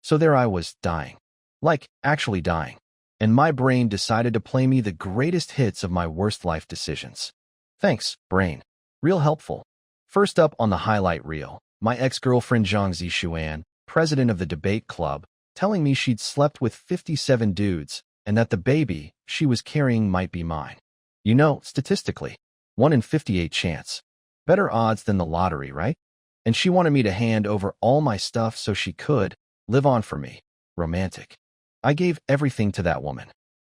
So there I was, dying. Like, actually dying. And my brain decided to play me the greatest hits of my worst life decisions. Thanks, brain. Real helpful. First up on the highlight reel, my ex-girlfriend Zhang Zishuan, president of the debate club, telling me she'd slept with 57 dudes and that the baby she was carrying might be mine. You know, statistically, 1 in 58 chance. Better odds than the lottery, right? And she wanted me to hand over all my stuff so she could live on for me. Romantic. I gave everything to that woman.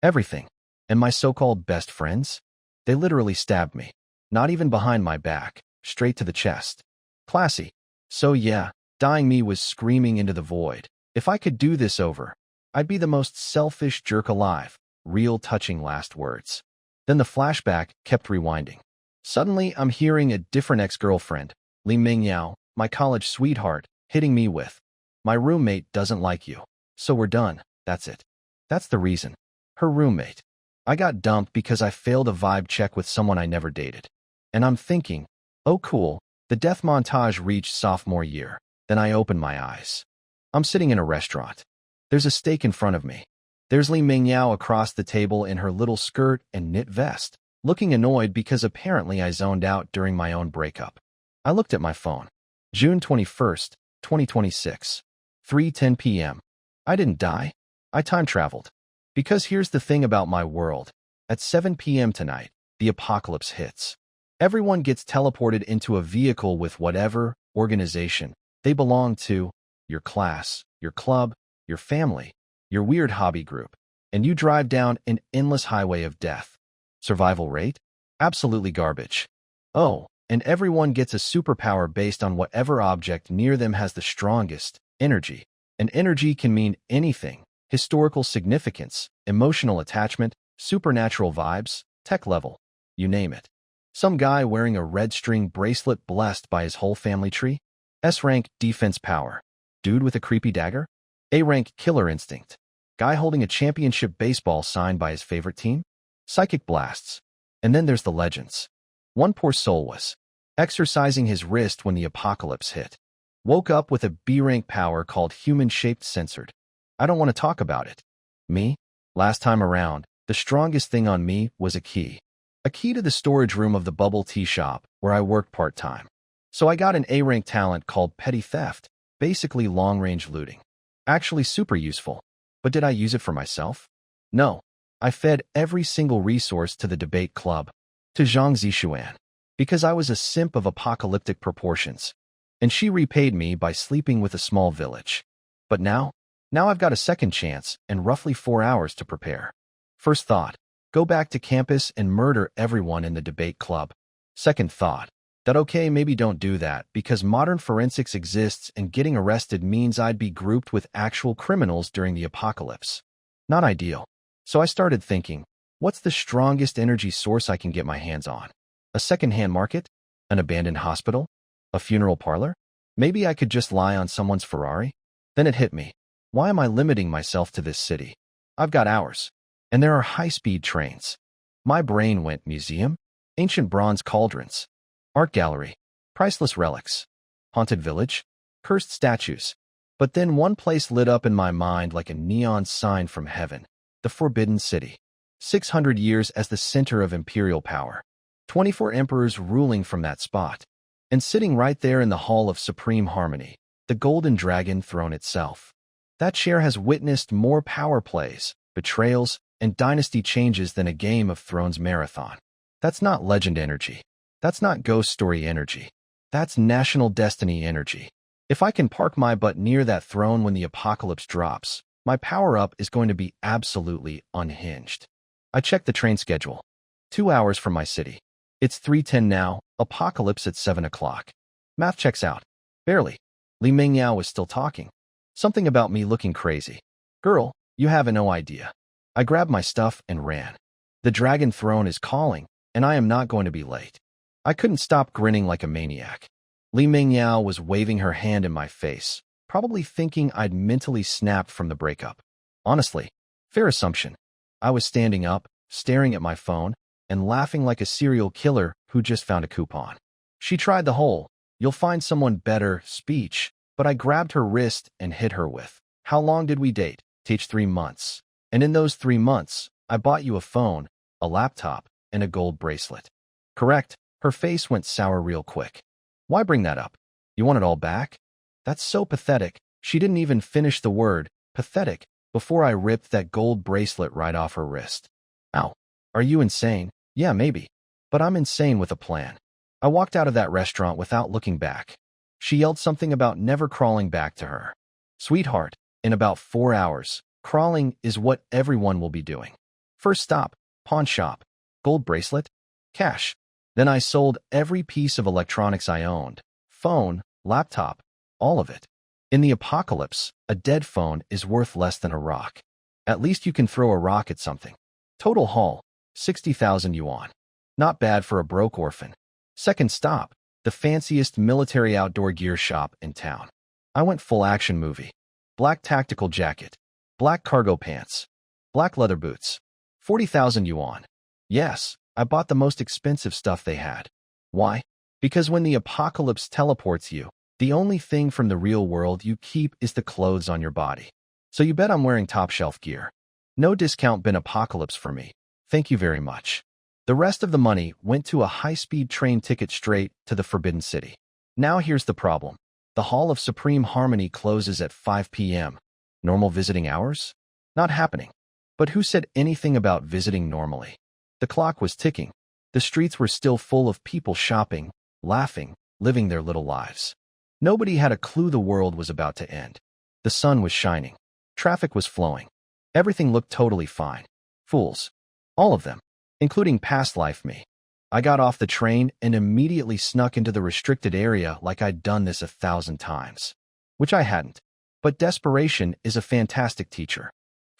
Everything. And my so-called best friends? They literally stabbed me. Not even behind my back. Straight to the chest. Classy. So yeah, dying me was screaming into the void. If I could do this over, I'd be the most selfish jerk alive. Real touching last words. Then the flashback kept rewinding. Suddenly, I'm hearing a different ex-girlfriend, Li Mingyao, my college sweetheart, hitting me with, "My roommate doesn't like you. So we're done, that's it." That's the reason. Her roommate. I got dumped because I failed a vibe check with someone I never dated. And I'm thinking, oh cool, the death montage reached sophomore year. Then I open my eyes. I'm sitting in a restaurant. There's a steak in front of me. There's Li Mingyao across the table in her little skirt and knit vest, looking annoyed because apparently I zoned out during my own breakup. I looked at my phone. June 21st, 2026. 3:10 p.m. I didn't die. I time traveled. Because here's the thing about my world. At 7 p.m. tonight, the apocalypse hits. Everyone gets teleported into a vehicle with whatever organization they belong to, your class, your club, your family, your weird hobby group, and you drive down an endless highway of death. Survival rate? Absolutely garbage. Oh, and everyone gets a superpower based on whatever object near them has the strongest energy. And energy can mean anything: historical significance, emotional attachment, supernatural vibes, tech level, you name it. Some guy wearing a red string bracelet blessed by his whole family tree? S-rank defense power. Dude with a creepy dagger? A-rank killer instinct. Guy holding a championship baseball signed by his favorite team? Psychic blasts. And then there's the legends. One poor soul was exercising his wrist when the apocalypse hit. Woke up with a B-rank power called human-shaped censored. I don't want to talk about it. Me? Last time around, the strongest thing on me was a key. A key to the storage room of the bubble tea shop where I worked part-time. So I got an A-rank talent called petty theft, basically long-range looting. Actually super useful. But did I use it for myself? No. I fed every single resource to the debate club, to Zhang Zishuan, because I was a simp of apocalyptic proportions. And she repaid me by sleeping with a small village. But now I've got a second chance and roughly 4 hours to prepare. First thought, go back to campus and murder everyone in the debate club. Second thought, that okay, maybe don't do that because modern forensics exists and getting arrested means I'd be grouped with actual criminals during the apocalypse. Not ideal. So I started thinking, what's the strongest energy source I can get my hands on? A second-hand market? An abandoned hospital? A funeral parlor? Maybe I could just lie on someone's Ferrari? Then it hit me. Why am I limiting myself to this city? I've got hours. And there are high-speed trains. My brain went museum, ancient bronze cauldrons, art gallery, priceless relics, haunted village, cursed statues. But then one place lit up in my mind like a neon sign from heaven. The Forbidden City. 600 years as the center of imperial power. 24 emperors ruling from that spot. And sitting right there in the Hall of Supreme Harmony, the Golden Dragon throne itself. That chair has witnessed more power plays, betrayals, and dynasty changes than a Game of Thrones marathon. That's not legend energy. That's not ghost story energy. That's national destiny energy. If I can park my butt near that throne when the apocalypse drops, my power-up is going to be absolutely unhinged. I checked the train schedule. 2 hours from my city. It's 3:10 now, apocalypse at 7 o'clock. Math checks out. Barely. Li Mingyao was still talking. Something about me looking crazy. Girl, you have no idea. I grabbed my stuff and ran. The dragon throne is calling, and I am not going to be late. I couldn't stop grinning like a maniac. Li Mingyao was waving her hand in my face, probably thinking I'd mentally snapped from the breakup. Honestly, fair assumption. I was standing up, staring at my phone, and laughing like a serial killer who just found a coupon. She tried the whole, "you'll find someone better" speech, but I grabbed her wrist and hit her with, How long did we date? Teach 3 months. And in those 3 months, I bought you a phone, a laptop, and a gold bracelet. Correct. Her face went sour real quick. Why bring that up? You want it all back? That's so pathetic. She didn't even finish the word, pathetic, before I ripped that gold bracelet right off her wrist. Ow. Are you insane? Yeah, maybe. But I'm insane with a plan. I walked out of that restaurant without looking back. She yelled something about never crawling back to her. Sweetheart, in about 4 hours, crawling is what everyone will be doing. First stop, pawn shop. Gold bracelet? Cash. Then I sold every piece of electronics I owned. Phone, laptop, all of it. In the apocalypse, a dead phone is worth less than a rock. At least you can throw a rock at something. Total haul, 60,000 yuan. Not bad for a broke orphan. Second stop, the fanciest military outdoor gear shop in town. I went full action movie. Black tactical jacket, black cargo pants, black leather boots. 40,000 yuan. Yes, I bought the most expensive stuff they had. Why? Because when the apocalypse teleports you, the only thing from the real world you keep is the clothes on your body. So you bet I'm wearing top-shelf gear. No discount bin apocalypse for me. Thank you very much. The rest of the money went to a high-speed train ticket straight to the Forbidden City. Now here's the problem. The Hall of Supreme Harmony closes at 5 p.m. Normal visiting hours? Not happening. But who said anything about visiting normally? The clock was ticking. The streets were still full of people shopping, laughing, living their little lives. Nobody had a clue the world was about to end. The sun was shining. Traffic was flowing. Everything looked totally fine. Fools. All of them. Including past life me. I got off the train and immediately snuck into the restricted area like I'd done this 1,000 times. Which I hadn't. But desperation is a fantastic teacher.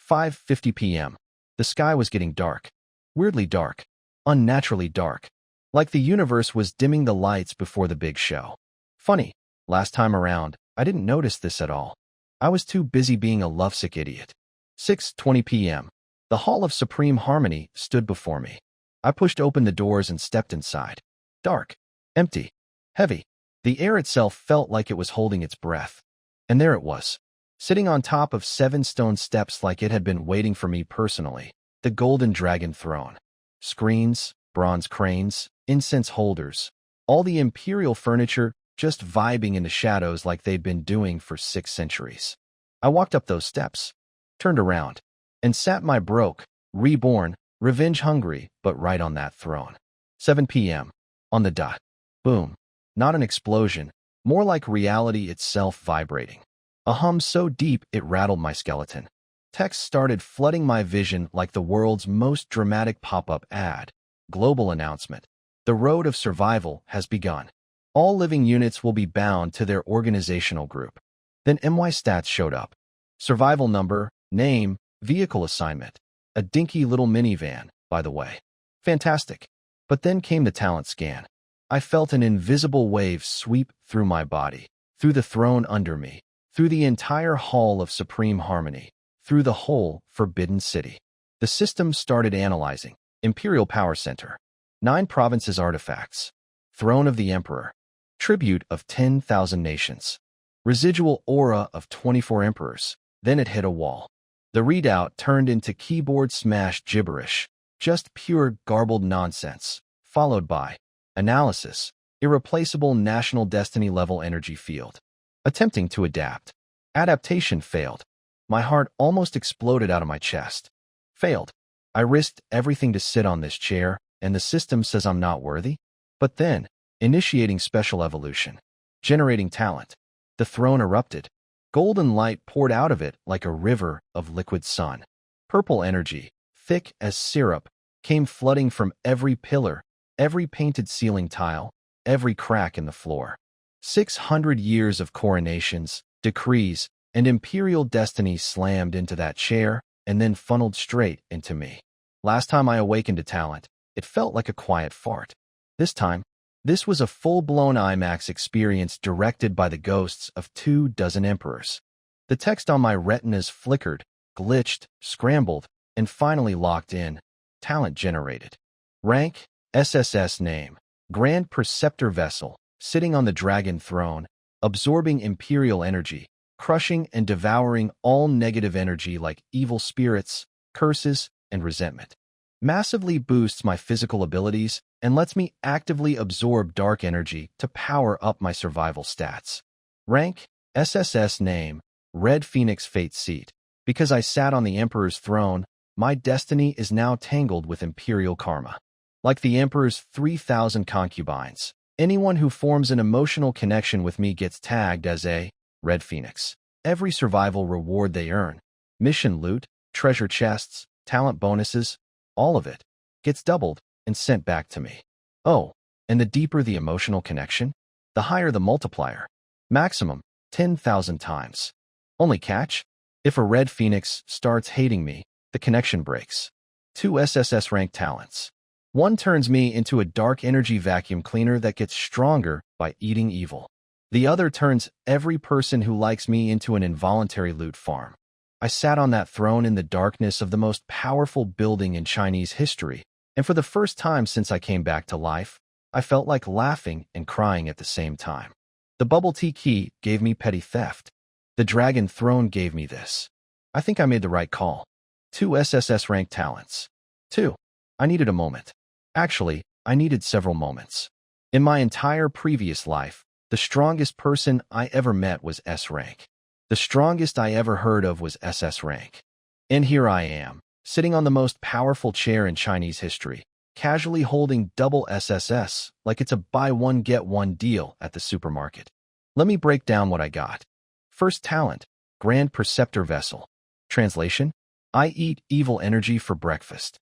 5:50 p.m. The sky was getting dark. Weirdly dark. Unnaturally dark. Like the universe was dimming the lights before the big show. Funny. Last time around, I didn't notice this at all. I was too busy being a lovesick idiot. 6:20 p.m. The Hall of Supreme Harmony stood before me. I pushed open the doors and stepped inside. Dark. Empty. Heavy. The air itself felt like it was holding its breath. And there it was. Sitting on top of 7 stone steps like it had been waiting for me personally. The Golden Dragon Throne. Screens, bronze cranes, incense holders. All the imperial furniture just vibing in the shadows like they'd been doing for 6 centuries. I walked up those steps, turned around, and sat my broke, reborn, revenge-hungry, but right on that throne. 7 p.m. On the dot. Boom. Not an explosion, more like reality itself vibrating. A hum so deep it rattled my skeleton. Text started flooding my vision like the world's most dramatic pop-up ad. Global announcement. The road of survival has begun. All living units will be bound to their organizational group. Then MY stats showed up. Survival number, name, vehicle assignment. A dinky little minivan, by the way. Fantastic. But then came the talent scan. I felt an invisible wave sweep through my body, through the throne under me, through the entire Hall of Supreme Harmony, through the whole Forbidden City. The system started analyzing. Imperial Power Center. 9 provinces artifacts. Throne of the Emperor. Tribute of 10,000 nations. Residual aura of 24 emperors. Then it hit a wall. The readout turned into keyboard smash gibberish. Just pure garbled nonsense. Followed by analysis. Irreplaceable national destiny level energy field. Attempting to adapt. Adaptation failed. My heart almost exploded out of my chest. Failed. I risked everything to sit on this chair, and the system says I'm not worthy? But then, initiating special evolution. Generating talent. The throne erupted. Golden light poured out of it like a river of liquid sun. Purple energy, thick as syrup, came flooding from every pillar, every painted ceiling tile, every crack in the floor. 600 years of coronations, decrees, and imperial destiny slammed into that chair and then funneled straight into me. Last time I awakened to talent, it felt like a quiet fart. This time, this was a full-blown IMAX experience directed by the ghosts of 24 emperors. The text on my retinas flickered, glitched, scrambled, and finally locked in. Talent generated. Rank, SSS name, Grand Preceptor Vessel, sitting on the Dragon Throne, absorbing imperial energy, crushing and devouring all negative energy like evil spirits, curses, and resentment. Massively boosts my physical abilities and lets me actively absorb dark energy to power up my survival stats. Rank, SSS. Name, Red Phoenix. Fate seat. Because I sat on the Emperor's throne, my destiny is now tangled with imperial karma. Like the Emperor's 3,000 concubines, anyone who forms an emotional connection with me gets tagged as a Red Phoenix. Every survival reward they earn, mission loot, treasure chests, talent bonuses, all of it, gets doubled and sent back to me. Oh, and the deeper the emotional connection, the higher the multiplier. Maximum, 10,000 times. Only catch? If a Red Phoenix starts hating me, the connection breaks. 2 SSS rank talents. One turns me into a dark energy vacuum cleaner that gets stronger by eating evil. The other turns every person who likes me into an involuntary loot farm. I sat on that throne in the darkness of the most powerful building in Chinese history, and for the first time since I came back to life, I felt like laughing and crying at the same time. The bubble tea key gave me petty theft. The dragon throne gave me this. I think I made the right call. 2 SSS rank talents. 2. I needed a moment. Actually, I needed several moments. In my entire previous life, the strongest person I ever met was S rank. The strongest I ever heard of was SS rank. And here I am, sitting on the most powerful chair in Chinese history, casually holding double SSS like it's a buy one get one deal at the supermarket. Let me break down what I got. First talent, Grand Perceptor Vessel. Translation: I eat evil energy for breakfast.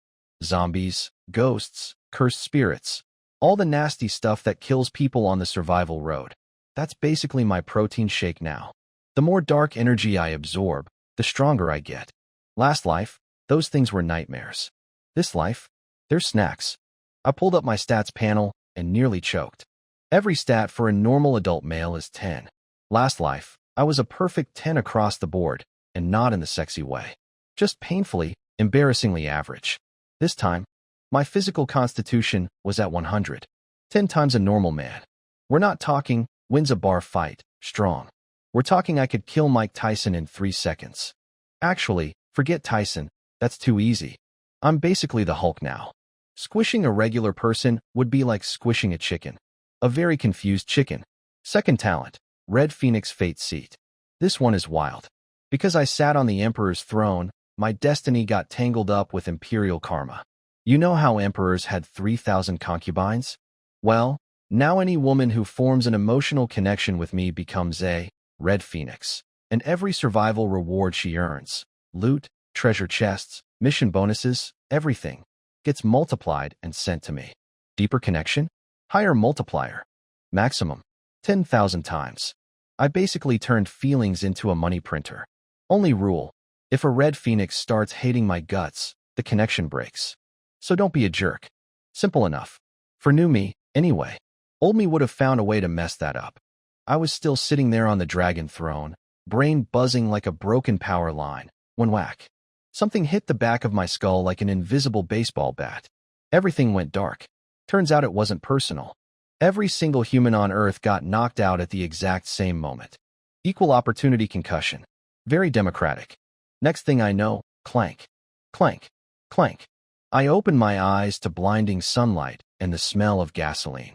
Zombies, ghosts, cursed spirits, all the nasty stuff that kills people on the survival road. That's basically my protein shake now. The more dark energy I absorb, the stronger I get. Last life, those things were nightmares. This life, they're snacks. I pulled up my stats panel and nearly choked. Every stat for a normal adult male is 10. Last life, I was a perfect 10 across the board, and not in the sexy way. Just painfully, embarrassingly average. This time, my physical constitution was at 100. 10 times a normal man. We're not talking wins a bar fight, strong. We're talking I could kill Mike Tyson in 3 seconds. Actually, forget Tyson, that's too easy. I'm basically the Hulk now. Squishing a regular person would be like squishing a chicken. A very confused chicken. Second talent, Red Phoenix. Fate seat. This one is wild. Because I sat on the Emperor's throne, my destiny got tangled up with imperial karma. You know how emperors had 3,000 concubines? Well, now any woman who forms an emotional connection with me becomes a Red Phoenix, and every survival reward she earns, loot, treasure chests, mission bonuses, everything, gets multiplied and sent to me. Deeper connection? Higher multiplier. Maximum. 10,000 times. I basically turned feelings into a money printer. Only rule: if a Red Phoenix starts hating my guts, the connection breaks. So don't be a jerk. Simple enough. For new me, anyway. Old me would have found a way to mess that up. I was still sitting there on the dragon throne, brain buzzing like a broken power line, when whack. Something hit the back of my skull like an invisible baseball bat. Everything went dark. Turns out it wasn't personal. Every single human on Earth got knocked out at the exact same moment. Equal opportunity concussion. Very democratic. Next thing I know, clank, clank, clank. I opened my eyes to blinding sunlight and the smell of gasoline.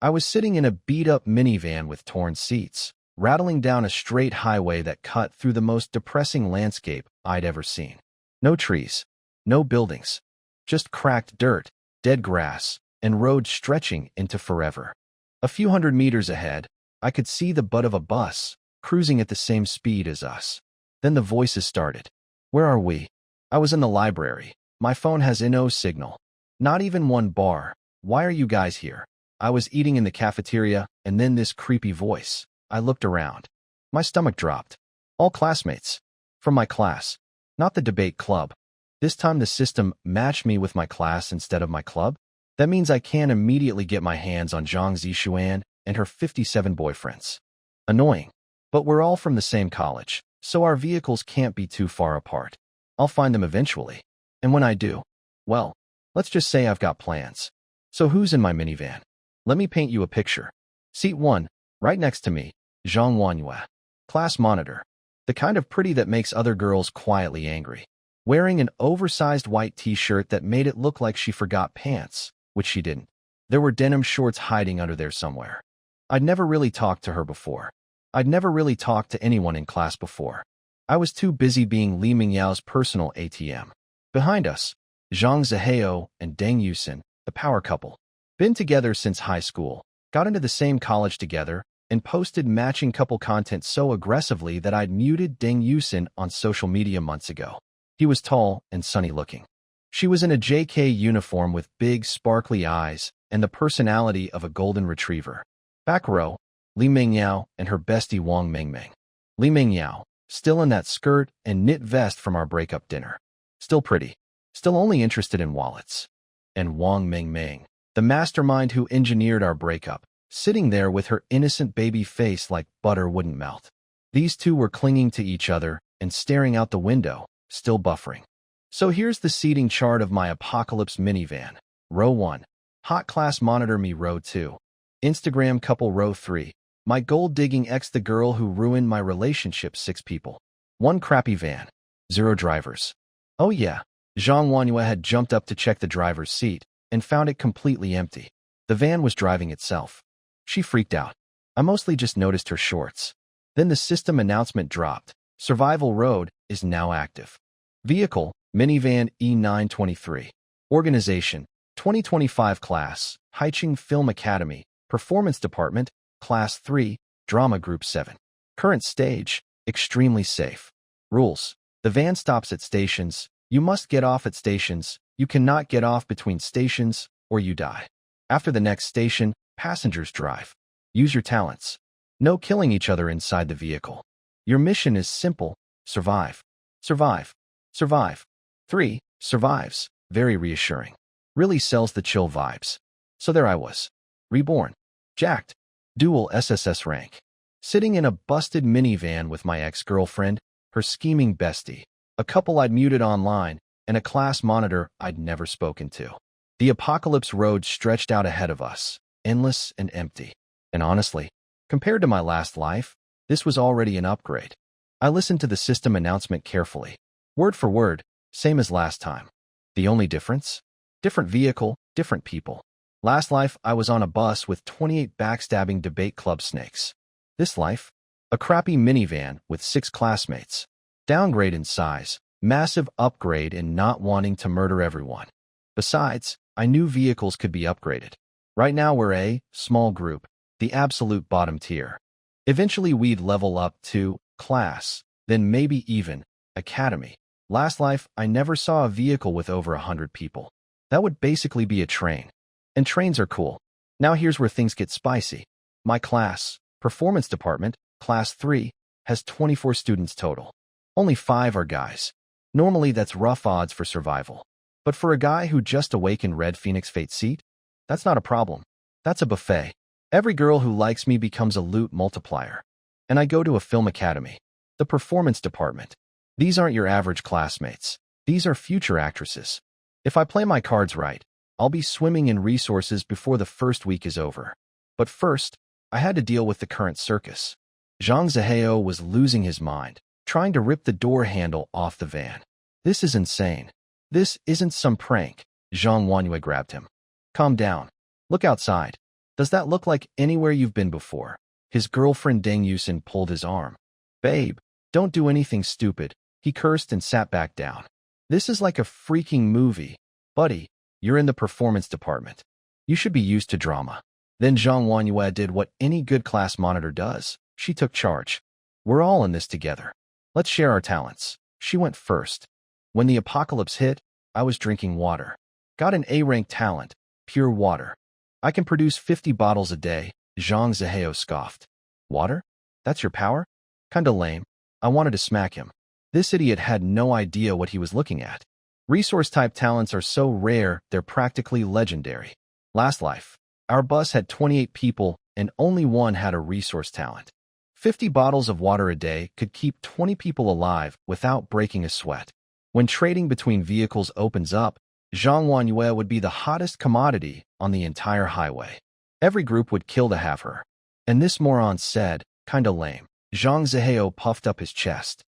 I was sitting in a beat-up minivan with torn seats, rattling down a straight highway that cut through the most depressing landscape I'd ever seen. No trees, no buildings, just cracked dirt, dead grass, and roads stretching into forever. A few hundred meters ahead, I could see the butt of a bus, cruising at the same speed as us. Then the voices started. Where are we? I was in the library. My phone has no signal. Not even one bar. Why are you guys here? I was eating in the cafeteria, and then this creepy voice. I looked around. My stomach dropped. All classmates. From my class. Not the debate club. This time the system matched me with my class instead of my club. That means I can't immediately get my hands on Zhang Zixuan and her 57 boyfriends. Annoying. But we're all from the same college, so our vehicles can't be too far apart. I'll find them eventually. And when I do, well, let's just say I've got plans. So who's in my minivan? Let me paint you a picture. Seat 1, right next to me, Zhang Wanyue. Class monitor. The kind of pretty that makes other girls quietly angry. Wearing an oversized white t-shirt that made it look like she forgot pants, which she didn't. There were denim shorts hiding under there somewhere. I'd never really talked to her before. I'd never really talked to anyone in class before. I was too busy being Li Mingyao's personal ATM. Behind us, Zhang Zihao and Deng Yusin, the power couple. Been together since high school, got into the same college together, and posted matching couple content so aggressively that I'd muted Deng Yusin on social media months ago. He was tall and sunny-looking. She was in a JK uniform with big, sparkly eyes and the personality of a golden retriever. Back row, Li Mingyao and her bestie Wang Mingming. Li Mingyao, still in that skirt and knit vest from our breakup dinner. Still pretty. Still only interested in wallets. And Wang Mingming, the mastermind who engineered our breakup, sitting there with her innocent baby face like butter wouldn't melt. These two were clinging to each other and staring out the window, still buffering. So here's the seating chart of my Apocalypse minivan. Row 1. Hot class monitor me. Row 2. Instagram couple. Row 3. My gold-digging ex, the girl who ruined my relationship. 6 people. 1 crappy van. 0 drivers. Oh yeah, Zhang Wanyue had jumped up to check the driver's seat and found it completely empty. The van was driving itself. She freaked out. I mostly just noticed her shorts. Then the system announcement dropped. Survival Road is now active. Vehicle, minivan E923. Organization, 2025 class, Haicheng Film Academy, Performance Department, Class 3, Drama Group 7. Current stage, extremely safe. Rules, the van stops at stations. You must get off at stations. You cannot get off between stations, or you die. After the next station, passengers drive. Use your talents. No killing each other inside the vehicle. Your mission is simple: survive. Survive. Survive. 3. Survives. Very reassuring. Really sells the chill vibes. So there I was. Reborn. Jacked. Dual SSS rank. Sitting in a busted minivan with my ex-girlfriend, her scheming bestie, a couple I'd muted online, and a class monitor I'd never spoken to. The apocalypse road stretched out ahead of us, endless and empty. And honestly, compared to my last life, this was already an upgrade. I listened to the system announcement carefully. Word for word, same as last time. The only difference? Different vehicle, different people. Last life, I was on a bus with 28 backstabbing debate club snakes. This life? A crappy minivan with 6 classmates. Downgrade in size, massive upgrade in not wanting to murder everyone. Besides, I knew vehicles could be upgraded. Right now we're a small group, the absolute bottom tier. Eventually we'd level up to class, then maybe even academy. Last life, I never saw a vehicle with over 100 people. That would basically be a train. And trains are cool. Now here's where things get spicy. My class, Performance Department, Class 3, has 24 students total. Only 5 are guys. Normally that's rough odds for survival. But for a guy who just awakened Red Phoenix Fate seat, that's not a problem. That's a buffet. Every girl who likes me becomes a loot multiplier. And I go to a film academy. The Performance Department. These aren't your average classmates. These are future actresses. If I play my cards right, I'll be swimming in resources before the first week is over. But first, I had to deal with the current circus. Zhang Zihao was losing his mind, trying to rip the door handle off the van. This is insane. This isn't some prank. Zhang Wanyue grabbed him. Calm down. Look outside. Does that look like anywhere you've been before? His girlfriend Deng Yusin pulled his arm. Babe, don't do anything stupid. He cursed and sat back down. This is like a freaking movie. Buddy, you're in the Performance Department. You should be used to drama. Then Zhang Wanyue did what any good class monitor does. She took charge. We're all in this together. Let's share our talents. She went first. When the apocalypse hit, I was drinking water. Got an A-rank talent, pure water. I can produce 50 bottles a day, Zhang Zihao scoffed. Water? That's your power? Kinda lame. I wanted to smack him. This idiot had no idea what he was looking at. Resource-type talents are so rare, they're practically legendary. Last life, our bus had 28 people and only one had a resource talent. 50 bottles of water a day could keep 20 people alive without breaking a sweat. When trading between vehicles opens up, Zhang Wanyue would be the hottest commodity on the entire highway. Every group would kill to have her. And this moron said, kinda lame. Zhang Zihao puffed up his chest.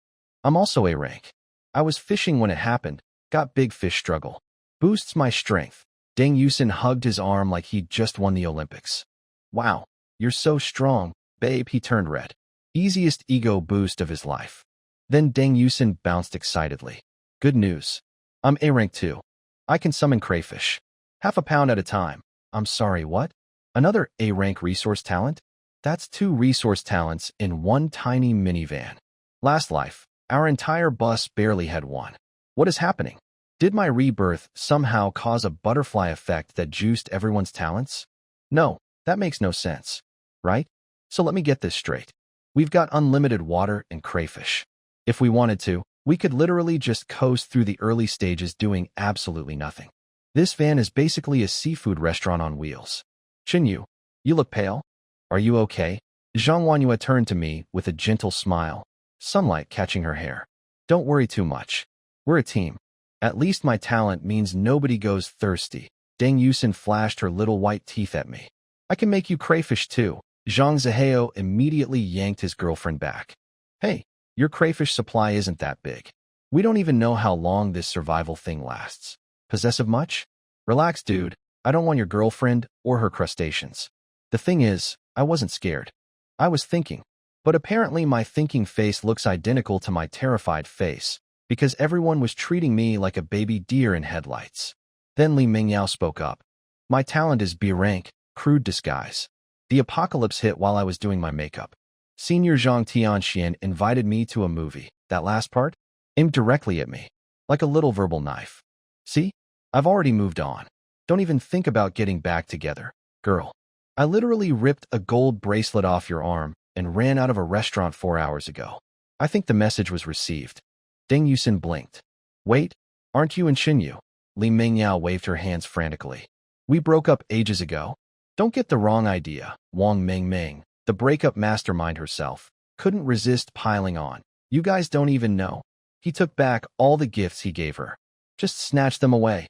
I'm also A rank. I was fishing when it happened, got big fish struggle. Boosts my strength. Deng Yusin hugged his arm like he'd just won the Olympics. Wow, you're so strong, babe, he turned red. Easiest ego boost of his life. Then Deng Yusin bounced excitedly. Good news. I'm A rank too. I can summon crayfish. Half a pound at a time. I'm sorry, what? Another A rank resource talent? That's 2 resource talents in one tiny minivan. Last life, our entire bus barely had one. What is happening? Did my rebirth somehow cause a butterfly effect that juiced everyone's talents? No, that makes no sense, right? So let me get this straight. We've got unlimited water and crayfish. If we wanted to, we could literally just coast through the early stages doing absolutely nothing. This van is basically a seafood restaurant on wheels. Xinyu, you look pale. Are you okay? Zhang Wanyue turned to me with a gentle smile, sunlight catching her hair. Don't worry too much. We're a team. At least my talent means nobody goes thirsty. Deng Yusin flashed her little white teeth at me. I can make you crayfish too. Zhang Zihao immediately yanked his girlfriend back. Hey, your crayfish supply isn't that big. We don't even know how long this survival thing lasts. Possessive much? Relax, dude. I don't want your girlfriend or her crustaceans. The thing is, I wasn't scared. I was thinking. But apparently my thinking face looks identical to my terrified face, because everyone was treating me like a baby deer in headlights. Then Li Mingyao spoke up. My talent is B rank, crude disguise. The apocalypse hit while I was doing my makeup. Senior Zhang Tianxian invited me to a movie. That last part? Aimed directly at me. Like a little verbal knife. See? I've already moved on. Don't even think about getting back together, girl. I literally ripped a gold bracelet off your arm and ran out of a restaurant 4 hours ago. I think the message was received. Deng Yusin blinked. Wait, aren't you and Xinyu? Li Mingyao waved her hands frantically. We broke up ages ago. Don't get the wrong idea. Wang Mingming, the breakup mastermind herself, couldn't resist piling on. You guys don't even know. He took back all the gifts he gave her. Just snatched them away.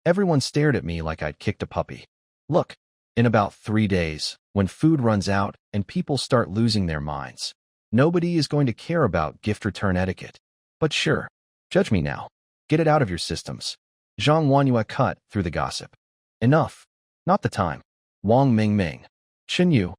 Everyone stared at me like I'd kicked a puppy. Look, in about 3 days, when food runs out and people start losing their minds, nobody is going to care about gift return etiquette. But sure, judge me now. Get it out of your systems. Zhang Wanyue cut through the gossip. Enough. Not the time. Wang Mingming. Xinyu,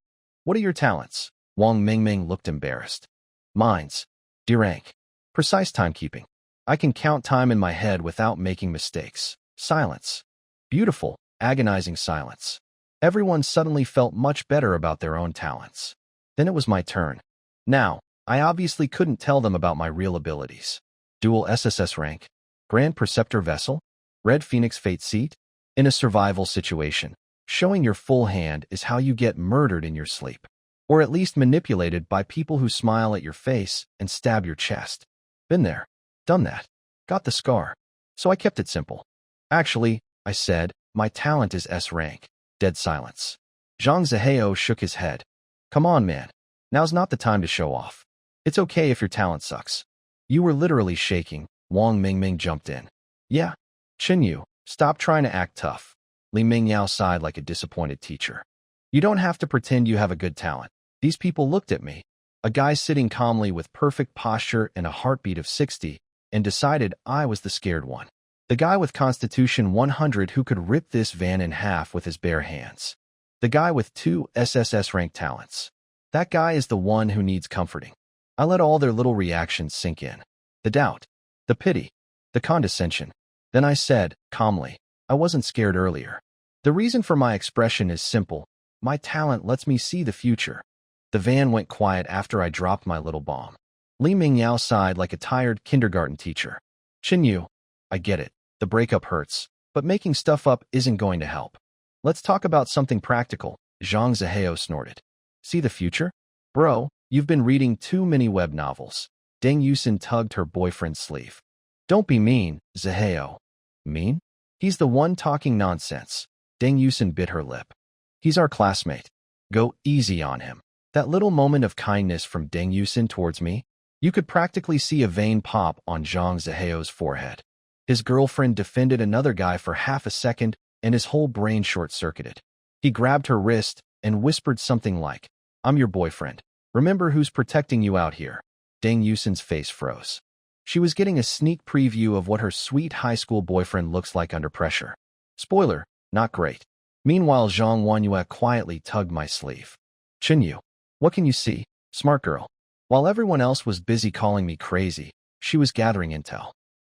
what are your talents? Wang Mingming looked embarrassed. Mine's D rank. Precise timekeeping. I can count time in my head without making mistakes. Silence. Beautiful, agonizing silence. Everyone suddenly felt much better about their own talents. Then it was my turn. Now, I obviously couldn't tell them about my real abilities. Dual SSS rank. Grand Preceptor Vessel. Red Phoenix Fate Seat. In a survival situation, showing your full hand is how you get murdered in your sleep. Or at least manipulated by people who smile at your face and stab your chest. Been there. Done that. Got the scar. So I kept it simple. Actually, I said, my talent is S rank. Dead silence. Zhang Zihao shook his head. Come on, man. Now's not the time to show off. It's okay if your talent sucks. You were literally shaking. Wang Mingming jumped in. Yeah. Xinyu, stop trying to act tough. Li Mingyao sighed like a disappointed teacher. You don't have to pretend you have a good talent. These people looked at me, a guy sitting calmly with perfect posture and a heartbeat of 60, and decided I was the scared one. The guy with Constitution 100 who could rip this van in half with his bare hands. The guy with 2 SSS rank talents. That guy is the one who needs comforting. I let all their little reactions sink in. The doubt, the pity, the condescension. Then I said, calmly, I wasn't scared earlier. The reason for my expression is simple. My talent lets me see the future. The van went quiet after I dropped my little bomb. Li Mingyao sighed like a tired kindergarten teacher. Xinyu, I get it. The breakup hurts, but making stuff up isn't going to help. Let's talk about something practical. Zhang Zihao snorted. See the future? Bro, you've been reading too many web novels. Deng Yusin tugged her boyfriend's sleeve. Don't be mean, Zihao. Mean? He's the one talking nonsense. Deng Yusin bit her lip. He's our classmate. Go easy on him. That little moment of kindness from Deng Yusin towards me, you could practically see a vein pop on Zhang Zihao's forehead. His girlfriend defended another guy for half a second, and his whole brain short-circuited. He grabbed her wrist and whispered something like, I'm your boyfriend. Remember who's protecting you out here. Dang Yusin's face froze. She was getting a sneak preview of what her sweet high school boyfriend looks like under pressure. Spoiler, not great. Meanwhile, Zhang Wanyue quietly tugged my sleeve. Chinyu, what can you see? Smart girl. While everyone else was busy calling me crazy, she was gathering intel.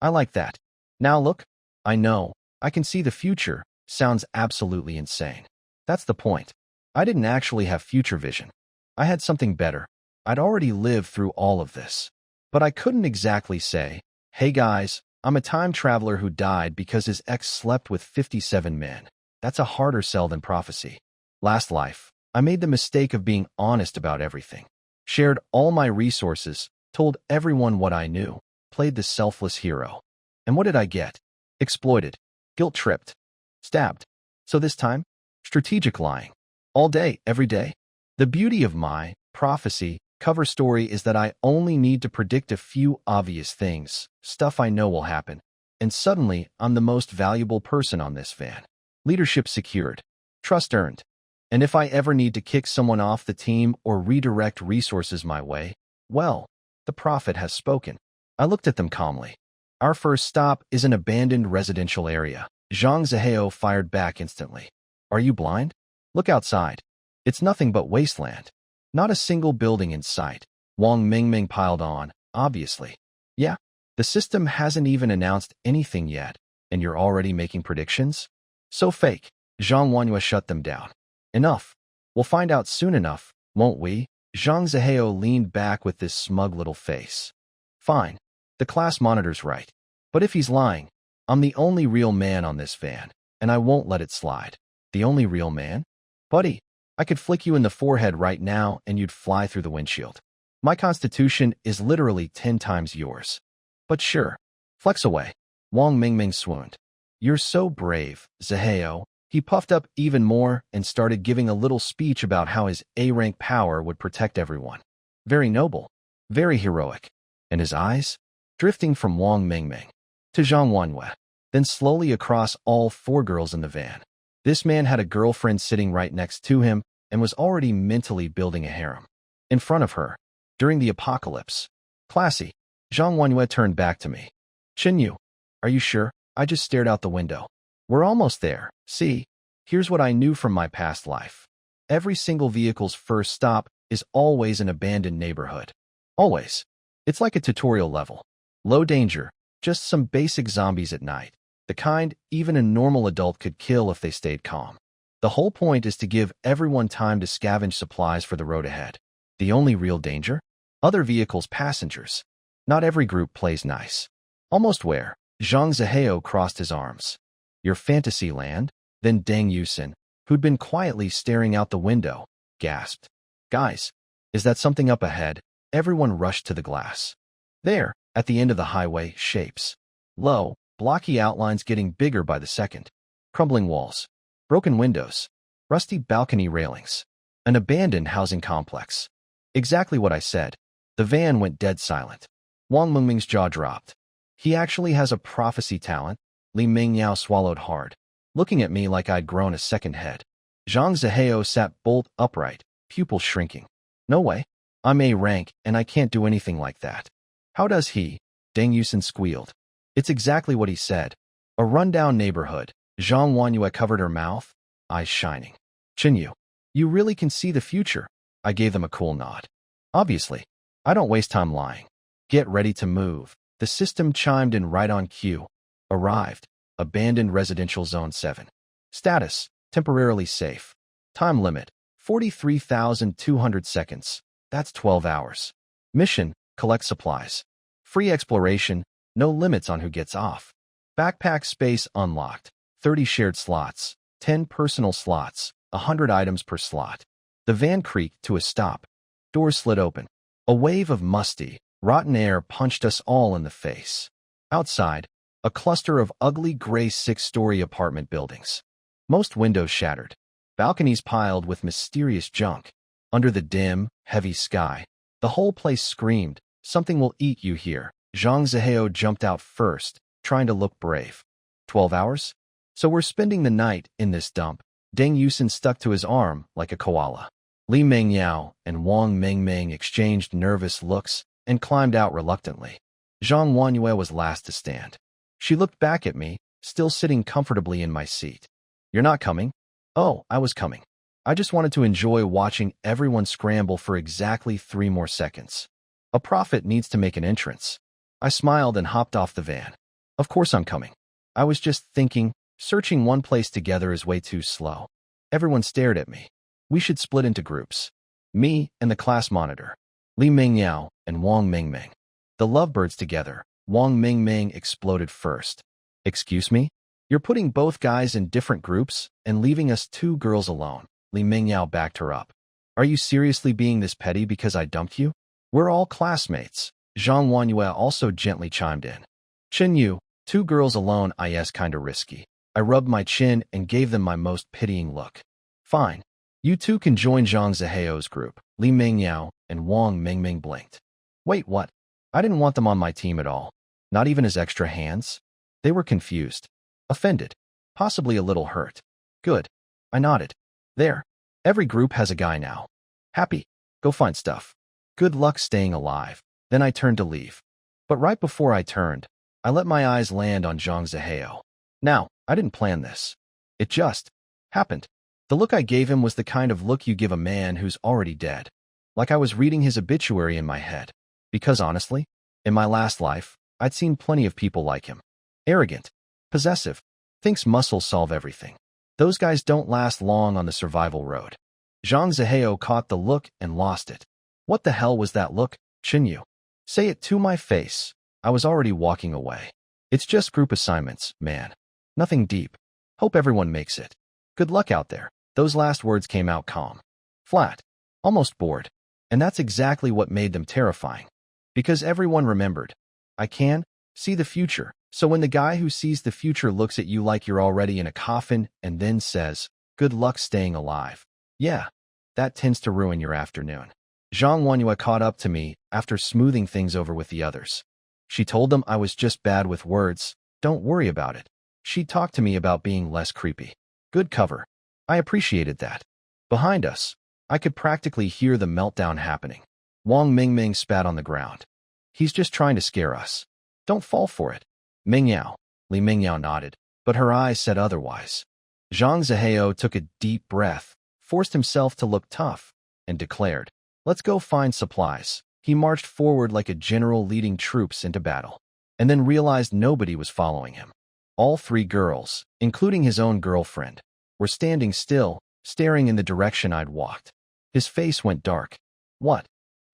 I like that. Now look, I know, I can see the future. Sounds absolutely insane. That's the point. I didn't actually have future vision. I had something better. I'd already lived through all of this. But I couldn't exactly say, hey guys, I'm a time traveler who died because his ex slept with 57 men. That's a harder sell than prophecy. Last life, I made the mistake of being honest about everything. Shared all my resources, told everyone what I knew, played the selfless hero. And what did I get? Exploited, guilt-tripped, stabbed. So this time, strategic lying. All day, every day. The beauty of my prophecy cover story is that I only need to predict a few obvious things, stuff I know will happen, and suddenly I'm the most valuable person on this van. Leadership secured, trust earned. And if I ever need to kick someone off the team or redirect resources my way, well, the prophet has spoken. I looked at them calmly. Our first stop is an abandoned residential area. Zhang Zihao fired back instantly. Are you blind? Look outside. It's nothing but wasteland. Not a single building in sight. Wang Mingming piled on, obviously. Yeah, the system hasn't even announced anything yet, and you're already making predictions? So fake. Zhang Wanyue shut them down. Enough. We'll find out soon enough, won't we? Zhang Zihao leaned back with this smug little face. Fine. The class monitor's right. But if he's lying, I'm the only real man on this van, and I won't let it slide. The only real man? Buddy, I could flick you in the forehead right now and you'd fly through the windshield. My constitution is literally 10 times yours. But sure, flex away. Wang Mingming swooned. You're so brave, Zihao. He puffed up even more and started giving a little speech about how his A-rank power would protect everyone. Very noble, very heroic. And his eyes? Drifting from Wang Mingming to Zhang Wanyue, then slowly across all 4 girls in the van. This man had a girlfriend sitting right next to him and was already mentally building a harem. In front of her, during the apocalypse. Classy. Zhang Wanyue turned back to me. Chinyu, are you sure? I just stared out the window. We're almost there. See, here's what I knew from my past life. Every single vehicle's first stop is always an abandoned neighborhood. Always. It's like a tutorial level. Low danger, just some basic zombies at night. The kind even a normal adult could kill if they stayed calm. The whole point is to give everyone time to scavenge supplies for the road ahead. The only real danger? Other vehicles' passengers. Not every group plays nice. Almost where? Zhang Zihao crossed his arms. Your fantasy land? Then Deng Yusin, who'd been quietly staring out the window, gasped. Guys, is that something up ahead? Everyone rushed to the glass. There, at the end of the highway, shapes. Low, blocky outlines getting bigger by the second. Crumbling walls. Broken windows. Rusty balcony railings. An abandoned housing complex. Exactly what I said. The van went dead silent. Wang Mingming's jaw dropped. He actually has a prophecy talent. Li Mingyao swallowed hard, looking at me like I'd grown a second head. Zhang Zihao sat bolt upright, pupils shrinking. No way. I'm A rank, and I can't do anything like that. How does he? Deng Yusin squealed. It's exactly what he said. A rundown neighborhood. Zhang Wanyue covered her mouth, eyes shining. Chinyu, you really can see the future. I gave them a cool nod. Obviously. I don't waste time lying. Get ready to move. The system chimed in right on cue. Arrived. Abandoned Residential Zone 7. Status. Temporarily safe. Time limit. 43,200 seconds. That's 12 hours. Mission. Collect supplies. Free exploration. No limits on who gets off. Backpack space unlocked. 30 shared slots. 10 personal slots. 100 items per slot. The van creaked to a stop. Doors slid open. A wave of musty, rotten air punched us all in the face. Outside, a cluster of ugly gray 6-story apartment buildings. Most windows shattered. Balconies piled with mysterious junk. Under the dim, heavy sky, the whole place screamed, something will eat you here. Zhang Zihao jumped out first, trying to look brave. 12 hours? So we're spending the night in this dump. Deng Yusin stuck to his arm like a koala. Li Mengyao and Wang Mengmeng exchanged nervous looks and climbed out reluctantly. Zhang Wanyue was last to stand. She looked back at me, still sitting comfortably in my seat. "You're not coming?" "Oh, I was coming. I just wanted to enjoy watching everyone scramble for exactly 3 more seconds. A prophet needs to make an entrance." I smiled and hopped off the van. "Of course I'm coming. I was just thinking, searching one place together is way too slow." Everyone stared at me. "We should split into groups. Me and the class monitor. Li Mengyao and Wang Mengmeng." The lovebirds together. Wang Mengmeng exploded first. "Excuse me? You're putting both guys in different groups and leaving us 2 girls alone." Li Mengyao backed her up. "Are you seriously being this petty because I dumped you? We're all classmates." Zhang Wanyue also gently chimed in. "Chen Yu, 2 girls alone is kinda risky." I rubbed my chin and gave them my most pitying look. "Fine. You 2 can join Zhang Zihao's group." Li Mengyao and Wang Mengmeng blinked. "Wait, what? I didn't want them on my team at all. Not even as extra hands?" They were confused, offended, possibly a little hurt. "Good." I nodded. "There. Every group has a guy now. Happy? Go find stuff. Good luck staying alive." Then I turned to leave. But right before I turned, I let my eyes land on Zhang Zihao. Now, I didn't plan this. It just happened. The look I gave him was the kind of look you give a man who's already dead. Like I was reading his obituary in my head. Because honestly, in my last life, I'd seen plenty of people like him. Arrogant, possessive, thinks muscles solve everything. Those guys don't last long on the survival road. Zhang Zihao caught the look and lost it. "What the hell was that look, Chinyu?" "Say it to my face." I was already walking away. "It's just group assignments, man. Nothing deep. Hope everyone makes it. Good luck out there." Those last words came out calm, flat, almost bored. And that's exactly what made them terrifying. Because everyone remembered. I can see the future. So when the guy who sees the future looks at you like you're already in a coffin and then says, "Good luck staying alive," yeah, that tends to ruin your afternoon. Zhang Wanyue caught up to me after smoothing things over with the others. She told them I was just bad with words. Don't worry about it. She talked to me about being less creepy. Good cover. I appreciated that. Behind us, I could practically hear the meltdown happening. Wang Mengmeng spat on the ground. "He's just trying to scare us. Don't fall for it." "Mengyao." Li Mengyao nodded, but her eyes said otherwise. Zhang Zihao took a deep breath, forced himself to look tough, and declared, "Let's go find supplies." He marched forward like a general leading troops into battle, and then realized nobody was following him. All 3 girls, including his own girlfriend, were standing still, staring in the direction I'd walked. His face went dark. "What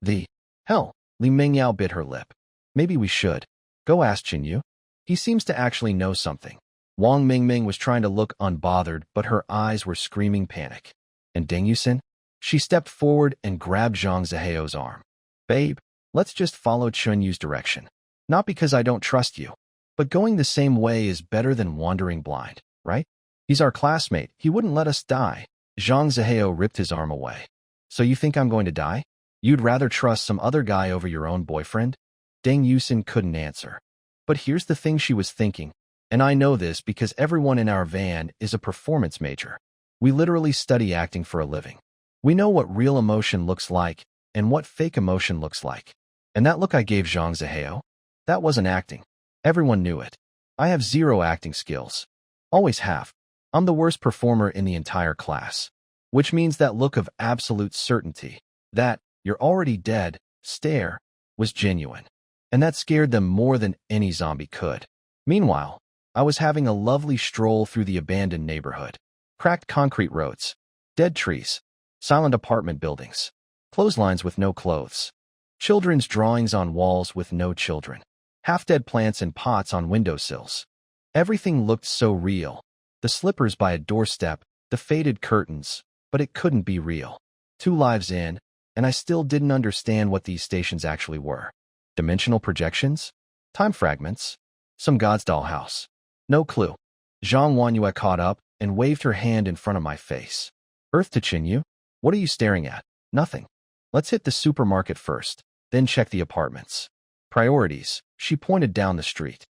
the hell?" Li Mengyao bit her lip. "Maybe we should go ask Chinyu. He seems to actually know something." Wang Mengmeng was trying to look unbothered, but her eyes were screaming panic. "And Deng Yusin?" She stepped forward and grabbed Zhang Zihao's arm. "Babe, let's just follow Chunyu's direction. Not because I don't trust you, but going the same way is better than wandering blind, right? He's our classmate. He wouldn't let us die." Zhang Zihao ripped his arm away. "So you think I'm going to die? You'd rather trust some other guy over your own boyfriend?" Deng Yusin couldn't answer. But here's the thing she was thinking, and I know this because everyone in our van is a performance major. We literally study acting for a living. We know what real emotion looks like and what fake emotion looks like. And that look I gave Zhang Zihao, that wasn't acting. Everyone knew it. I have 0 acting skills. Always have. I'm the worst performer in the entire class. Which means that look of absolute certainty, that "you're already dead" stare, was genuine. And that scared them more than any zombie could. Meanwhile, I was having a lovely stroll through the abandoned neighborhood. Cracked concrete roads, dead trees, silent apartment buildings, clotheslines with no clothes, children's drawings on walls with no children, half-dead plants in pots on windowsills. Everything looked so real. The slippers by a doorstep, the faded curtains, but it couldn't be real. 2 lives in, and I still didn't understand what these stations actually were. Dimensional projections? Time fragments? Some god's dollhouse? No clue. Zhang Wanyue caught up and waved her hand in front of my face. "Earth to Chinyu? What are you staring at?" "Nothing. Let's hit the supermarket first, then check the apartments." "Priorities." She pointed down the street.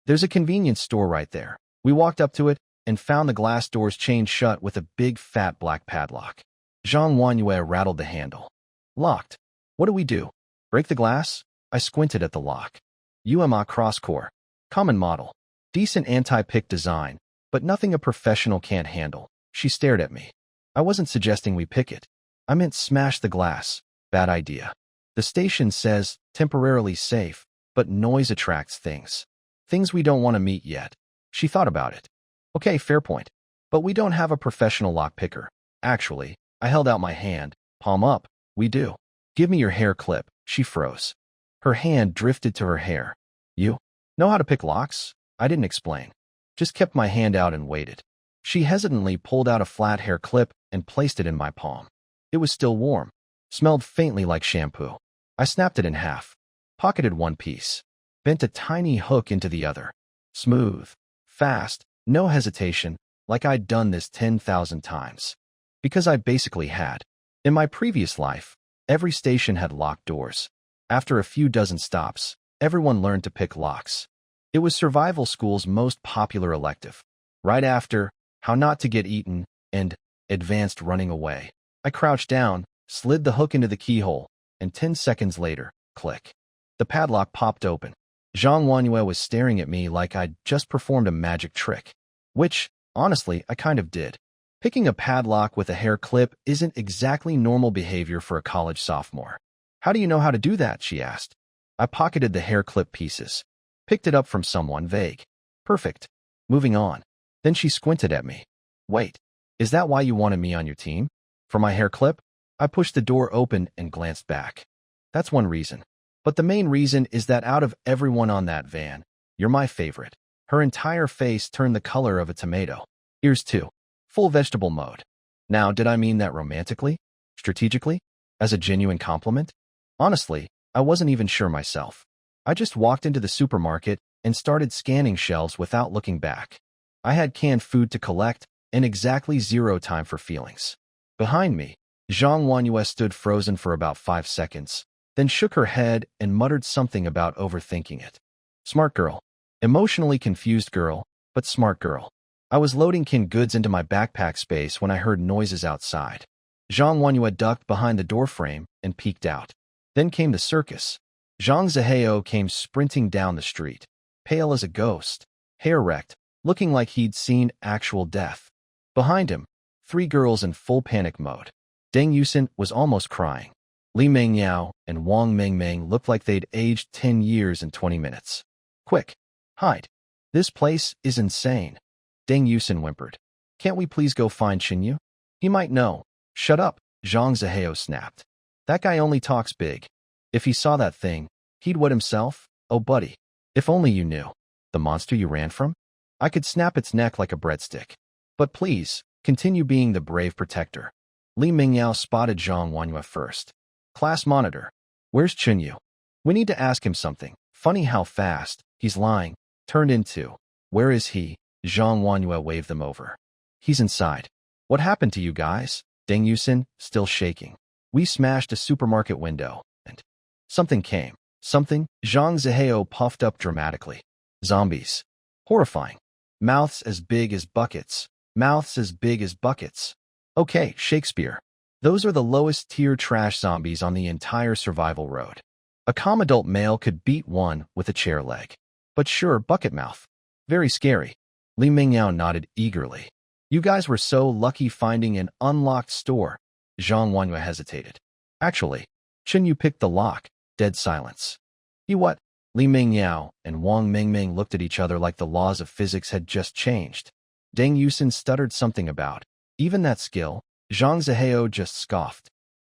"There's a convenience store right there." We walked up to it and found the glass doors chained shut with a big fat black padlock. Zhang Wanyue rattled the handle. Locked. What do we do? Break the glass? I squinted at the lock. UMA cross-core. Common model. Decent anti-pick design, but nothing a professional can't handle. She stared at me. I wasn't suggesting we pick it. I meant smash the glass. Bad idea. The station says temporarily safe, but noise attracts things. Things we don't want to meet yet. She thought about it. Okay, fair point. But we don't have a professional lock picker. Actually, I held out my hand. Palm up. We do. Give me your hair clip. She froze. Her hand drifted to her hair. You know how to pick locks? I didn't explain. Just kept my hand out and waited. She hesitantly pulled out a flat hair clip and placed it in my palm. It was still warm. Smelled faintly like shampoo. I snapped it in half. Pocketed one piece. Bent a tiny hook into the other. Smooth. Fast. No hesitation. Like I'd done this 10,000 times. Because I basically had. In my previous life, every station had locked doors. After a few dozen stops, everyone learned to pick locks. It was survival school's most popular elective. Right after How Not to Get Eaten and Advanced Running Away. I crouched down, slid the hook into the keyhole, and 10 seconds later, click. The padlock popped open. Zhang Wanyue was staring at me like I'd just performed a magic trick. Which, honestly, I kind of did. Picking a padlock with a hair clip isn't exactly normal behavior for a college sophomore. How do you know how to do that? She asked. I pocketed the hair clip pieces. Picked it up from someone vague. Perfect. Moving on. Then she squinted at me. Wait, is that why you wanted me on your team? For my hair clip? I pushed the door open and glanced back. That's one reason. But the main reason is that out of everyone on that van, you're my favorite. Her entire face turned the color of a tomato. Ears too. Full vegetable mode. Now, did I mean that romantically? Strategically? As a genuine compliment? Honestly, I wasn't even sure myself. I just walked into the supermarket and started scanning shelves without looking back. I had canned food to collect and exactly zero time for feelings. Behind me, Zhang Wanyue stood frozen for about 5 seconds, then shook her head and muttered something about overthinking it. Smart girl. Emotionally confused girl, but smart girl. I was loading canned goods into my backpack space when I heard noises outside. Zhang Wanyue ducked behind the doorframe and peeked out. Then came the circus. Zhang Zihao came sprinting down the street, pale as a ghost, hair wrecked, looking like he'd seen actual death. Behind him, 3 girls in full panic mode. Deng Yusin was almost crying. Li Mengyao and Wang Mengmeng looked like they'd aged 10 years in 20 minutes. Quick, hide. This place is insane. Deng Yusin whimpered. Can't we please go find Xinyu? He might know. Shut up, Zhang Zihao snapped. That guy only talks big. If he saw that thing, he'd wet himself. Oh, buddy. If only you knew. The monster you ran from? I could snap its neck like a breadstick. But please, continue being the brave protector. Li Mingyao spotted Zhang Wanyue first. Class monitor. Where's Xinyu? We need to ask him something. Funny how fast he's lying. Turned into. Where is he? Zhang Wanyue waved them over. He's inside. What happened to you guys? Deng Yusin, still shaking. We smashed a supermarket window, and something came. Something? Zhang Zihao puffed up dramatically. Zombies. Horrifying. Mouths as big as buckets. Mouths as big as buckets. Okay, Shakespeare. Those are the lowest tier trash zombies on the entire survival road. A calm adult male could beat one with a chair leg. But sure, bucket mouth. Very scary. Li Mingyao nodded eagerly. You guys were so lucky finding an unlocked store. Zhang Wanyue hesitated. Actually, Xinyu picked the lock. Dead silence. He what? Li Mingyao and Wang Mengmeng looked at each other like the laws of physics had just changed. Deng Yusin stuttered something about. Even that skill. Zhang Zihao just scoffed.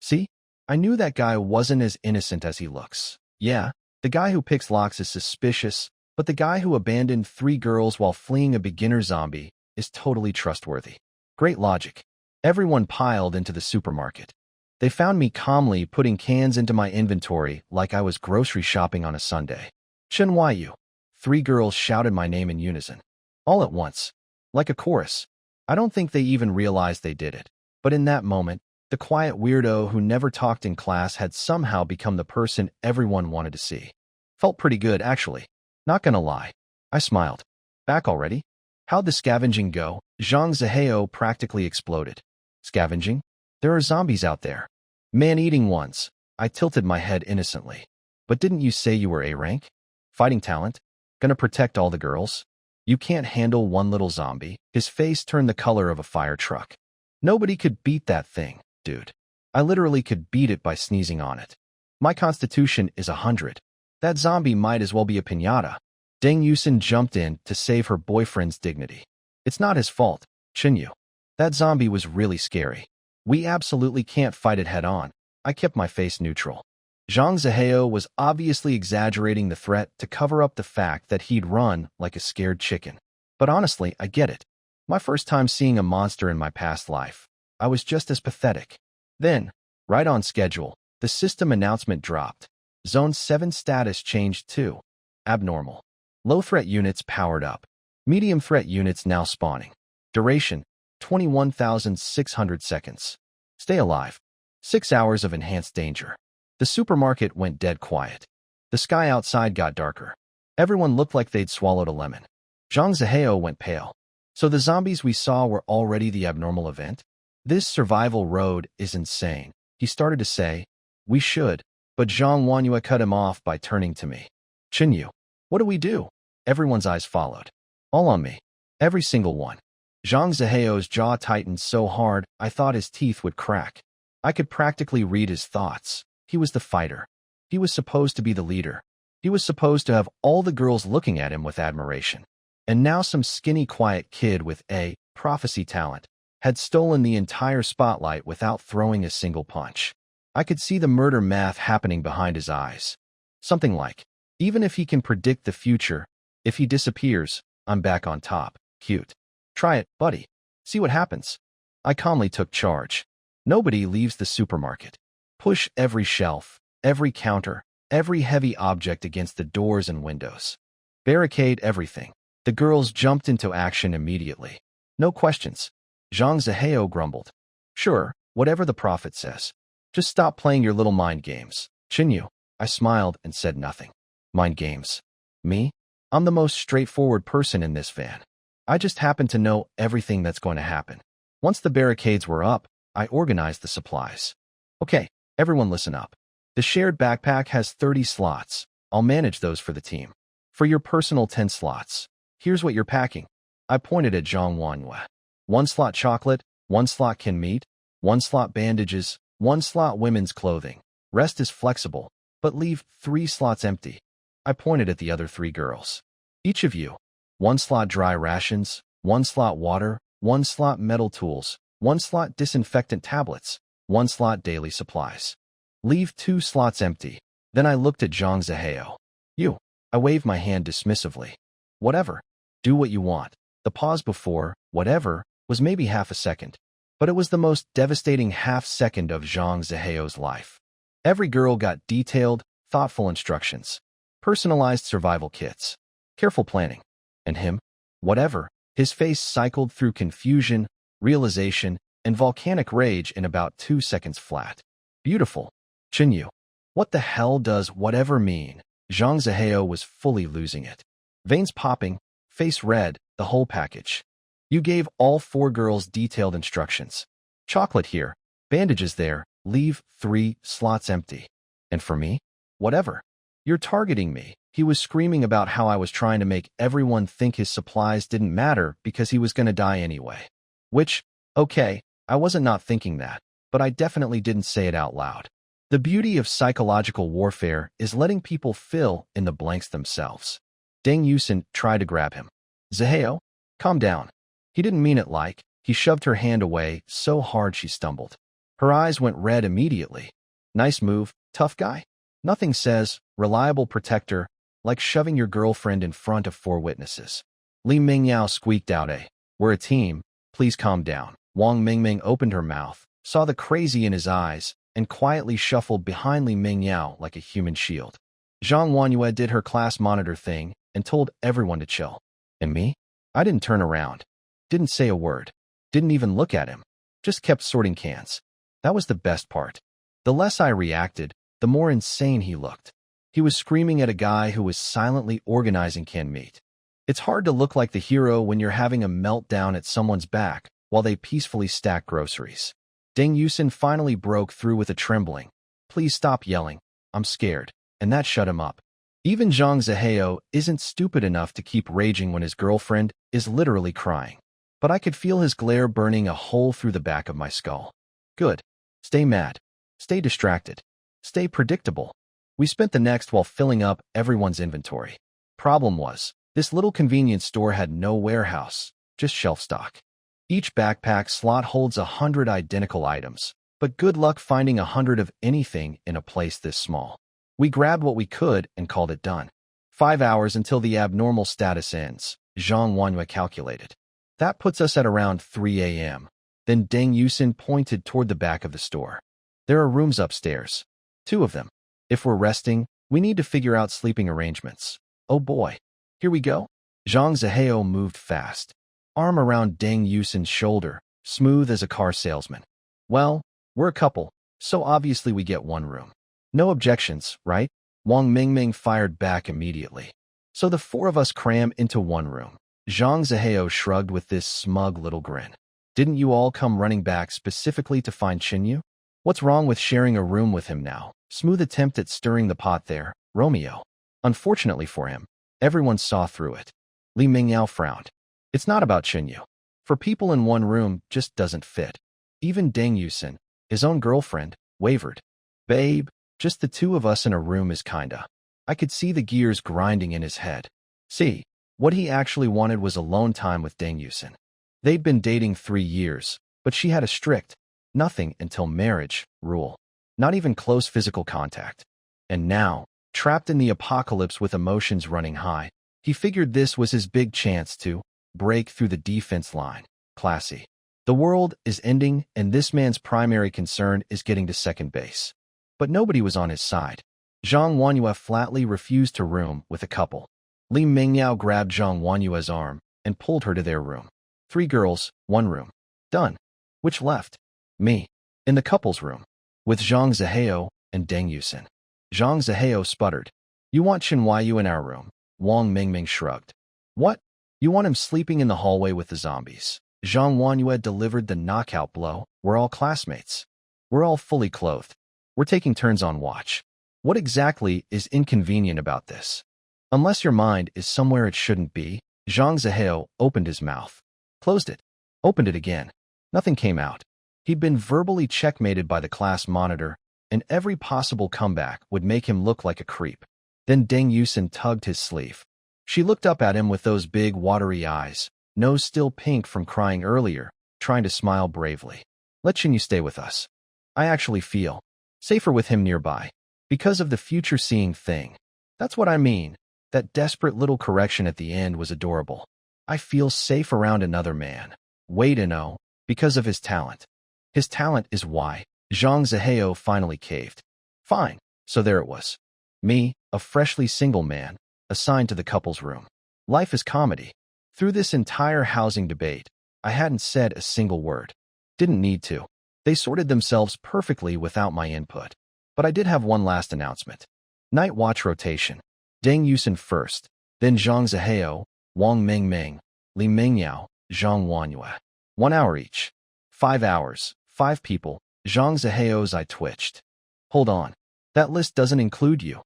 See? I knew that guy wasn't as innocent as he looks. Yeah, the guy who picks locks is suspicious, but the guy who abandoned 3 girls while fleeing a beginner zombie is totally trustworthy. Great logic. Everyone piled into the supermarket. They found me calmly putting cans into my inventory like I was grocery shopping on a Sunday. Chen Yu. 3 girls shouted my name in unison. All at once. Like a chorus. I don't think they even realized they did it. But in that moment, the quiet weirdo who never talked in class had somehow become the person everyone wanted to see. Felt pretty good, actually. Not gonna lie. I smiled. Back already? How'd the scavenging go? Zhang Zihao practically exploded. Scavenging? There are zombies out there. Man-eating ones. I tilted my head innocently. But didn't you say you were A rank? Fighting talent? Gonna protect all the girls? You can't handle one little zombie. His face turned the color of a fire truck. Nobody could beat that thing, dude. I literally could beat it by sneezing on it. My constitution is 100. That zombie might as well be a piñata. Deng Yusin jumped in to save her boyfriend's dignity. It's not his fault, Chinyu. That zombie was really scary. We absolutely can't fight it head-on. I kept my face neutral. Zhang Zihao was obviously exaggerating the threat to cover up the fact that he'd run like a scared chicken. But honestly, I get it. My first time seeing a monster in my past life, I was just as pathetic. Then, right on schedule, the system announcement dropped. Zone 7 status changed to abnormal. Low threat units powered up. Medium threat units now spawning. Duration, 21,600 seconds. Stay alive. 6 hours of enhanced danger. The supermarket went dead quiet. The sky outside got darker. Everyone looked like they'd swallowed a lemon. Zhang Zihao went pale. So the zombies we saw were already the abnormal event? This survival road is insane. He started to say, we should, but Zhang Wanyue cut him off by turning to me. Chinyu, what do we do? Everyone's eyes followed. All on me. Every single one. Zhang Zihao's jaw tightened so hard I thought his teeth would crack. I could practically read his thoughts. He was the fighter. He was supposed to be the leader. He was supposed to have all the girls looking at him with admiration. And now some skinny, quiet kid with a prophecy talent had stolen the entire spotlight without throwing a single punch. I could see the murder math happening behind his eyes. Something like, even if he can predict the future, if he disappears, I'm back on top. Cute. Try it, buddy. See what happens. I calmly took charge. Nobody leaves the supermarket. Push every shelf, every counter, every heavy object against the doors and windows. Barricade everything. The girls jumped into action immediately. No questions. Zhang Zihao grumbled. Sure, whatever the prophet says. Just stop playing your little mind games. Chinyu. I smiled and said nothing. Mind games. Me? I'm the most straightforward person in this van. I just happen to know everything that's going to happen. Once the barricades were up, I organized the supplies. Okay. Everyone listen up. The shared backpack has 30 slots. I'll manage those for the team. For your personal 10 slots. Here's what you're packing. I pointed at Zhang Wanyue. 1 slot chocolate, 1 slot canned meat, 1 slot bandages, 1 slot women's clothing. Rest is flexible, but leave 3 slots empty. I pointed at the other 3 girls. Each of you. 1 slot dry rations, 1 slot water, 1 slot metal tools, 1 slot disinfectant tablets, 1 slot daily supplies. Leave 2 slots empty. Then I looked at Zhang Zihao. You. I waved my hand dismissively. Whatever. Do what you want. The pause before, whatever, was maybe half a second. But it was the most devastating half second of Zhang Zihao's life. Every girl got detailed, thoughtful instructions. Personalized survival kits. Careful planning. And him? Whatever. His face cycled through confusion, realization, and volcanic rage in about 2 seconds flat. Beautiful. Chinyu. What the hell does whatever mean? Zhang Zihao was fully losing it. Veins popping, face red, the whole package. You gave all 4 girls detailed instructions. Chocolate here, bandages there, leave 3 slots empty. And for me? Whatever. You're targeting me. He was screaming about how I was trying to make everyone think his supplies didn't matter because he was going to die anyway. Which, okay, I wasn't not thinking that, but I definitely didn't say it out loud. The beauty of psychological warfare is letting people fill in the blanks themselves. Deng Yusin tried to grab him. Zihao, calm down. He didn't mean it like. He shoved her hand away so hard she stumbled. Her eyes went red immediately. Nice move, tough guy. Nothing says, reliable protector, like shoving your girlfriend in front of 4 witnesses. Li Mingyao squeaked out we're a team, please calm down. Wang Mingming opened her mouth, saw the crazy in his eyes, and quietly shuffled behind Li Mingyao like a human shield. Zhang Wanyue did her class monitor thing and told everyone to chill. And me? I didn't turn around. Didn't say a word. Didn't even look at him. Just kept sorting cans. That was the best part. The less I reacted, the more insane he looked. He was screaming at a guy who was silently organizing canned meat. It's hard to look like the hero when you're having a meltdown at someone's back while they peacefully stack groceries. Deng Yusin finally broke through with a trembling. Please stop yelling. I'm scared. And that shut him up. Even Zhang Zihao isn't stupid enough to keep raging when his girlfriend is literally crying. But I could feel his glare burning a hole through the back of my skull. Good. Stay mad. Stay distracted. Stay predictable. We spent the next while filling up everyone's inventory. Problem was, this little convenience store had no warehouse, just shelf stock. Each backpack slot holds 100 identical items, but good luck finding 100 of anything in a place this small. We grabbed what we could and called it done. 5 hours until the abnormal status ends, Zhang Wanyu calculated. That puts us at around 3 a.m. Then Deng Yusin pointed toward the back of the store. There are rooms upstairs. 2 of them. If we're resting, we need to figure out sleeping arrangements. Oh boy. Here we go. Zhang Zihao moved fast. Arm around Deng Yusin's shoulder, smooth as a car salesman. Well, we're a couple, so obviously we get one room. No objections, right? Wang Mingming fired back immediately. So the 4 of us cram into one room. Zhang Zihao shrugged with this smug little grin. Didn't you all come running back specifically to find Xinyu? What's wrong with sharing a room with him now? Smooth attempt at stirring the pot there, Romeo. Unfortunately for him, everyone saw through it. Li Mingyao frowned. It's not about Xinyu. For people in one room just doesn't fit. Even Deng Yusin, his own girlfriend, wavered. Babe, just the 2 of us in a room is kinda. I could see the gears grinding in his head. See, what he actually wanted was alone time with Deng Yusin. They'd been dating 3 years, but she had a strict, nothing until marriage, rule. Not even close physical contact. And now, trapped in the apocalypse with emotions running high, he figured this was his big chance to break through the defense line. Classy. The world is ending, and this man's primary concern is getting to second base. But nobody was on his side. Zhang Wanyue flatly refused to room with a couple. Li Mingyao grabbed Zhang Wanyue's arm and pulled her to their room. 3 girls, 1 room. Done. Which left? Me. In the couple's room. With Zhang Zihao and Deng Yusin. Zhang Zihao sputtered. You want Xinyu in our room? Wang Mingming shrugged. What? You want him sleeping in the hallway with the zombies? Zhang Wanyue delivered the knockout blow. We're all classmates. We're all fully clothed. We're taking turns on watch. What exactly is inconvenient about this? Unless your mind is somewhere it shouldn't be, Zhang Zihao opened his mouth. Closed it. Opened it again. Nothing came out. He'd been verbally checkmated by the class monitor, and every possible comeback would make him look like a creep. Then Deng Yusin tugged his sleeve. She looked up at him with those big, watery eyes, nose still pink from crying earlier, trying to smile bravely. Let Xinyu stay with us. I actually feel safer with him nearby, because of the future-seeing thing. That's what I mean. That desperate little correction at the end was adorable. I feel safe around another man. Wait and oh, because of his talent. His talent is why. Zhang Zihao finally caved. Fine, so there it was. Me, a freshly single man, assigned to the couple's room. Life is comedy. Through this entire housing debate, I hadn't said a single word. Didn't need to. They sorted themselves perfectly without my input. But I did have one last announcement. Night watch rotation. Deng Yusin first, then Zhang Zihao, Wang Mingming, Li Mingyao, Zhang Wanyue. 1 hour each. 5 hours, 5 people. Zhang Zihao's eye twitched. Hold on. That list doesn't include you.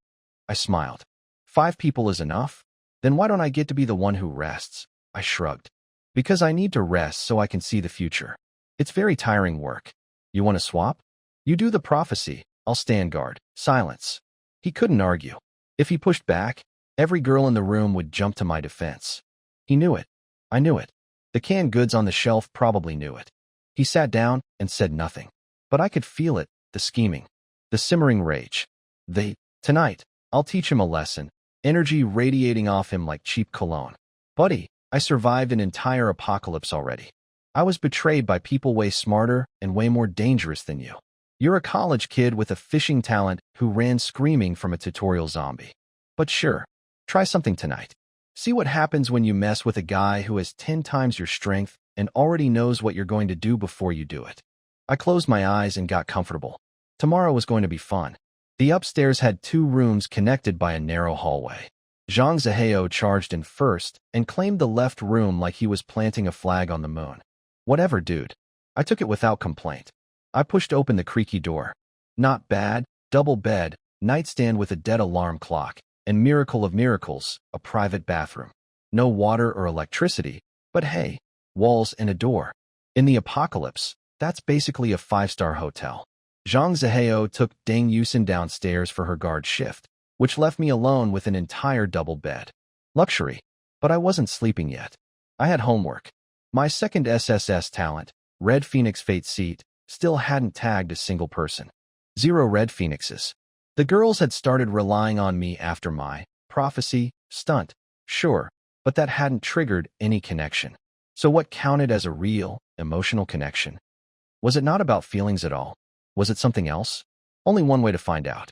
I smiled. 5 people is enough? Then why don't I get to be the one who rests? I shrugged. Because I need to rest so I can see the future. It's very tiring work. You want to swap? You do the prophecy. I'll stand guard. Silence. He couldn't argue. If he pushed back, every girl in the room would jump to my defense. He knew it. I knew it. The canned goods on the shelf probably knew it. He sat down and said nothing. But I could feel it, the scheming, the simmering rage. Tonight, I'll teach him a lesson, energy radiating off him like cheap cologne. Buddy, I survived an entire apocalypse already. I was betrayed by people way smarter and way more dangerous than you. You're a college kid with a fishing talent who ran screaming from a tutorial zombie. But sure, try something tonight. See what happens when you mess with a guy who has 10 times your strength and already knows what you're going to do before you do it. I closed my eyes and got comfortable. Tomorrow was going to be fun. The upstairs had 2 rooms connected by a narrow hallway. Zhang Zihao charged in first and claimed the left room like he was planting a flag on the moon. Whatever, dude. I took it without complaint. I pushed open the creaky door. Not bad, double bed, nightstand with a dead alarm clock, and miracle of miracles, a private bathroom. No water or electricity, but hey, walls and a door. In the apocalypse, that's basically a five-star hotel. Zhang Zihao took Deng Yusin downstairs for her guard shift, which left me alone with an entire double bed. Luxury. But I wasn't sleeping yet. I had homework. My second SSS talent, Red Phoenix Fate Seat, still hadn't tagged a single person. 0 Red Phoenixes. The girls had started relying on me after my prophecy stunt, sure, but that hadn't triggered any connection. So what counted as a real, emotional connection? Was it not about feelings at all? Was it something else? Only one way to find out.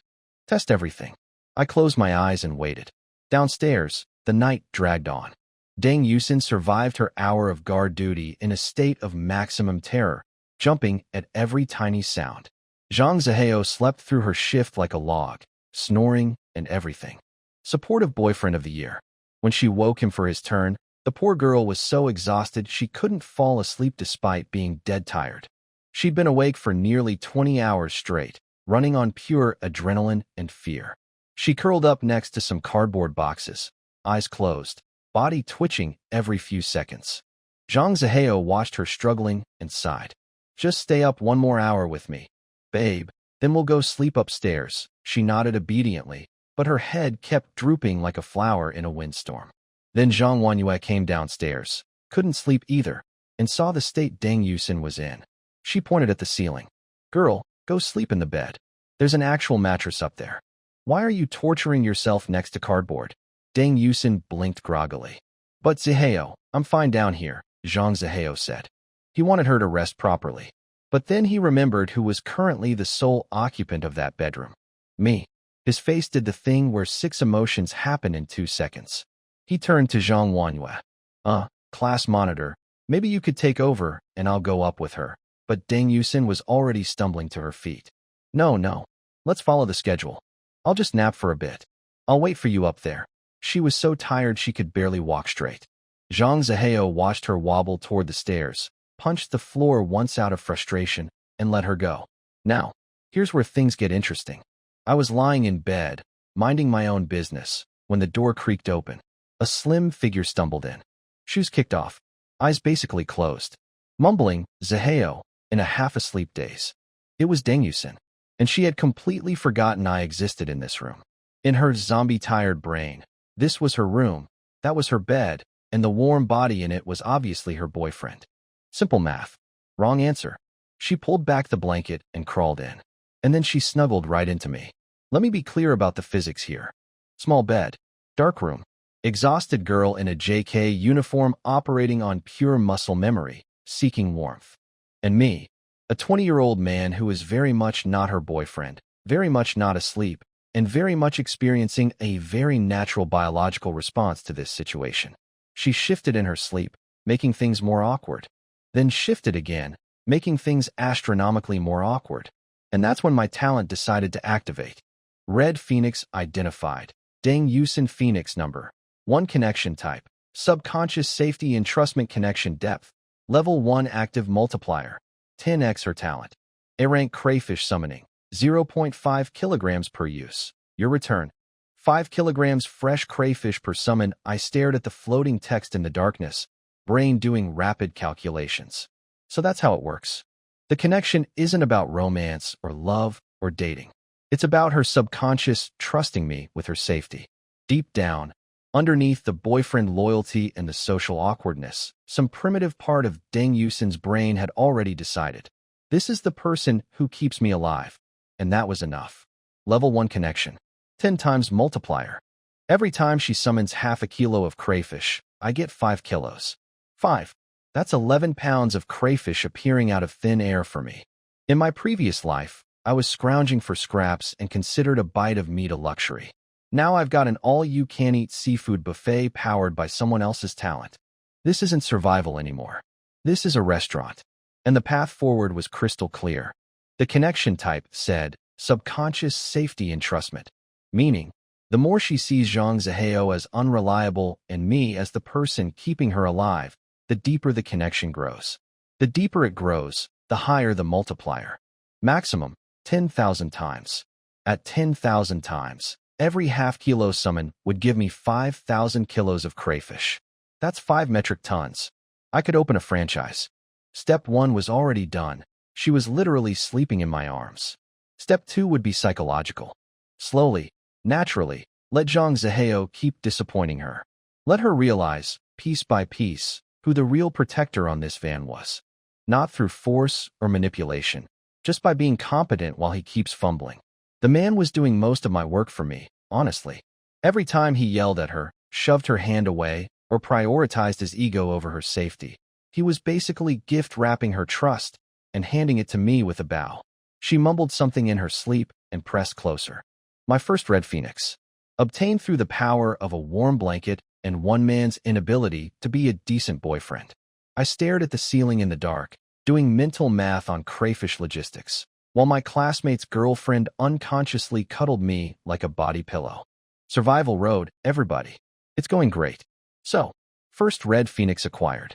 Test everything. I closed my eyes and waited. Downstairs, the night dragged on. Deng Yusin survived her hour of guard duty in a state of maximum terror, jumping at every tiny sound. Zhang Zihao slept through her shift like a log, snoring and everything. Supportive boyfriend of the year. When she woke him for his turn, the poor girl was so exhausted she couldn't fall asleep despite being dead tired. She'd been awake for nearly 20 hours straight, running on pure adrenaline and fear. She curled up next to some cardboard boxes, eyes closed, body twitching every few seconds. Zhang Zihao watched her struggling and sighed. Just stay up one more hour with me, babe, then we'll go sleep upstairs. She nodded obediently, but her head kept drooping like a flower in a windstorm. Then Zhang Wanyue came downstairs, couldn't sleep either, and saw the state Deng Yusin was in. She pointed at the ceiling. Girl, go sleep in the bed. There's an actual mattress up there. Why are you torturing yourself next to cardboard? Deng Yusin blinked groggily. But Zihao, I'm fine down here, Zhang Zihao said. He wanted her to rest properly. But then he remembered who was currently the sole occupant of that bedroom. Me. His face did the thing where 6 emotions happen in 2 seconds. He turned to Zhang Wanyue. Class monitor, maybe you could take over and I'll go up with her. But Deng Yusin was already stumbling to her feet. No. Let's follow the schedule. I'll just nap for a bit. I'll wait for you up there. She was so tired she could barely walk straight. Zhang Zihao watched her wobble toward the stairs, punched the floor once out of frustration, and let her go. Now, here's where things get interesting. I was lying in bed, minding my own business, when the door creaked open. A slim figure stumbled in. Shoes kicked off, eyes basically closed. Mumbling, Zihao, in a half-asleep daze. It was Deng Yusin, and she had completely forgotten I existed in this room. In her zombie-tired brain, this was her room, that was her bed, and the warm body in it was obviously her boyfriend. Simple math. Wrong answer. She pulled back the blanket and crawled in. And then she snuggled right into me. Let me be clear about the physics here. Small bed, dark room, exhausted girl in a JK uniform operating on pure muscle memory, seeking warmth. And me, a 20-year-old man who is very much not her boyfriend, very much not asleep, and very much experiencing a very natural biological response to this situation. She shifted in her sleep, making things more awkward. Then shifted again, making things astronomically more awkward. And that's when my talent decided to activate. Red Phoenix identified. Deng Yusin Phoenix number. 1 connection type. Subconscious safety entrustment connection depth. Level 1 active multiplier. 10x her talent. A-rank crayfish summoning. 0.5 kilograms per use. Your return. 5 kilograms fresh crayfish per summon. I stared at the floating text in the darkness, brain doing rapid calculations. So that's how it works. The connection isn't about romance or love or dating. It's about her subconscious trusting me with her safety. Deep down, underneath the boyfriend loyalty and the social awkwardness, some primitive part of Deng Yusin's brain had already decided. This is the person who keeps me alive. And that was enough. Level 1 connection. 10 times multiplier. Every time she summons half a kilo of crayfish, I get 5 kilos. 5. That's 11 pounds of crayfish appearing out of thin air for me. In my previous life, I was scrounging for scraps and considered a bite of meat a luxury. Now I've got an all-you-can-eat seafood buffet powered by someone else's talent. This isn't survival anymore. This is a restaurant. And the path forward was crystal clear. The connection type said, subconscious safety entrustment. Meaning, the more she sees Zhang Zihao as unreliable and me as the person keeping her alive, the deeper the connection grows. The deeper it grows, the higher the multiplier. Maximum, 10,000 times. At 10,000 times, every half-kilo summon would give me 5,000 kilos of crayfish. That's 5 metric tons. I could open a franchise. Step 1 was already done. She was literally sleeping in my arms. Step 2 would be psychological. Slowly, naturally, let Zhang Zihao keep disappointing her. Let her realize, piece by piece, who the real protector on this van was. Not through force or manipulation, just by being competent while he keeps fumbling. The man was doing most of my work for me, honestly. Every time he yelled at her, shoved her hand away, or prioritized his ego over her safety, he was basically gift-wrapping her trust and handing it to me with a bow. She mumbled something in her sleep and pressed closer. My first red phoenix, obtained through the power of a warm blanket and one man's inability to be a decent boyfriend. I stared at the ceiling in the dark, doing mental math on crayfish logistics, while my classmate's girlfriend unconsciously cuddled me like a body pillow. Survival road, everybody. It's going great. So, first red phoenix acquired.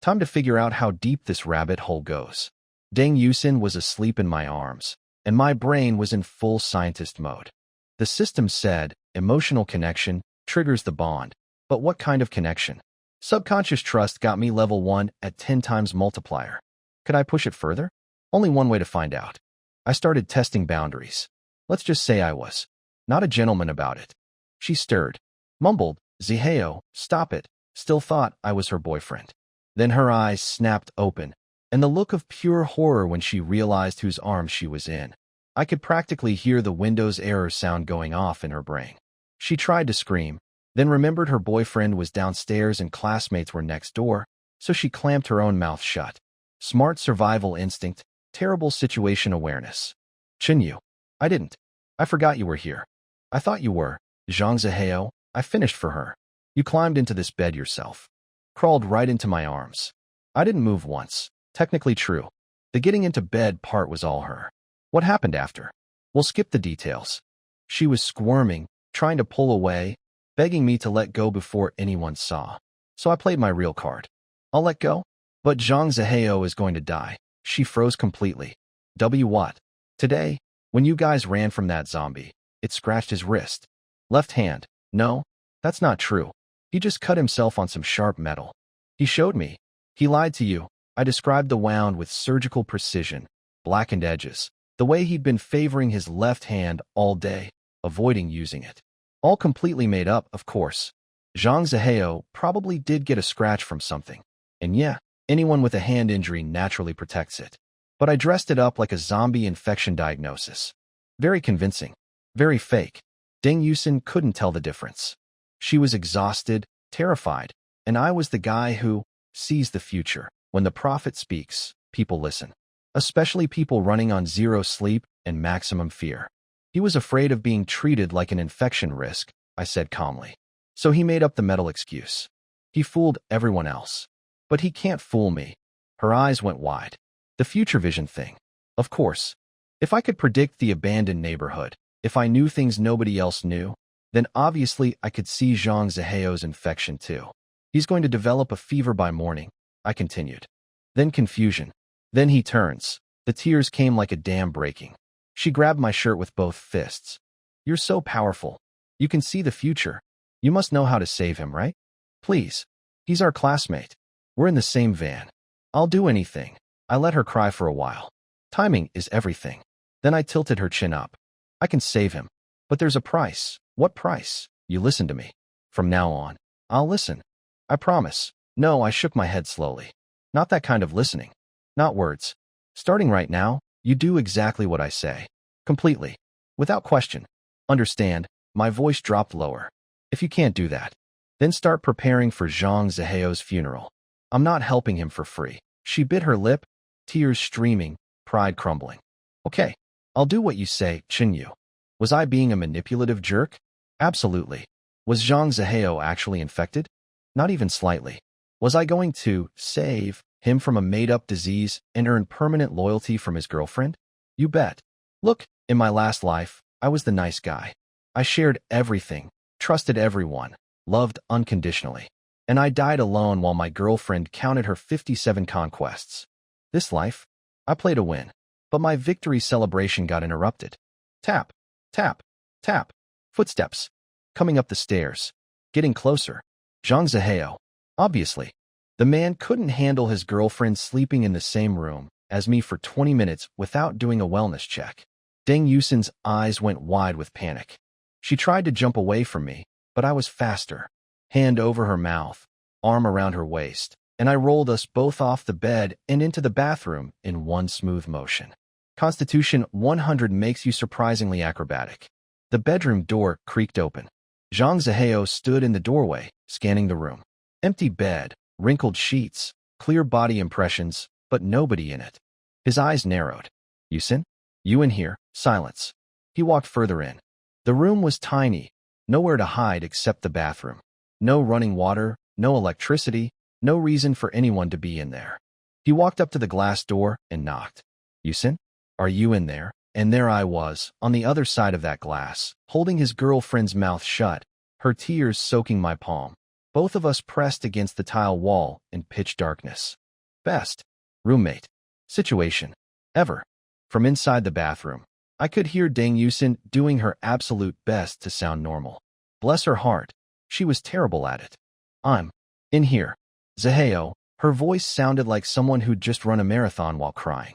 Time to figure out how deep this rabbit hole goes. Deng Yusin was asleep in my arms, and my brain was in full scientist mode. The system said, emotional connection triggers the bond. But what kind of connection? Subconscious trust got me level 1 at 10 times multiplier. Could I push it further? Only one way to find out. I started testing boundaries. Let's just say I was not a gentleman about it. She stirred, mumbled, "Zihao, stop it," still thought I was her boyfriend. Then her eyes snapped open, and the look of pure horror when she realized whose arms she was in. I could practically hear the Windows error sound going off in her brain. She tried to scream, then remembered her boyfriend was downstairs and classmates were next door, so she clamped her own mouth shut. Smart survival instinct, terrible situation awareness. Chinyu. I didn't. I forgot you were here. I thought you were. Zhang Zihao, I finished for her. You climbed into this bed yourself. Crawled right into my arms. I didn't move once. Technically true. The getting into bed part was all her. What happened after? We'll skip the details. She was squirming, trying to pull away, begging me to let go before anyone saw. So I played my real card. I'll let go? But Zhang Zihao is going to die. She froze completely. What? Today, when you guys ran from that zombie, it scratched his wrist. Left hand. No, that's not true. He just cut himself on some sharp metal. He showed me. He lied to you. I described the wound with surgical precision, blackened edges, the way he'd been favoring his left hand all day, avoiding using it. All completely made up, of course. Zhang Zihao probably did get a scratch from something. And yeah, anyone with a hand injury naturally protects it. But I dressed it up like a zombie infection diagnosis. Very convincing. Very fake. Deng Yusin couldn't tell the difference. She was exhausted, terrified, and I was the guy who sees the future. When the prophet speaks, people listen. Especially people running on zero sleep and maximum fear. He was afraid of being treated like an infection risk, I said calmly. So he made up the metal excuse. He fooled everyone else. But he can't fool me. Her eyes went wide. The future vision thing. Of course. If I could predict the abandoned neighborhood, if I knew things nobody else knew, then obviously I could see Zhang Zihao's infection too. He's going to develop a fever by morning, I continued. Then confusion. Then he turns. The tears came like a dam breaking. She grabbed my shirt with both fists. You're so powerful. You can see the future. You must know how to save him, right? Please. He's our classmate. We're in the same van. I'll do anything. I let her cry for a while. Timing is everything. Then I tilted her chin up. I can save him. But there's a price. What price? You listen to me. From now on, I'll listen. I promise. No, I shook my head slowly. Not that kind of listening. Not words. Starting right now, you do exactly what I say. Completely. Without question. Understand, my voice dropped lower. If you can't do that, then start preparing for Zhang Zihao's funeral. I'm not helping him for free. She bit her lip, tears streaming, pride crumbling. Okay, I'll do what you say, Chinyu. Was I being a manipulative jerk? Absolutely. Was Zhang Zihao actually infected? Not even slightly. Was I going to save him from a made-up disease and earn permanent loyalty from his girlfriend? You bet. Look, in my last life, I was the nice guy. I shared everything, trusted everyone, loved unconditionally. And I died alone while my girlfriend counted her 57 conquests. This life, I play to win. But my victory celebration got interrupted. Tap, tap, tap. Footsteps. Coming up the stairs. Getting closer. Zhang Zihao. Obviously. The man couldn't handle his girlfriend sleeping in the same room as me for 20 minutes without doing a wellness check. Deng Yusin's eyes went wide with panic. She tried to jump away from me, but I was faster. Hand over her mouth, arm around her waist, and I rolled us both off the bed and into the bathroom in one smooth motion. Constitution 100 makes you surprisingly acrobatic. The bedroom door creaked open. Zhang Zihao stood in the doorway, scanning the room. Empty bed, wrinkled sheets, clear body impressions, but nobody in it. His eyes narrowed. Yusin? You in here? Silence. He walked further in. The room was tiny, nowhere to hide except the bathroom. No running water, no electricity, no reason for anyone to be in there. He walked up to the glass door and knocked. Yusin? Are you in there? And there I was, on the other side of that glass, holding his girlfriend's mouth shut, her tears soaking my palm. Both of us pressed against the tile wall in pitch darkness. Best roommate situation ever. From inside the bathroom, I could hear Deng Yusin doing her absolute best to sound normal. Bless her heart, she was terrible at it. I'm in here. Zihao, her voice sounded like someone who'd just run a marathon while crying.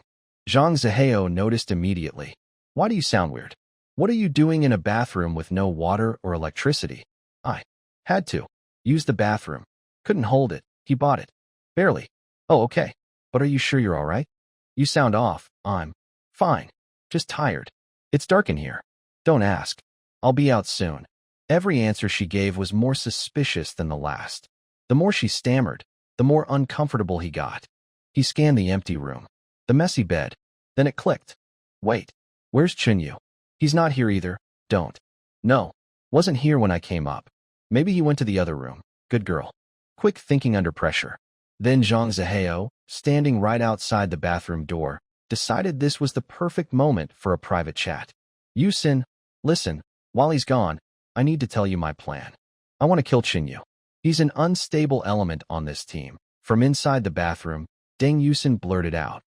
Zhang Zihao noticed immediately. Why do you sound weird? What are you doing in a bathroom with no water or electricity? I had to use the bathroom. Couldn't hold it. He bought it. Barely. Oh, okay. But are you sure you're all right? You sound off. I'm fine. Just tired. It's dark in here. Don't ask. I'll be out soon. Every answer she gave was more suspicious than the last. The more she stammered, the more uncomfortable he got. He scanned the empty room, the messy bed. Then it clicked. Wait, where's Chinyu? He's not here either. Don't. No, wasn't here when I came up. Maybe he went to the other room. Good girl. Quick thinking under pressure. Then Zhang Zihao, standing right outside the bathroom door, decided this was the perfect moment for a private chat. Yusin, listen, while he's gone, I need to tell you my plan. I want to kill Chinyu. He's an unstable element on this team. From inside the bathroom, Deng Yusin blurted out.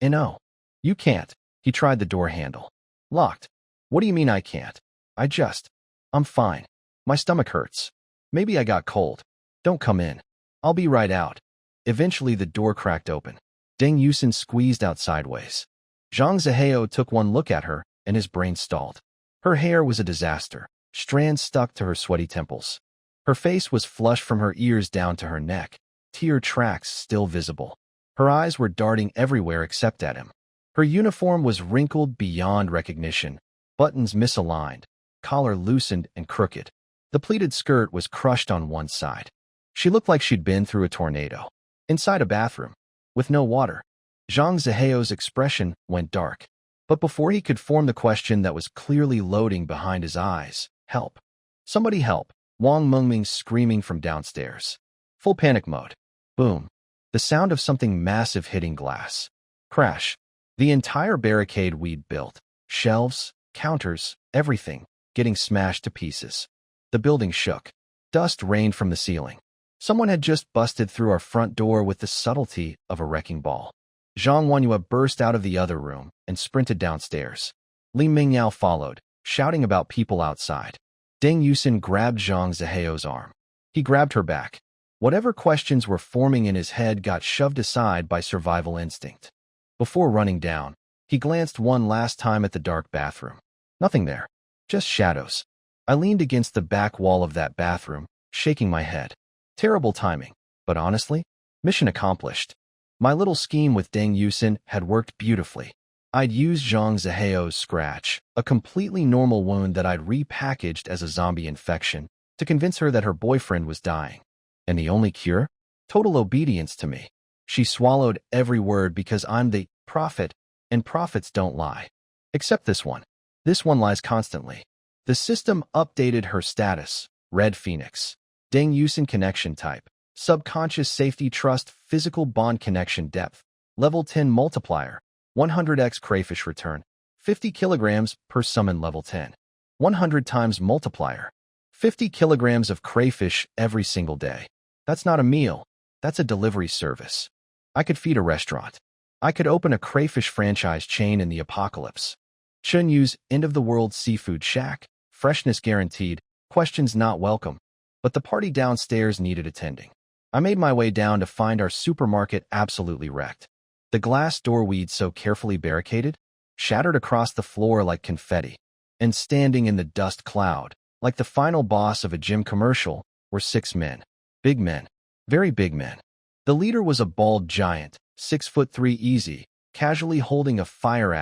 No, you can't. He tried the door handle. Locked. What do you mean I can't? I'm fine. My stomach hurts. Maybe I got cold. Don't come in. I'll be right out. Eventually the door cracked open. Deng Yusin squeezed out sideways. Zhang Zihao took one look at her, and his brain stalled. Her hair was a disaster. Strands stuck to her sweaty temples. Her face was flushed from her ears down to her neck, tear tracks still visible. Her eyes were darting everywhere except at him. Her uniform was wrinkled beyond recognition, buttons misaligned, collar loosened and crooked. The pleated skirt was crushed on one side. She looked like she'd been through a tornado. Inside a bathroom, with no water, Zhang Zihao's expression went dark. But before he could form the question that was clearly loading behind his eyes, help. Somebody help. Wang Mengming screaming from downstairs. Full panic mode. Boom. The sound of something massive hitting glass. Crash. The entire barricade we'd built, shelves, counters, everything, getting smashed to pieces. The building shook. Dust rained from the ceiling. Someone had just busted through our front door with the subtlety of a wrecking ball. Zhang Wanyue burst out of the other room and sprinted downstairs. Li Mingyao followed, shouting about people outside. Deng Yusin grabbed Zhang Zihao's arm. He grabbed her back. Whatever questions were forming in his head got shoved aside by survival instinct. Before running down, he glanced one last time at the dark bathroom. Nothing there. Just shadows. I leaned against the back wall of that bathroom, shaking my head. Terrible timing, but honestly, mission accomplished. My little scheme with Deng Yusin had worked beautifully. I'd used Zhang Zihao's scratch, a completely normal wound that I'd repackaged as a zombie infection, to convince her that her boyfriend was dying. And the only cure? Total obedience to me. She swallowed every word because I'm the prophet, and prophets don't lie. Except this one. This one lies constantly. The system updated her status. Red Phoenix. Deng Yusin connection type. Subconscious safety trust physical bond connection depth. Level 10 multiplier. 100x crayfish return. 50 kilograms per summon level 10. 100 times multiplier. 50 kilograms of crayfish every single day. That's not a meal. That's a delivery service. I could feed a restaurant. I could open a crayfish franchise chain in the apocalypse. Chun Yu's end-of-the-world seafood shack, freshness guaranteed, questions not welcome. But the party downstairs needed attending. I made my way down to find our supermarket absolutely wrecked. The glass door we'd so carefully barricaded, shattered across the floor like confetti. And standing in the dust cloud, like the final boss of a gym commercial, were 6 men. Big men. Very big men. The leader was a bald giant, 6'3" easy, casually holding a fire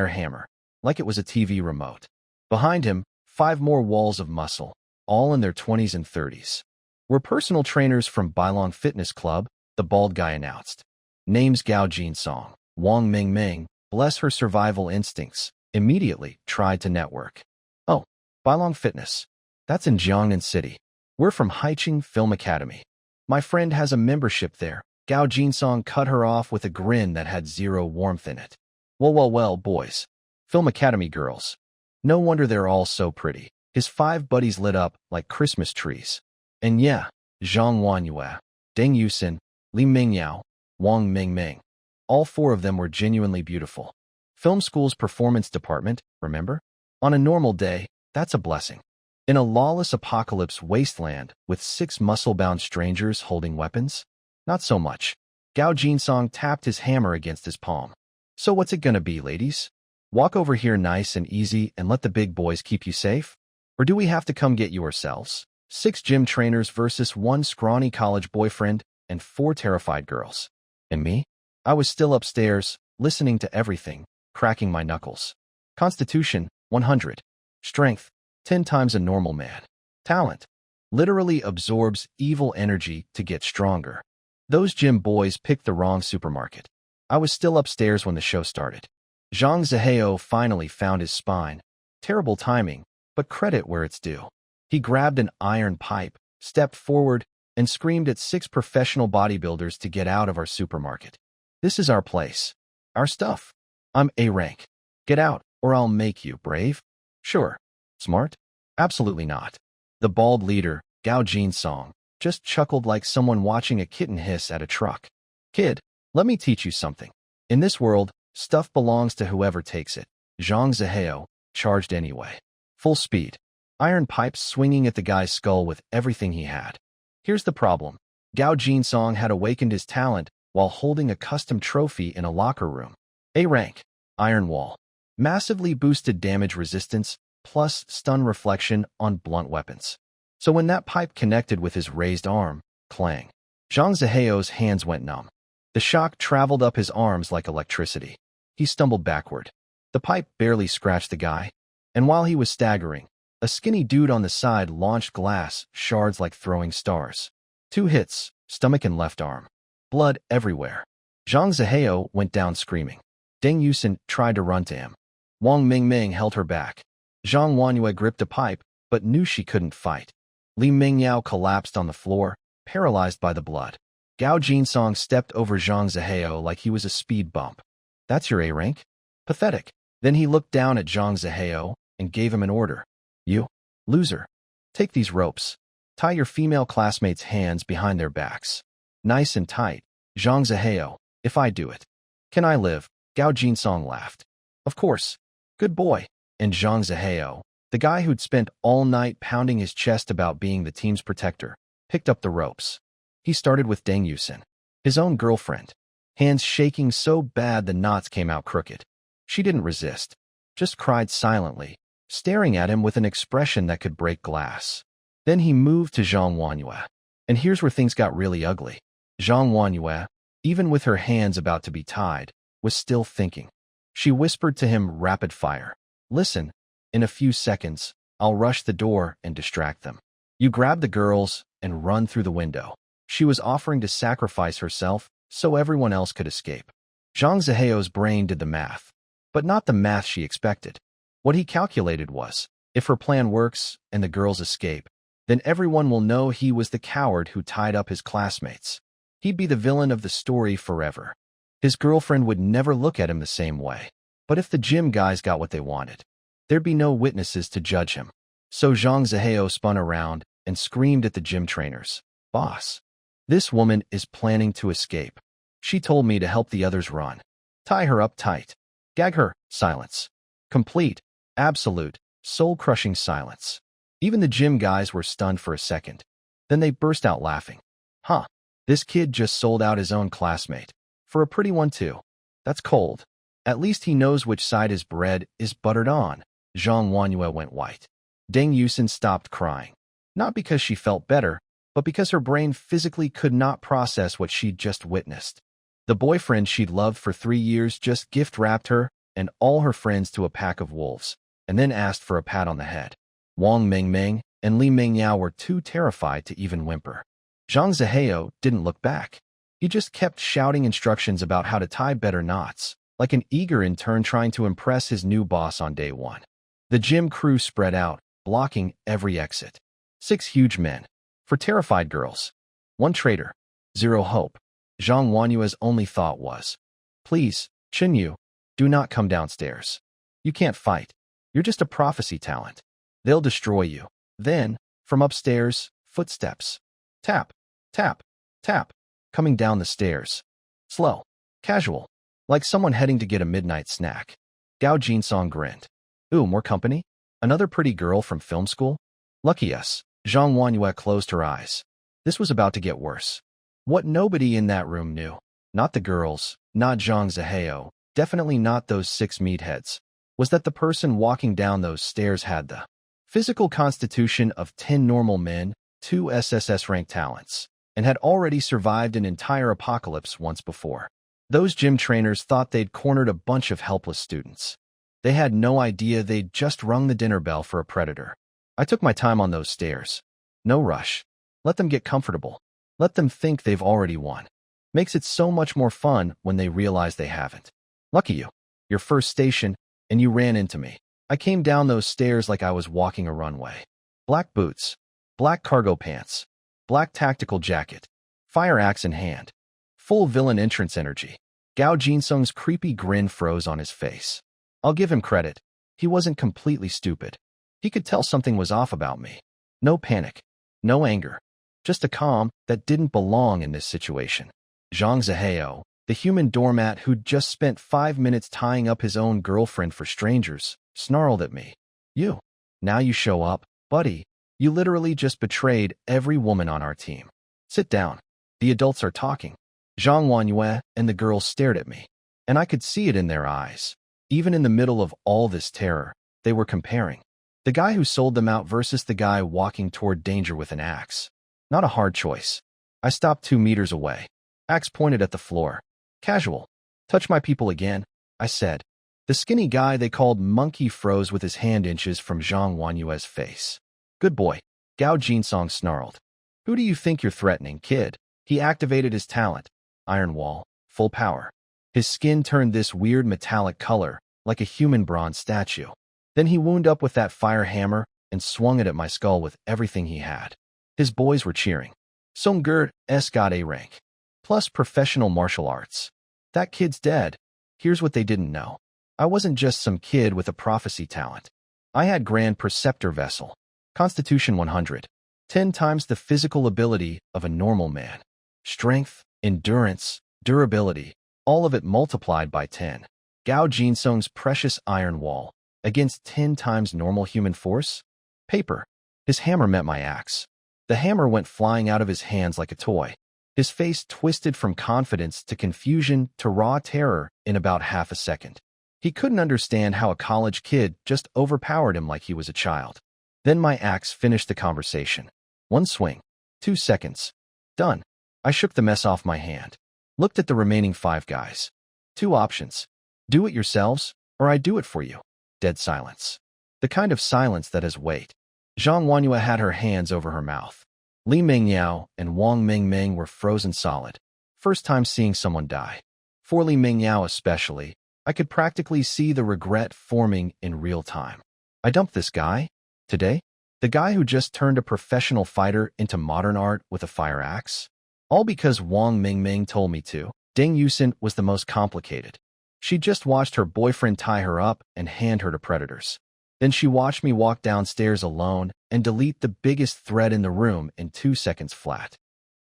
hammer, like it was a TV remote. Behind him, 5 more walls of muscle, all in their 20s and 30s. We're personal trainers from Bailong Fitness Club, the bald guy announced. Name's Gao Jinsong. Wang Mingming, bless her survival instincts, immediately tried to network. Oh, Bailong Fitness. That's in Jiangnan City. We're from Haiqing Film Academy. My friend has a membership there. Gao Jinsong cut her off with a grin that had zero warmth in it. Well, boys. Film Academy girls. No wonder they're all so pretty. His 5 buddies lit up like Christmas trees. And yeah, Zhang Wanyue, Deng Yusin, Li Mingyao, Wang Mingming. All 4 of them were genuinely beautiful. Film school's performance department, remember? On a normal day, that's a blessing. In a lawless apocalypse wasteland with 6 muscle-bound strangers holding weapons? Not so much. Gao Jinsong tapped his hammer against his palm. So what's it gonna be, ladies? Walk over here nice and easy and let the big boys keep you safe? Or do we have to come get you ourselves? 6 gym trainers versus 1 scrawny college boyfriend and 4 terrified girls. And me? I was still upstairs, listening to everything, cracking my knuckles. Constitution, 100. Strength, 10 times a normal man. Talent, literally absorbs evil energy to get stronger. Those gym boys picked the wrong supermarket. I was still upstairs when the show started. Zhang Zihao finally found his spine. Terrible timing, but credit where it's due. He grabbed an iron pipe, stepped forward, and screamed at 6 professional bodybuilders to get out of our supermarket. This is our place. Our stuff. I'm A rank. Get out, or I'll make you, brave? Sure. Smart? Absolutely not. The bald leader, Gao Jinsong, just chuckled like someone watching a kitten hiss at a truck. Kid, let me teach you something. In this world, stuff belongs to whoever takes it. Zhang Zihao charged anyway. Full speed. Iron pipes swinging at the guy's skull with everything he had. Here's the problem. Gao Jinsong had awakened his talent while holding a custom trophy in a locker room. A rank. Iron wall. Massively boosted damage resistance plus stun reflection on blunt weapons. So when that pipe connected with his raised arm, clang. Zhang Zihao's hands went numb. The shock traveled up his arms like electricity. He stumbled backward. The pipe barely scratched the guy. And while he was staggering, a skinny dude on the side launched glass shards like throwing stars. 2 hits, stomach and left arm. Blood everywhere. Zhang Zihao went down screaming. Deng Yusin tried to run to him. Wang Mingming held her back. Zhang Wanyue gripped a pipe, but knew she couldn't fight. Li Mingyao collapsed on the floor, paralyzed by the blood. Gao Jinsong stepped over Zhang Zihao like he was a speed bump. That's your A rank? Pathetic. Then he looked down at Zhang Zihao and gave him an order. You, loser, take these ropes. Tie your female classmates' hands behind their backs. Nice and tight. Zhang Zihao, if I do it. Can I live? Gao Jinsong laughed. Of course. Good boy. And Zhang Zihao, the guy who'd spent all night pounding his chest about being the team's protector, picked up the ropes. He started with Deng Yusin, his own girlfriend, hands shaking so bad the knots came out crooked. She didn't resist, just cried silently, staring at him with an expression that could break glass. Then he moved to Zhang Wanyue. And here's where things got really ugly. Zhang Wanyue, even with her hands about to be tied, was still thinking. She whispered to him rapid fire. Listen, in a few seconds, I'll rush the door and distract them. You grab the girls and run through the window. She was offering to sacrifice herself so everyone else could escape. Zhang Zihao's brain did the math, but not the math she expected. What he calculated was, if her plan works and the girls escape, then everyone will know he was the coward who tied up his classmates. He'd be the villain of the story forever. His girlfriend would never look at him the same way. But if the gym guys got what they wanted, there'd be no witnesses to judge him. So Zhang Zihao spun around and screamed at the gym trainers. Boss, this woman is planning to escape. She told me to help the others run. Tie her up tight. Gag her. Silence. Complete, absolute, soul-crushing silence. Even the gym guys were stunned for a second. Then they burst out laughing. Huh. This kid just sold out his own classmate. For a pretty one, too. That's cold. At least he knows which side his bread is buttered on. Zhang Wanyue went white. Deng Yusin stopped crying. Not because she felt better, but because her brain physically could not process what she'd just witnessed. The boyfriend she'd loved for 3 years just gift-wrapped her and all her friends to a pack of wolves, and then asked for a pat on the head. Wang Mingming and Li Mingyao were too terrified to even whimper. Zhang Zihao didn't look back. He just kept shouting instructions about how to tie better knots, like an eager intern trying to impress his new boss on day one. The gym crew spread out, blocking every exit. 6 huge men. For terrified girls. 1 traitor. 0 hope. Zhang Wanyue's only thought was, please, Chenyu, do not come downstairs. You can't fight. You're just a prophecy talent. They'll destroy you. Then, from upstairs, footsteps. Tap, tap, tap, coming down the stairs. Slow, casual, like someone heading to get a midnight snack. Gao Jinsong grinned. Ooh, more company? Another pretty girl from film school? Lucky us. Zhang Wanyue closed her eyes. This was about to get worse. What nobody in that room knew, not the girls, not Zhang Zihao, definitely not those 6 meatheads, was that the person walking down those stairs had the physical constitution of 10 normal men, 2 SSS rank talents, and had already survived an entire apocalypse once before. Those gym trainers thought they'd cornered a bunch of helpless students. They had no idea they'd just rung the dinner bell for a predator. I took my time on those stairs. No rush. Let them get comfortable. Let them think they've already won. Makes it so much more fun when they realize they haven't. Lucky you. Your first station, and you ran into me. I came down those stairs like I was walking a runway. Black boots. Black cargo pants. Black tactical jacket. Fire axe in hand. Full villain entrance energy. Gao Jinsung's creepy grin froze on his face. I'll give him credit. He wasn't completely stupid. He could tell something was off about me. No panic. No anger. Just a calm that didn't belong in this situation. Zhang Zihao, the human doormat who'd just spent 5 minutes tying up his own girlfriend for strangers, snarled at me. You. Now you show up, buddy. You literally just betrayed every woman on our team. Sit down. The adults are talking. Zhang Wanyue and the girls stared at me, and I could see it in their eyes. Even in the middle of all this terror, they were comparing. The guy who sold them out versus the guy walking toward danger with an axe. Not a hard choice. I stopped 2 meters away. Axe pointed at the floor. Casual. Touch my people again, I said. The skinny guy they called Monkey froze with his hand inches from Zhang Wanyue's face. Good boy. Gao Jinsong snarled. Who do you think you're threatening, kid? He activated his talent. Iron Wall. Full power. His skin turned this weird metallic color, like a human bronze statue. Then he wound up with that fire hammer and swung it at my skull with everything he had. His boys were cheering. Songger S got A rank. Plus professional martial arts. That kid's dead. Here's what they didn't know. I wasn't just some kid with a prophecy talent. I had Grand Preceptor Vessel. Constitution 100. 10 times the physical ability of a normal man. Strength, endurance, durability, all of it multiplied by 10. Gao Jinsong's precious iron wall. Against 10 times normal human force? Paper. His hammer met my axe. The hammer went flying out of his hands like a toy. His face twisted from confidence to confusion to raw terror in about half a second. He couldn't understand how a college kid just overpowered him like he was a child. Then my axe finished the conversation. 1 swing. 2 seconds. Done. I shook the mess off my hand. Looked at the remaining 5 guys. 2 options. Do it yourselves, or I do it for you. Dead silence. The kind of silence that has weight. Zhang Wanyue had her hands over her mouth. Li Mingyao and Wang Mingming were frozen solid. First time seeing someone die. For Li Mingyao especially, I could practically see the regret forming in real time. I dumped this guy? Today? The guy who just turned a professional fighter into modern art with a fire axe? All because Wang Mingming told me to. Deng Yusin was the most complicated. She just watched her boyfriend tie her up and hand her to predators. Then she watched me walk downstairs alone and delete the biggest thread in the room in 2 seconds flat.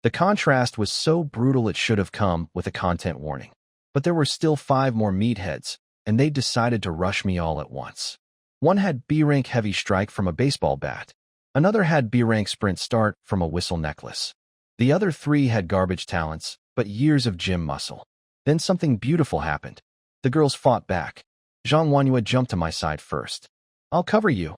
The contrast was so brutal it should have come with a content warning. But there were still 5 more meatheads, and they decided to rush me all at once. One had B-rank heavy strike from a baseball bat. Another had B-rank sprint start from a whistle necklace. The other 3 had garbage talents, but years of gym muscle. Then something beautiful happened. The girls fought back. Zhang Wanhua jumped to my side first. "I'll cover you."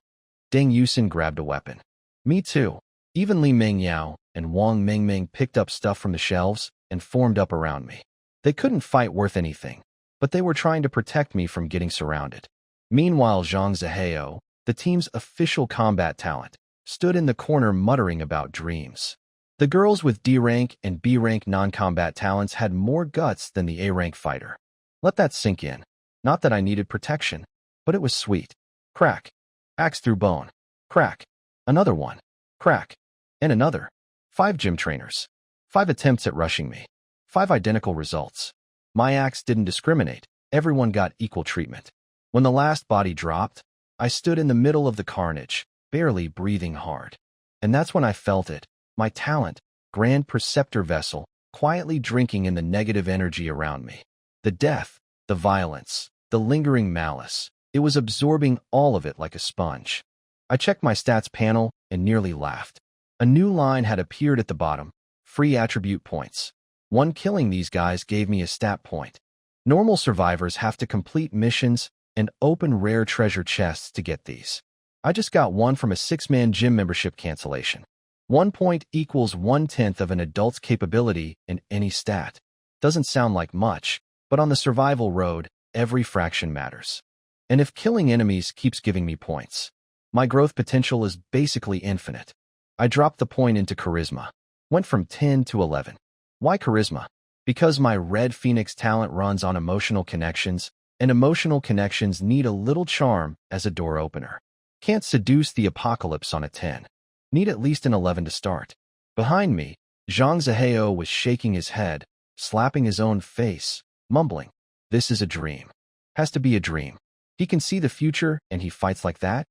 Deng Yusin grabbed a weapon. "Me too." Even Li Mingyao and Wang Mingming picked up stuff from the shelves and formed up around me. They couldn't fight worth anything, but they were trying to protect me from getting surrounded. Meanwhile, Zhang Zihao, the team's official combat talent, stood in the corner muttering about dreams. The girls with D-rank and B-rank non-combat talents had more guts than the A-rank fighter. Let that sink in. Not that I needed protection, but it was sweet. Crack. Axe through bone. Crack. Another one. Crack. And another. 5 gym trainers. 5 attempts at rushing me. 5 identical results. My axe didn't discriminate. Everyone got equal treatment. When the last body dropped, I stood in the middle of the carnage, barely breathing hard. And that's when I felt it. My talent, Grand Preceptor Vessel, quietly drinking in the negative energy around me. The death, the violence, the lingering malice. It was absorbing all of it like a sponge. I checked my stats panel and nearly laughed. A new line had appeared at the bottom. Free attribute points. One killing these guys gave me a stat point. Normal survivors have to complete missions and open rare treasure chests to get these. I just got one from a 6-man gym membership cancellation. 1 point equals 1/10 of an adult's capability in any stat. Doesn't sound like much, but on the survival road, every fraction matters. And if killing enemies keeps giving me points, my growth potential is basically infinite. I dropped the point into charisma. Went from 10 to 11. Why charisma? Because my Red Phoenix talent runs on emotional connections, and emotional connections need a little charm as a door opener. Can't seduce the apocalypse on a 10. Need at least an 11 to start. Behind me, Zhang Zihao was shaking his head, slapping his own face, mumbling, "This is a dream. Has to be a dream. He can see the future and he fights like that?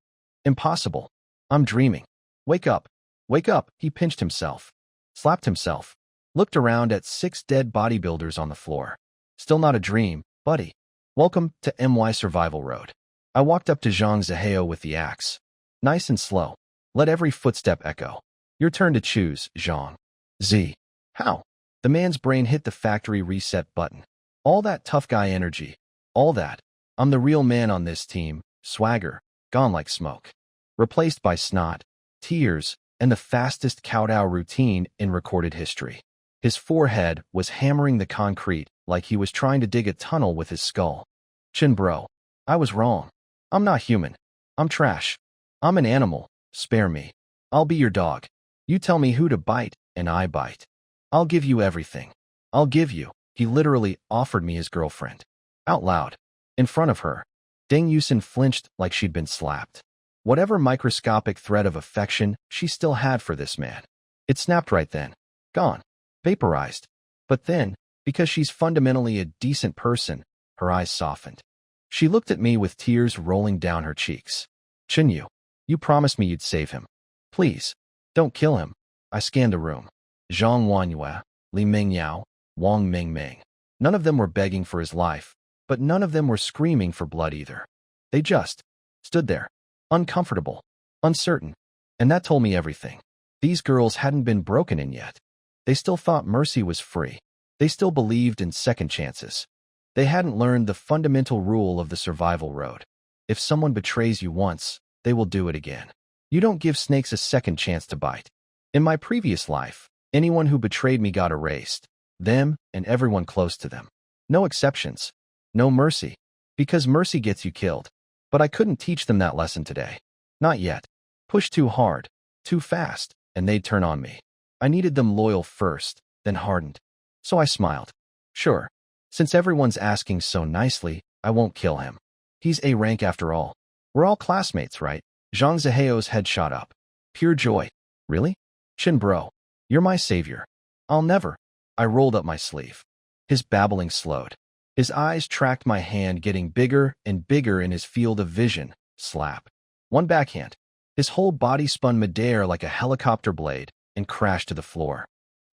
Impossible. I'm dreaming. Wake up. Wake up." He pinched himself, slapped himself, looked around at 6 dead bodybuilders on the floor. "Still not a dream, buddy. Welcome to MY Survival Road." I walked up to Zhang Zihao with the axe. Nice and slow. Let every footstep echo. "Your turn to choose, Zhang." Z. How? The man's brain hit the factory reset button. All that tough guy energy. All that. I'm the real man on this team. Swagger. Gone like smoke. Replaced by snot, tears, and the fastest kowtow routine in recorded history. His forehead was hammering the concrete like he was trying to dig a tunnel with his skull. "Chin bro. I was wrong. I'm not human. I'm trash. I'm an animal. Spare me. I'll be your dog. You tell me who to bite, and I bite. I'll give you everything. I'll give you." He literally offered me his girlfriend. Out loud. In front of her. Deng Yusin flinched like she'd been slapped. Whatever microscopic thread of affection she still had for this man. It snapped right then. Gone. Vaporized. But then, because she's fundamentally a decent person, her eyes softened. She looked at me with tears rolling down her cheeks. "Chinyu, you promised me you'd save him. Please, don't kill him." I scanned the room. Zhang Wanhua, Li Mingyao, Wang Mingming. None of them were begging for his life, but none of them were screaming for blood either. They just stood there, uncomfortable, uncertain. And that told me everything. These girls hadn't been broken in yet. They still thought mercy was free. They still believed in second chances. They hadn't learned the fundamental rule of the survival road. If someone betrays you once, they will do it again. You don't give snakes a second chance to bite. In my previous life, anyone who betrayed me got erased. Them and everyone close to them. No exceptions. No mercy. Because mercy gets you killed. But I couldn't teach them that lesson today. Not yet. Push too hard, too fast, and they'd turn on me. I needed them loyal first, then hardened. So I smiled. Sure. Since everyone's asking so nicely, I won't kill him. He's A rank after all. We're all classmates, right? Zhang Zihao's head shot up. Pure joy. Really? Chin bro, you're my savior. I'll never. I rolled up my sleeve. His babbling slowed. His eyes tracked my hand getting bigger and bigger in his field of vision. Slap. One backhand. His whole body spun midair like a helicopter blade and crashed to the floor.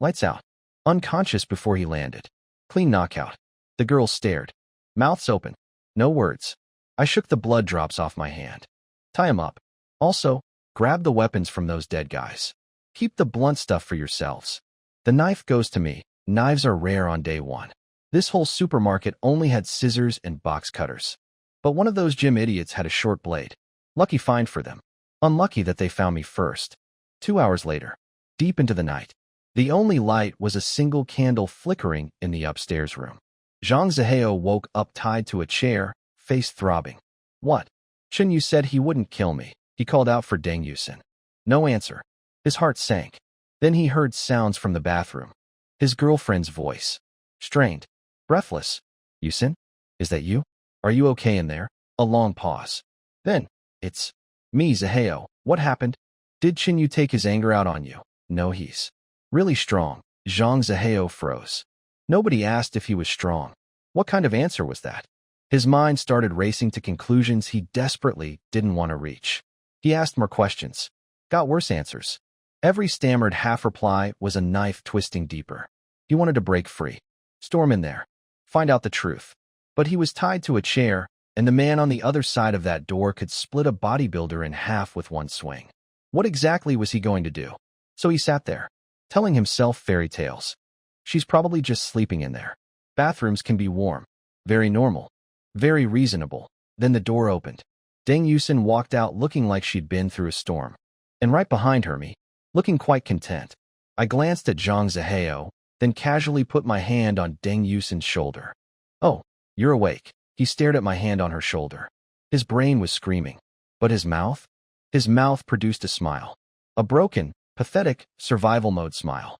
Lights out. Unconscious before he landed. Clean knockout. The girls stared. Mouths open. No words. I shook the blood drops off my hand. Tie him up. Also, grab the weapons from those dead guys. Keep the blunt stuff for yourselves. The knife goes to me. Knives are rare on day one. This whole supermarket only had scissors and box cutters. But one of those gym idiots had a short blade. Lucky find for them. Unlucky that they found me first. 2 hours later. Deep into the night. The only light was a single candle flickering in the upstairs room. Zhang Zihao woke up tied to a chair, face throbbing. What? Chen Yu said he wouldn't kill me. He called out for Deng Yusin. No answer. His heart sank. Then he heard sounds from the bathroom. His girlfriend's voice. Strained. Breathless. Yusin? Is that you? Are you okay in there? A long pause. Then, it's me, Zihao. What happened? Did Chen Yu take his anger out on you? No, he's really strong. Zhang Zihao froze. Nobody asked if he was strong. What kind of answer was that? His mind started racing to conclusions he desperately didn't want to reach. He asked more questions. Got worse answers. Every stammered half-reply was a knife twisting deeper. He wanted to break free. Storm in there. Find out the truth. But he was tied to a chair, and the man on the other side of that door could split a bodybuilder in half with one swing. What exactly was he going to do? So he sat there, telling himself fairy tales. She's probably just sleeping in there. Bathrooms can be warm. Very normal. Very reasonable. Then the door opened. Deng Yusin walked out looking like she'd been through a storm. And right behind her, me, looking quite content. I glanced at Zhang Zihao, then casually put my hand on Deng Yusin's shoulder. Oh, you're awake. He stared at my hand on her shoulder. His brain was screaming. But his mouth? His mouth produced a smile. A broken, pathetic, survival mode smile.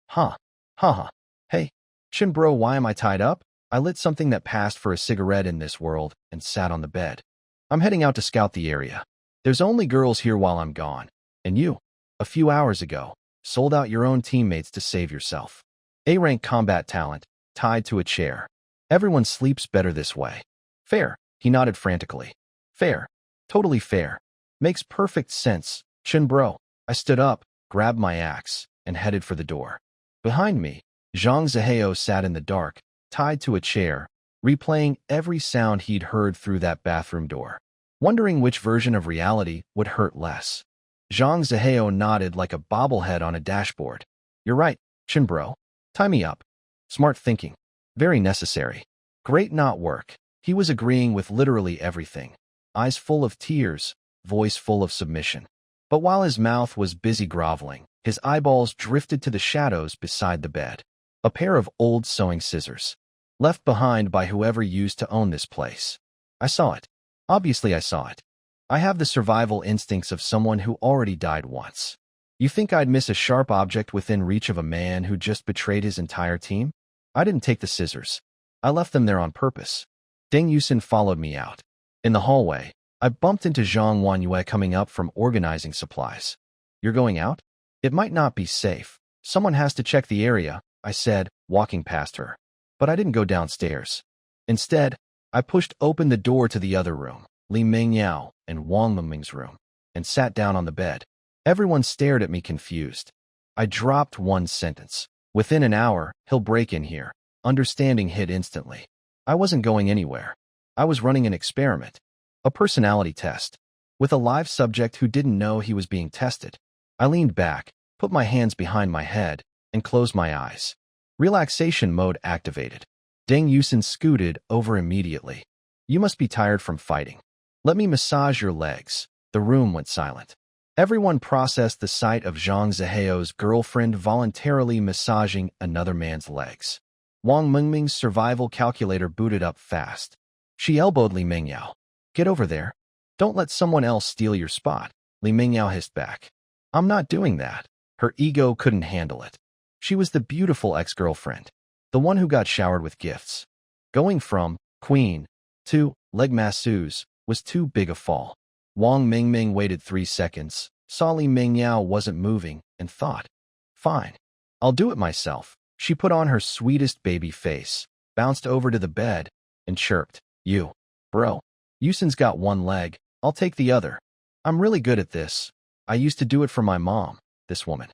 Huh. Haha. Hey, Chin bro, why am I tied up? I lit something that passed for a cigarette in this world and sat on the bed. I'm heading out to scout the area. There's only girls here while I'm gone. And you, a few hours ago, sold out your own teammates to save yourself. A-rank combat talent, tied to a chair. Everyone sleeps better this way. Fair, he nodded frantically. Fair. Totally fair. Makes perfect sense, Chin bro. I stood up, grabbed my axe, and headed for the door. Behind me, Zhang Zihao sat in the dark, tied to a chair, replaying every sound he'd heard through that bathroom door, wondering which version of reality would hurt less. Zhang Zihao nodded like a bobblehead on a dashboard. You're right, Chin bro. Tie me up. Smart thinking. Very necessary. Great not work. He was agreeing with literally everything. Eyes full of tears, voice full of submission. But while his mouth was busy groveling, his eyeballs drifted to the shadows beside the bed. A pair of old sewing scissors. Left behind by whoever used to own this place. I saw it. Obviously I saw it. I have the survival instincts of someone who already died once. You think I'd miss a sharp object within reach of a man who just betrayed his entire team? I didn't take the scissors. I left them there on purpose. Deng Yusin followed me out. In the hallway, I bumped into Zhang Wanyue coming up from organizing supplies. You're going out? It might not be safe. Someone has to check the area, I said, walking past her. But I didn't go downstairs. Instead, I pushed open the door to the other room, Li Mingyao and Wang Mingming's room, and sat down on the bed. Everyone stared at me confused. I dropped one sentence. Within an hour, he'll break in here. Understanding hit instantly. I wasn't going anywhere. I was running an experiment. A personality test. With a live subject who didn't know he was being tested. I leaned back, put my hands behind my head, and closed my eyes. Relaxation mode activated. Deng Yusin scooted over immediately. You must be tired from fighting. Let me massage your legs. The room went silent. Everyone processed the sight of Zhang Zihao's girlfriend voluntarily massaging another man's legs. Wang Mingming's survival calculator booted up fast. She elbowed Li Mingyao. Get over there. Don't let someone else steal your spot. Li Mingyao hissed back. I'm not doing that. Her ego couldn't handle it. She was the beautiful ex-girlfriend. The one who got showered with gifts. Going from queen to leg masseuse was too big a fall. Wang Mingming waited 3 seconds, saw Li Mingyao wasn't moving, and thought, fine, I'll do it myself. She put on her sweetest baby face, bounced over to the bed, and chirped, You, bro, Yusin's got one leg, I'll take the other. I'm really good at this. I used to do it for my mom, this woman.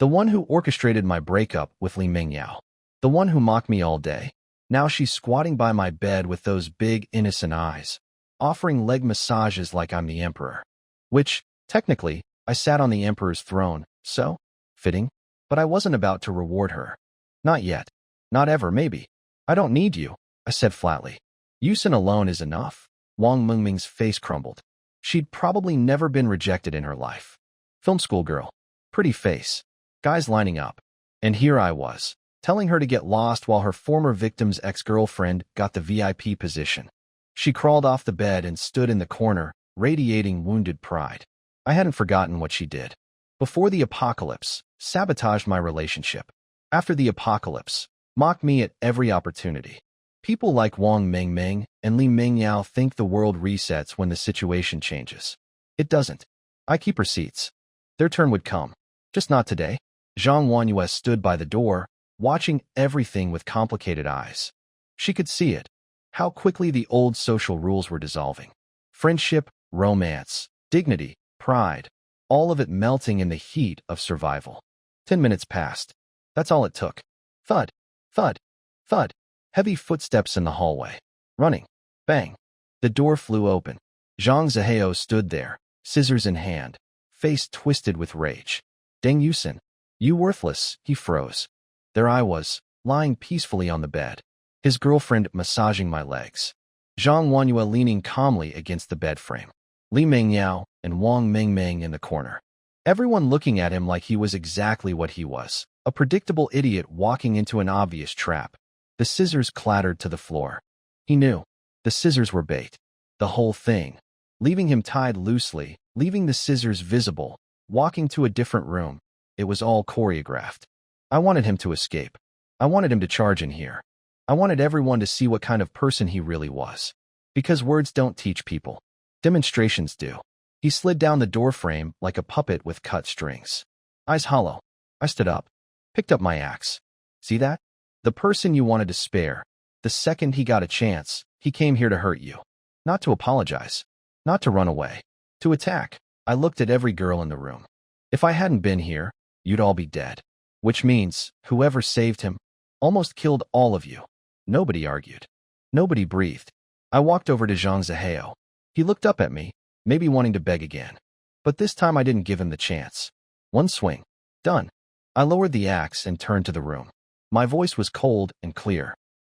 The one who orchestrated my breakup with Li Mingyao. The one who mocked me all day. Now she's squatting by my bed with those big, innocent eyes, offering leg massages like I'm the emperor. Which, technically, I sat on the emperor's throne, so fitting. But I wasn't about to reward her. Not yet. Not ever, maybe. I don't need you, I said flatly. Yusin alone is enough. Wang Mengming's face crumbled. She'd probably never been rejected in her life. Film school girl. Pretty face. Guys lining up. And here I was, telling her to get lost while her former victim's ex-girlfriend got the VIP position. She crawled off the bed and stood in the corner, radiating wounded pride. I hadn't forgotten what she did. Before the apocalypse, sabotaged my relationship. After the apocalypse, mocked me at every opportunity. People like Wang Mengming and Li Mingyao think the world resets when the situation changes. It doesn't. I keep receipts. Their turn would come. Just not today. Zhang Wanyue stood by the door, watching everything with complicated eyes. She could see it. How quickly the old social rules were dissolving. Friendship, romance, dignity, pride, all of it melting in the heat of survival. 10 minutes passed. That's all it took. Thud, thud, thud. Heavy footsteps in the hallway. Running. Bang. The door flew open. Zhang Zihao stood there, scissors in hand, face twisted with rage. Deng Yusin. You worthless, he froze. There I was, lying peacefully on the bed. His girlfriend massaging my legs. Zhang Wanyue leaning calmly against the bed frame. Li Mingyao and Wang Mengming in the corner. Everyone looking at him like he was exactly what he was, a predictable idiot walking into an obvious trap. The scissors clattered to the floor. He knew. The scissors were bait. The whole thing. Leaving him tied loosely, leaving the scissors visible, walking to a different room. It was all choreographed. I wanted him to escape. I wanted him to charge in here. I wanted everyone to see what kind of person he really was. Because words don't teach people. Demonstrations do. He slid down the doorframe like a puppet with cut strings. Eyes hollow. I stood up. Picked up my axe. See that? The person you wanted to spare. The second he got a chance, he came here to hurt you. Not to apologize. Not to run away. To attack. I looked at every girl in the room. If I hadn't been here, you'd all be dead. Which means, whoever saved him, almost killed all of you. Nobody argued. Nobody breathed. I walked over to Zhang Zihao. He looked up at me, maybe wanting to beg again. But this time I didn't give him the chance. One swing. Done. I lowered the axe and turned to the room. My voice was cold and clear.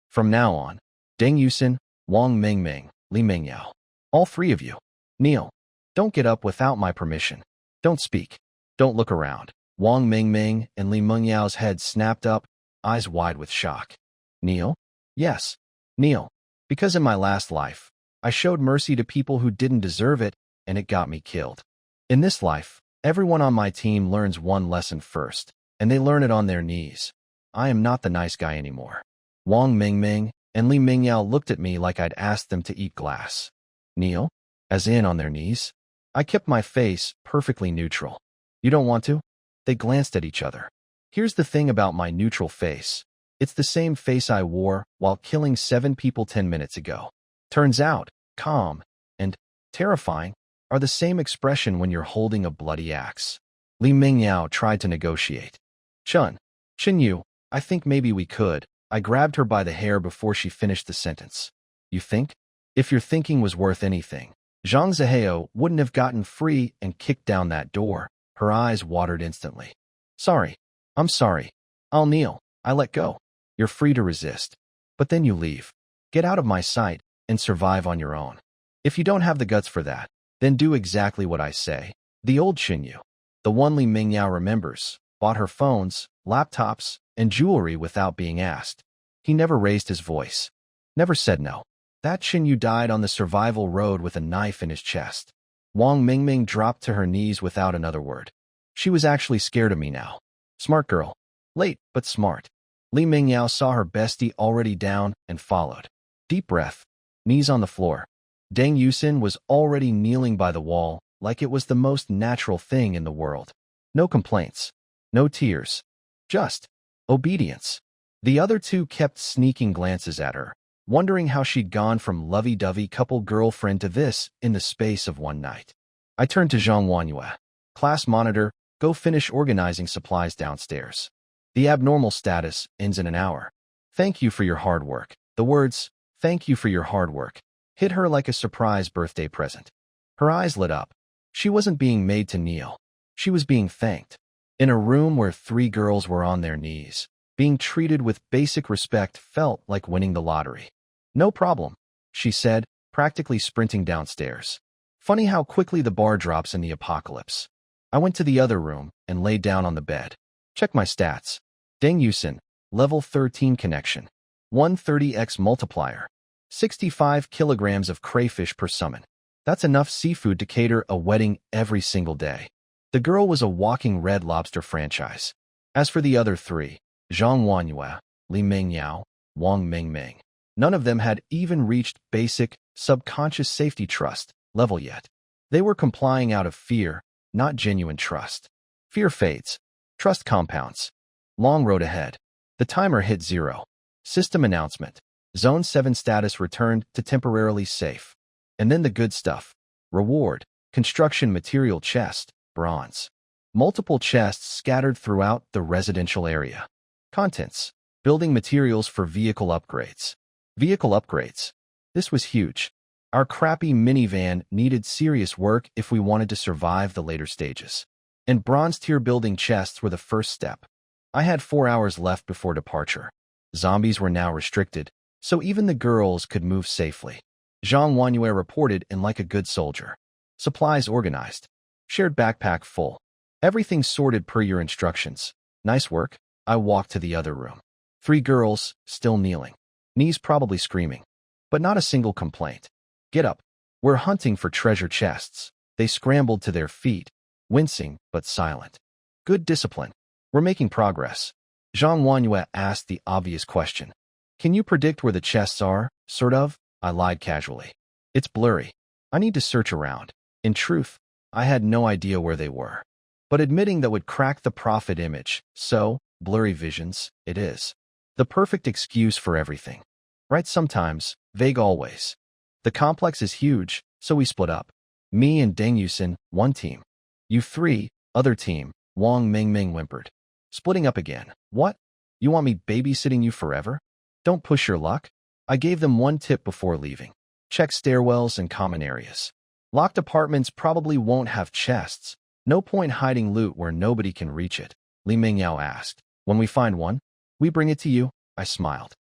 From now on, Deng Yusin, Wang Mengming, Li Mingyao. All three of you. Kneel. Don't get up without my permission. Don't speak. Don't look around. Wang Mengming and Li Mengyao's heads snapped up, eyes wide with shock. Kneel? Yes. Kneel. Because in my last life, I showed mercy to people who didn't deserve it, and it got me killed. In this life, everyone on my team learns one lesson first, and they learn it on their knees. I am not the nice guy anymore. Wang Mengming and Li Mingyao looked at me like I'd asked them to eat glass. Kneel? As in on their knees? I kept my face perfectly neutral. You don't want to? They glanced at each other. Here's the thing about my neutral face. It's the same face I wore while killing 7 people 10 minutes ago. Turns out, calm and terrifying are the same expression when you're holding a bloody axe. Li Mingyao tried to negotiate. Chun Yu, I think maybe we could. I grabbed her by the hair before she finished the sentence. You think? If your thinking was worth anything, Zhang Zihao wouldn't have gotten free and kicked down that door. Her eyes watered instantly. Sorry. I'm sorry. I'll kneel. I let go. You're free to resist. But then you leave. Get out of my sight and survive on your own. If you don't have the guts for that, then do exactly what I say. The old Xinyu, the one Li Mingyao remembers, bought her phones, laptops, and jewelry without being asked. He never raised his voice. Never said no. That Xinyu died on the survival road with a knife in his chest. Wang Mingming dropped to her knees without another word. She was actually scared of me now. Smart girl. Late, but smart. Li Mingyao saw her bestie already down and followed. Deep breath. Knees on the floor. Deng Yusin was already kneeling by the wall like it was the most natural thing in the world. No complaints. No tears. Just obedience. The other two kept sneaking glances at her, wondering how she'd gone from lovey-dovey couple girlfriend to this in the space of one night. I turned to Zhang Wanyue. Class monitor, Go finish organizing supplies downstairs. The abnormal status ends in an hour. Thank you for your hard work. The words, thank you for your hard work, hit her like a surprise birthday present. Her eyes lit up. She wasn't being made to kneel. She was being thanked. In a room where 3 girls were on their knees, being treated with basic respect felt like winning the lottery. No problem, she said, practically sprinting downstairs. Funny how quickly the bar drops in the apocalypse. I went to the other room and laid down on the bed. Check my stats. Deng Yusin, level 13 connection. 130x multiplier. 65 kilograms of crayfish per summon. That's enough seafood to cater a wedding every single day. The girl was a walking Red Lobster franchise. As for the other 3, Zhang Wanyue, Li Mingyao, Wang Mingming, none of them had even reached basic, subconscious safety trust level yet. They were complying out of fear, not genuine trust. Fear fades. Trust compounds. Long road ahead. The timer hit 0. System announcement. Zone 7 status returned to temporarily safe. And then the good stuff. Reward. Construction material chest. Bronze. Multiple chests scattered throughout the residential area. Contents. Building materials for vehicle upgrades. Vehicle upgrades. This was huge. Our crappy minivan needed serious work if we wanted to survive the later stages. And bronze tier building chests were the first step. I had 4 hours left before departure. Zombies were now restricted, so even the girls could move safely. Zhang Wanyue reported in like a good soldier. Supplies organized. Shared backpack full. Everything sorted per your instructions. Nice work. I walked to the other room. 3 girls, still kneeling. Knees probably screaming. But not a single complaint. Get up. We're hunting for treasure chests. They scrambled to their feet, wincing but silent. Good discipline. We're making progress. Zhang Wanyue asked the obvious question. Can you predict where the chests are? Sort of. I lied casually. It's blurry. I need to search around. In truth, I had no idea where they were. But admitting that would crack the profit image, so, blurry visions, it is. The perfect excuse for everything. Right sometimes, vague always. The complex is huge, so we split up. Me and Deng Yusin, one team. You 3, other team, Wang Mingming whimpered. Splitting up again. What? You want me babysitting you forever? Don't push your luck. I gave them one tip before leaving. Check stairwells and common areas. Locked apartments probably won't have chests. No point hiding loot where nobody can reach it. Li Mingyao asked. When we find one, we bring it to you. I smiled.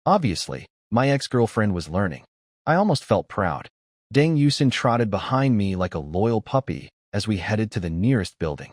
Obviously, my ex-girlfriend was learning. I almost felt proud. Deng Yusin trotted behind me like a loyal puppy as we headed to the nearest building.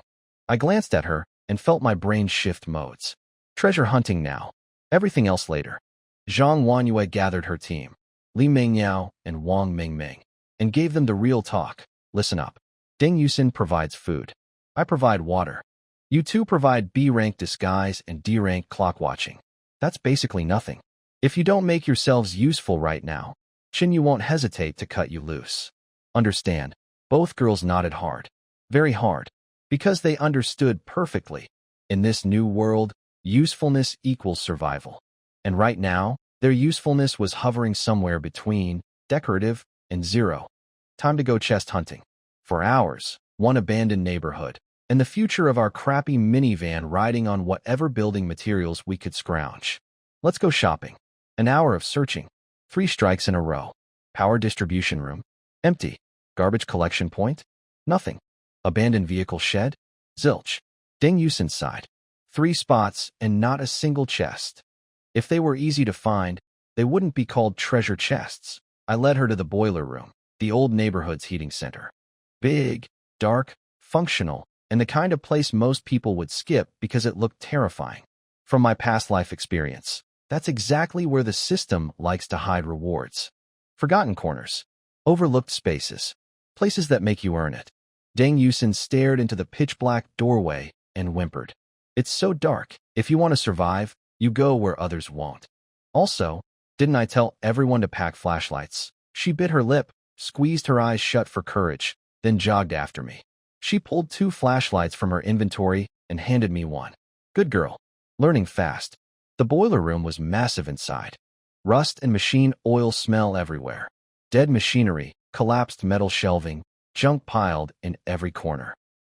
I glanced at her and felt my brain shift modes. Treasure hunting now. Everything else later. Zhang Wanyue gathered her team, Li Mingyao and Wang Mingming, and gave them the real talk. Listen up. Deng Yusin provides food. I provide water. You 2 provide B-rank disguise and D-rank clock watching. That's basically nothing. If you don't make yourselves useful right now, Shinyu won't hesitate to cut you loose. Understand? Both girls nodded hard. Very hard. Because they understood perfectly. In this new world, usefulness equals survival. And right now, their usefulness was hovering somewhere between decorative and 0. Time to go chest hunting. For hours, one abandoned neighborhood, and the future of our crappy minivan riding on whatever building materials we could scrounge. Let's go shopping. An hour of searching. 3 strikes in a row. Power distribution room. Empty. Garbage collection point. Nothing. Abandoned vehicle shed. Zilch. Deng Yusin sighed. 3 spots and not a single chest. If they were easy to find, they wouldn't be called treasure chests. I led her to the boiler room, the old neighborhood's heating center. Big, dark, functional, and the kind of place most people would skip because it looked terrifying. From my past life experience, that's exactly where the system likes to hide rewards. Forgotten corners. Overlooked spaces. Places that make you earn it. Deng Yusin stared into the pitch-black doorway and whimpered. It's so dark. If you want to survive, you go where others won't. Also, didn't I tell everyone to pack flashlights? She bit her lip, squeezed her eyes shut for courage, then jogged after me. She pulled 2 flashlights from her inventory and handed me one. Good girl. Learning fast. The boiler room was massive inside. Rust and machine oil smell everywhere. Dead machinery, collapsed metal shelving, junk piled in every corner.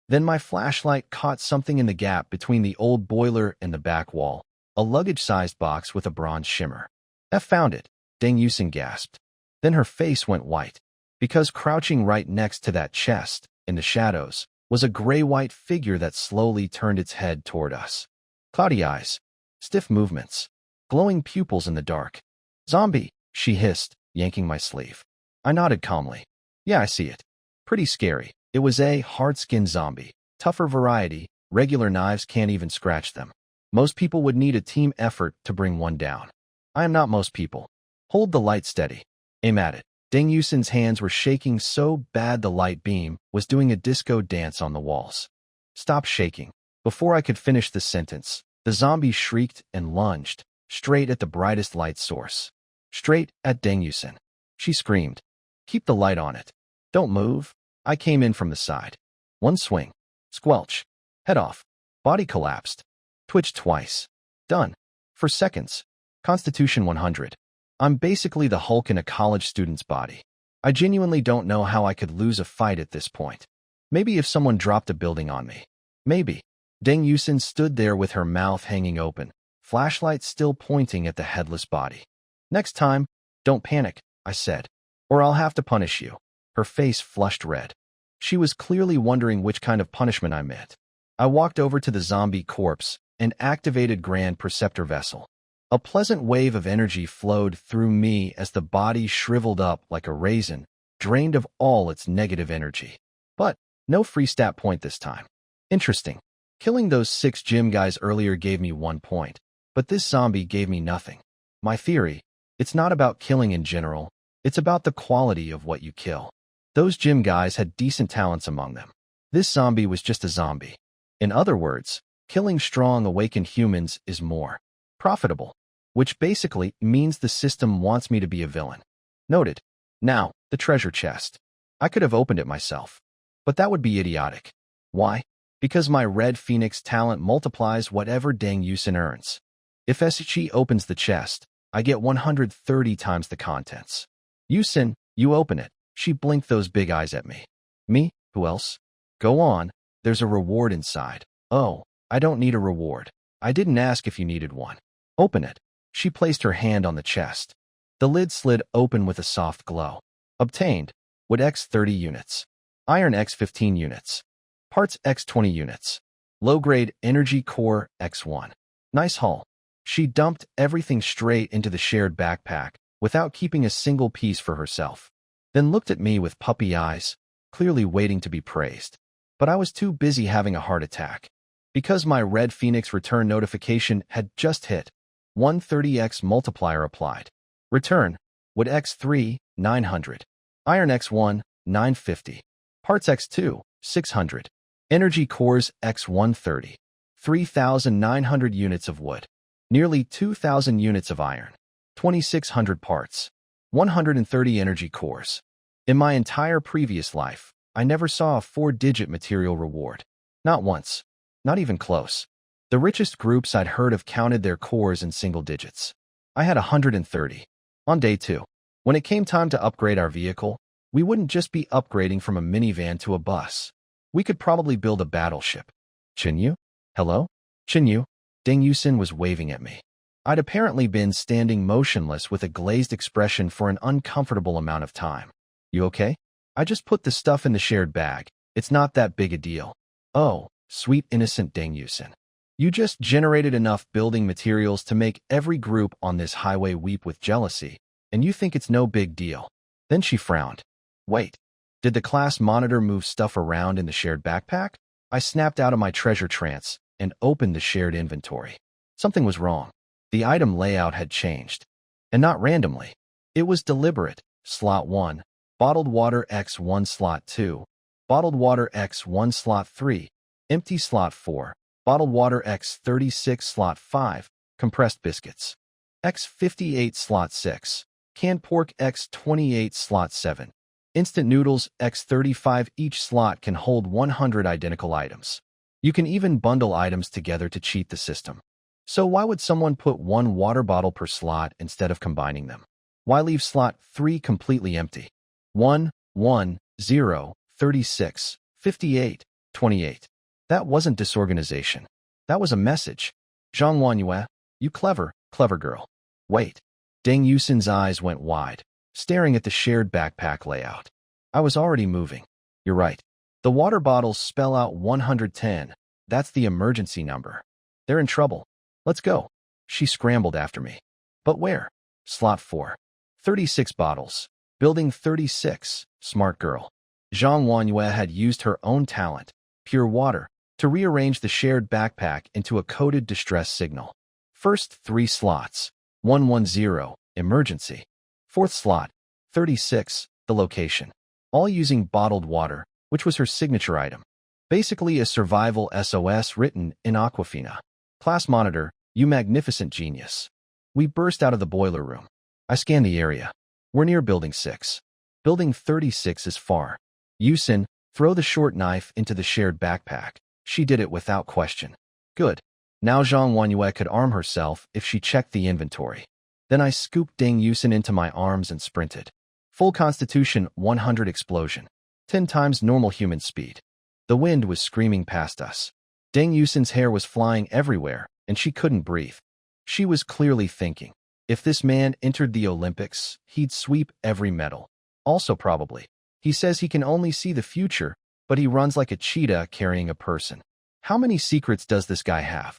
Then my flashlight caught something in the gap between the old boiler and the back wall, a luggage-sized box with a bronze shimmer. "I found it," Deng Yusin gasped. Then her face went white, because crouching right next to that chest, in the shadows, was a gray-white figure that slowly turned its head toward us. Cloudy eyes, stiff movements, glowing pupils in the dark. "Zombie," she hissed, yanking my sleeve. I nodded calmly. "Yeah, I see it. Pretty scary." It was a hard-skinned zombie, tougher variety. Regular knives can't even scratch them. Most people would need a team effort to bring one down. I am not most people. "Hold the light steady. Aim at it." Deng Yusin's hands were shaking so bad the light beam was doing a disco dance on the walls. "Stop shaking." Before I could finish the sentence, the zombie shrieked and lunged, straight at the brightest light source. Straight at Deng Yusin. She screamed, "Keep the light on it. Don't move." I came in from the side. One swing. Squelch. Head off. Body collapsed. Twitched twice. Done. For seconds. Constitution 100. I'm basically the Hulk in a college student's body. I genuinely don't know how I could lose a fight at this point. Maybe if someone dropped a building on me. Maybe. Deng Yusin stood there with her mouth hanging open, flashlight still pointing at the headless body. "Next time, don't panic," I said, "or I'll have to punish you." Her face flushed red. She was clearly wondering which kind of punishment I meant. I walked over to the zombie corpse and activated Grand Preceptor Vessel. A pleasant wave of energy flowed through me as the body shriveled up like a raisin, drained of all its negative energy. But no free stat point this time. Interesting. Killing those 6 gym guys earlier gave me 1 point, but this zombie gave me nothing. My theory, it's not about killing in general, it's about the quality of what you kill. Those gym guys had decent talents among them. This zombie was just a zombie. In other words, killing strong, awakened humans is more profitable, which basically means the system wants me to be a villain. Noted. Now, the treasure chest. I could have opened it myself, but that would be idiotic. Why? Because my Red Phoenix talent multiplies whatever Deng Yusin earns. If SSS opens the chest, I get 130 times the contents. "Yusin, you open it." She blinked those big eyes at me. "Me? Who else?" "Go on. There's a reward inside." "Oh, I don't need a reward. I didn't ask if you needed one." "Open it." She placed her hand on the chest. The lid slid open with a soft glow. Obtained. Wood X 30 units. Iron X 15 units. Parts X 20 units. Low-grade energy core X1. Nice haul. She dumped everything straight into the shared backpack without keeping a single piece for herself. Then looked at me with puppy eyes, clearly waiting to be praised. But I was too busy having a heart attack. Because my Red Phoenix return notification had just hit. 130x multiplier applied. Return. Wood X3, 900. Iron X1, 950. Parts X2, 600. Energy cores X130. 3,900 units of wood. Nearly 2,000 units of iron. 2,600 parts. 130 energy cores. In my entire previous life, I never saw a 4-digit material reward. Not once. Not even close. The richest groups I'd heard of counted their cores in single digits. I had 130. On day 2, when it came time to upgrade our vehicle, we wouldn't just be upgrading from a minivan to a bus. We could probably build a battleship. "Chinyu? Hello?" "Chinyu?" Deng Yusin was waving at me. I'd apparently been standing motionless with a glazed expression for an uncomfortable amount of time. "You okay?" "I just put the stuff in the shared bag. It's not that big a deal." "Oh, sweet innocent Deng Yusin. You just generated enough building materials to make every group on this highway weep with jealousy, and you think it's no big deal." Then she frowned. "Wait, did the class monitor move stuff around in the shared backpack?" I snapped out of my treasure trance and opened the shared inventory. Something was wrong. The item layout had changed. And not randomly. It was deliberate. Slot 1, bottled water X1 slot 2, bottled water X1 slot 3, empty slot 4, bottled water X36 slot 5, compressed biscuits. X58 slot 6, canned pork X28 slot 7, instant noodles X35. Each slot can hold 100 identical items. You can even bundle items together to cheat the system. So why would someone put 1 water bottle per slot instead of combining them? Why leave slot 3 completely empty? 1, 1, 0, 36, 58. 28. That wasn't disorganization. That was a message. Zhang Wanyue, you clever, clever girl. Wait. Deng Yusin's eyes went wide, staring at the shared backpack layout. I was already moving. You're right. The water bottles spell out 110. That's the emergency number. They're in trouble. Let's go. She scrambled after me. But where? Slot 4. 36 bottles. Building 36. Smart girl. Zhang Wanyue had used her own talent, pure water, to rearrange the shared backpack into a coded distress signal. First 3 slots. 110. Emergency. Fourth slot. 36. The location. All using bottled water, which was her signature item. Basically a survival SOS written in Aquafina. Class monitor, you magnificent genius. We burst out of the boiler room. I scanned the area. We're near Building 6. Building 36 is far. Yusin, throw the short knife into the shared backpack. She did it without question. Good. Now Zhang Wanyue could arm herself if she checked the inventory. Then I scooped Deng Yusin into my arms and sprinted. Full Constitution 100 explosion. 10 times normal human speed. The wind was screaming past us. Deng Yusin's hair was flying everywhere, and she couldn't breathe. She was clearly thinking, if this man entered the Olympics, he'd sweep every medal. Also probably. He says he can only see the future, but he runs like a cheetah carrying a person. How many secrets does this guy have?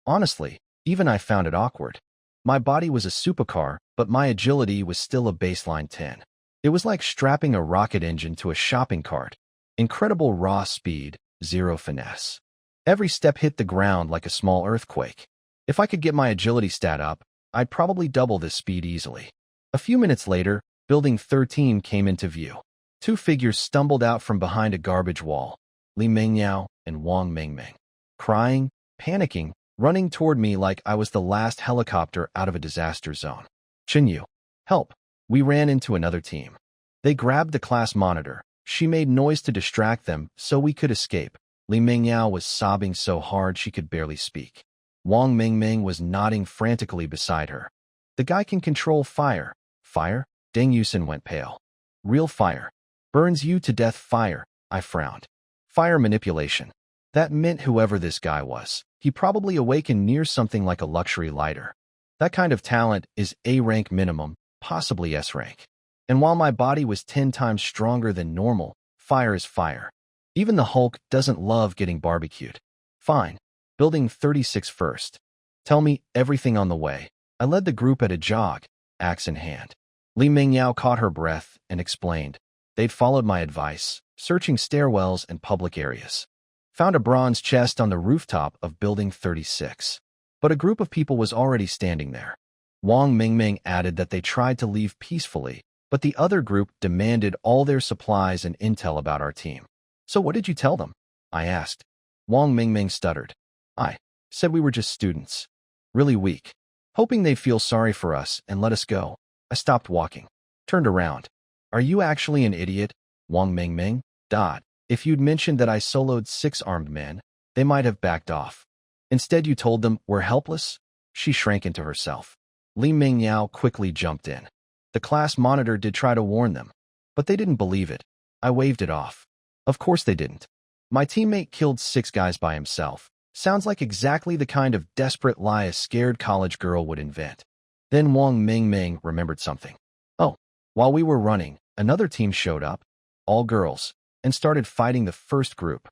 Honestly, even I found it awkward. My body was a supercar, but my agility was still a baseline 10. It was like strapping a rocket engine to a shopping cart. Incredible raw speed, zero finesse. Every step hit the ground like a small earthquake. If I could get my agility stat up, I'd probably double this speed easily. A few minutes later, Building 13 came into view. 2 figures stumbled out from behind a garbage wall, Li Mengyao and Wang Mengmeng. Crying, panicking, running toward me like I was the last helicopter out of a disaster zone. Chinyu, help. We ran into another team. They grabbed the class monitor. She made noise to distract them so we could escape. Li Mengyao was sobbing so hard she could barely speak. Wang Mengmeng was nodding frantically beside her. The guy can control fire. Fire? Deng Yusin went pale. Real fire. Burns you to death fire, I frowned. Fire manipulation. That meant whoever this guy was, he probably awakened near something like a luxury lighter. That kind of talent is A rank minimum, possibly S rank. And while my body was 10 times stronger than normal, fire is fire. Even the Hulk doesn't love getting barbecued. Fine. Building 36 first. Tell me everything on the way. I led the group at a jog, axe in hand. Li Mengyao caught her breath and explained. They'd followed my advice, searching stairwells and public areas. Found a bronze chest on the rooftop of Building 36. But a group of people was already standing there. Wang Mengmeng added that they tried to leave peacefully, but the other group demanded all their supplies and intel about our team. So what did you tell them? I asked. Wang Mengmeng stuttered. I said we were just students. Really weak. Hoping they'd feel sorry for us and let us go. I stopped walking. Turned around. Are you actually an idiot? Wang Mengmeng? If you'd mentioned that I soloed 6 armed men, they might have backed off. Instead you told them we're helpless? She shrank into herself. Li Mengyao quickly jumped in. The class monitor did try to warn them, but they didn't believe it. I waved it off. Of course they didn't. My teammate killed 6 guys by himself. Sounds like exactly the kind of desperate lie a scared college girl would invent. Then Wang Mengmeng remembered something. Oh, while we were running, another team showed up, all girls, and started fighting the first group.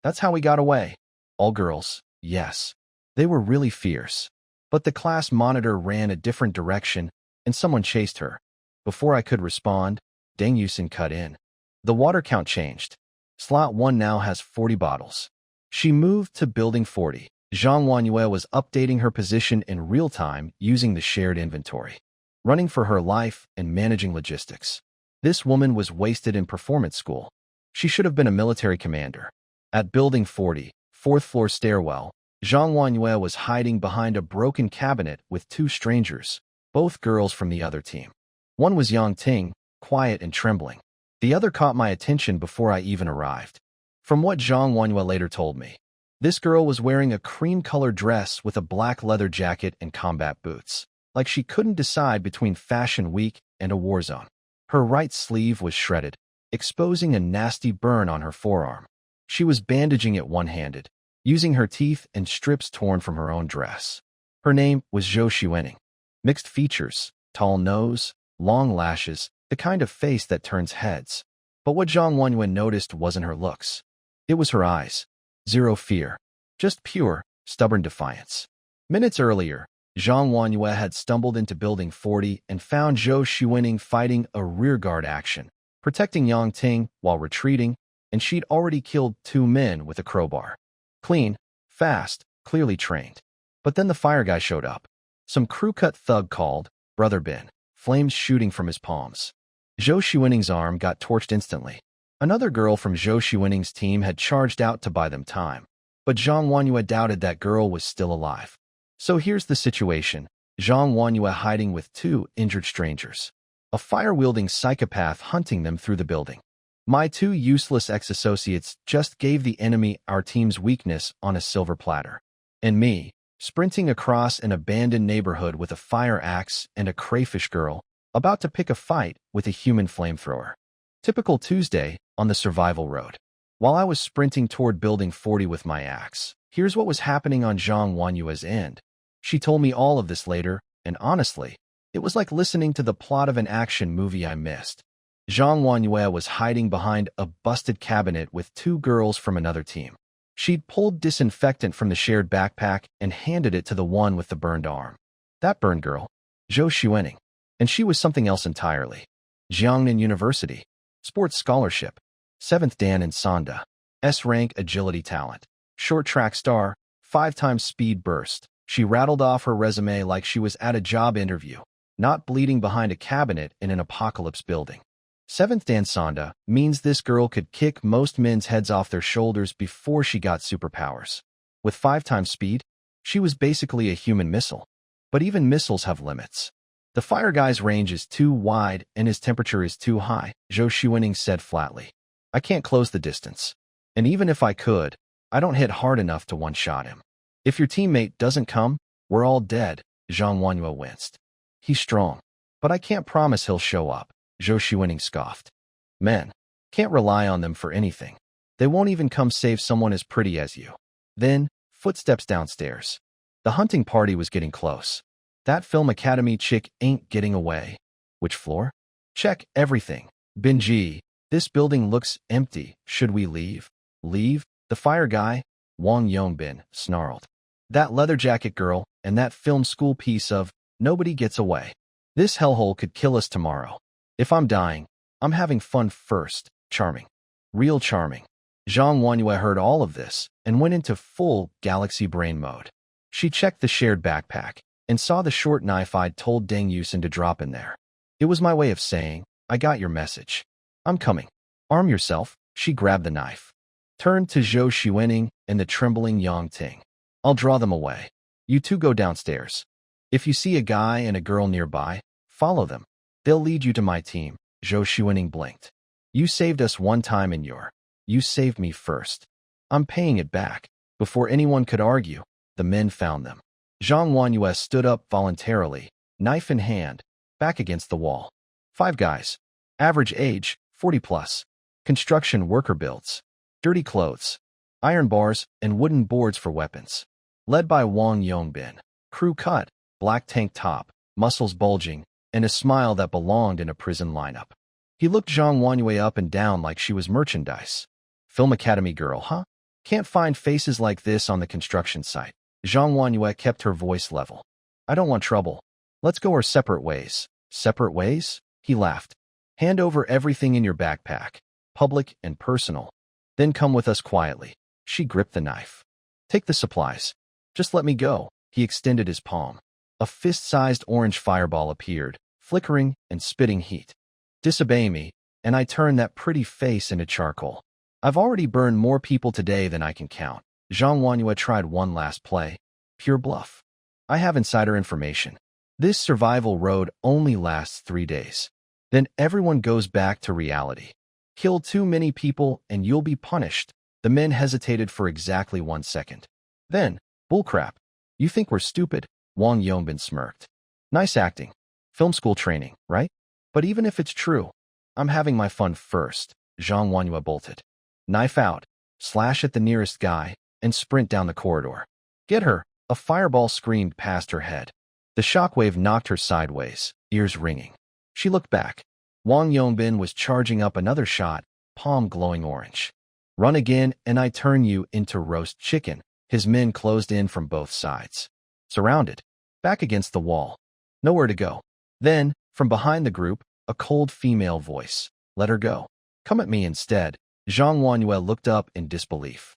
That's how we got away. All girls, yes. They were really fierce. But the class monitor ran a different direction, and someone chased her. Before I could respond, Deng Yusin cut in. The water count changed. Slot 1 now has 40 bottles. She moved to Building 40. Zhang Wanyue was updating her position in real time using the shared inventory, running for her life and managing logistics. This woman was wasted in performance school. She should have been a military commander. At Building 40, 4th floor stairwell, Zhang Wanyue was hiding behind a broken cabinet with 2 strangers, both girls from the other team. One was Yang Ting, quiet and trembling. The other caught my attention before I even arrived. From what Zhang Wanyue later told me, this girl was wearing a cream-colored dress with a black leather jacket and combat boots, like she couldn't decide between Fashion Week and a war zone. Her right sleeve was shredded, exposing a nasty burn on her forearm. She was bandaging it one-handed, using her teeth and strips torn from her own dress. Her name was Zhou Xuening. Mixed features, tall nose, long lashes, the kind of face that turns heads. But what Zhang Wanyue noticed wasn't her looks. It was her eyes. Zero fear. Just pure, stubborn defiance. Minutes earlier, Zhang Wanyue had stumbled into Building 40 and found Zhou Xuening fighting a rearguard action, protecting Yang Ting while retreating, and she'd already killed 2 men with a crowbar. Clean, fast, clearly trained. But then the fire guy showed up. Some crew-cut thug called, Brother Ben, flames shooting from his palms. Zhou Xuening's arm got torched instantly. Another girl from Zhou Xuening's team had charged out to buy them time, but Zhang Wanyue doubted that girl was still alive. So here's the situation. Zhang Wanyue hiding with 2 injured strangers. A fire-wielding psychopath hunting them through the building. My 2 useless ex-associates just gave the enemy our team's weakness on a silver platter. And me, sprinting across an abandoned neighborhood with a fire axe and a crayfish girl, about to pick a fight with a human flamethrower. Typical Tuesday on the survival road. While I was sprinting toward Building 40 with my axe, here's what was happening on Zhang Wanyue's end. She told me all of this later, and honestly, it was like listening to the plot of an action movie I missed. Zhang Wanyue was hiding behind a busted cabinet with 2 girls from another team. She'd pulled disinfectant from the shared backpack and handed it to the one with the burned arm. That burned girl, Zhou Xuening. And she was something else entirely. Jiangnan University, sports scholarship, 7th Dan in Sonda, S-rank agility talent, short track star, 5-time speed burst. She rattled off her resume like she was at a job interview, not bleeding behind a cabinet in an apocalypse building. 7th Dan Sonda means this girl could kick most men's heads off their shoulders before she got superpowers. With 5-time speed, she was basically a human missile. But even missiles have limits. The fire guy's range is too wide and his temperature is too high, Zhou Xuening said flatly. I can't close the distance. And even if I could, I don't hit hard enough to one-shot him. If your teammate doesn't come, we're all dead, Zhang Wanyue winced. He's strong, but I can't promise he'll show up, Zhou Xuening scoffed. Men, can't rely on them for anything. They won't even come save someone as pretty as you. Then, footsteps downstairs. The hunting party was getting close. That film academy chick ain't getting away. Which floor? Check everything. Benji, this building looks empty. Should we leave? Leave? The fire guy, Wang Yongbin, snarled. That leather jacket girl and that film school piece of nobody gets away. This hellhole could kill us tomorrow. If I'm dying, I'm having fun first. Charming. Real charming. Zhang Wanyue heard all of this and went into full galaxy brain mode. She checked the shared backpack and saw the short knife I'd told Deng Yusin to drop in there. It was my way of saying, I got your message. I'm coming. Arm yourself. She grabbed the knife. Turned to Zhou Xuening and the trembling Yang Ting. I'll draw them away. You 2 go downstairs. If you see a guy and a girl nearby, follow them. They'll lead you to my team. Zhou Xuening blinked. You saved us one time and you saved me first. I'm paying it back. Before anyone could argue, the men found them. Zhang Wanyue stood up voluntarily, knife in hand, back against the wall. 5 guys. Average age, 40 plus. Construction worker builds. Dirty clothes. Iron bars and wooden boards for weapons. Led by Wang Yongbin. Crew cut, black tank top, muscles bulging, and a smile that belonged in a prison lineup. He looked Zhang Wanyue up and down like she was merchandise. Film academy girl, huh? Can't find faces like this on the construction site. Zhang Wanyue kept her voice level. I don't want trouble. Let's go our separate ways. Separate ways? He laughed. Hand over everything in your backpack, public and personal. Then come with us quietly. She gripped the knife. Take the supplies. Just let me go. He extended his palm. A fist-sized orange fireball appeared, flickering and spitting heat. Disobey me, and I turn that pretty face into charcoal. I've already burned more people today than I can count. Zhang Wanyue tried one last play. Pure bluff. I have insider information. This survival road only lasts 3 days. Then everyone goes back to reality. Kill too many people and you'll be punished. The men hesitated for exactly 1 second. Then, bullcrap. You think we're stupid? Wang Yongbin smirked. Nice acting. Film school training, right? But even if it's true, I'm having my fun first. Zhang Wanyue bolted. Knife out. slash at the nearest guy, and sprint down the corridor. Get her! A fireball screamed past her head. The shockwave knocked her sideways, ears ringing. She looked back. Wang Yongbin was charging up another shot, palm glowing orange. Run again, and I turn you into roast chicken. His men closed in from both sides. Surrounded. Back against the wall. Nowhere to go. Then, from behind the group, a cold female voice. Let her go. Come at me instead. Zhang Wanyue looked up in disbelief.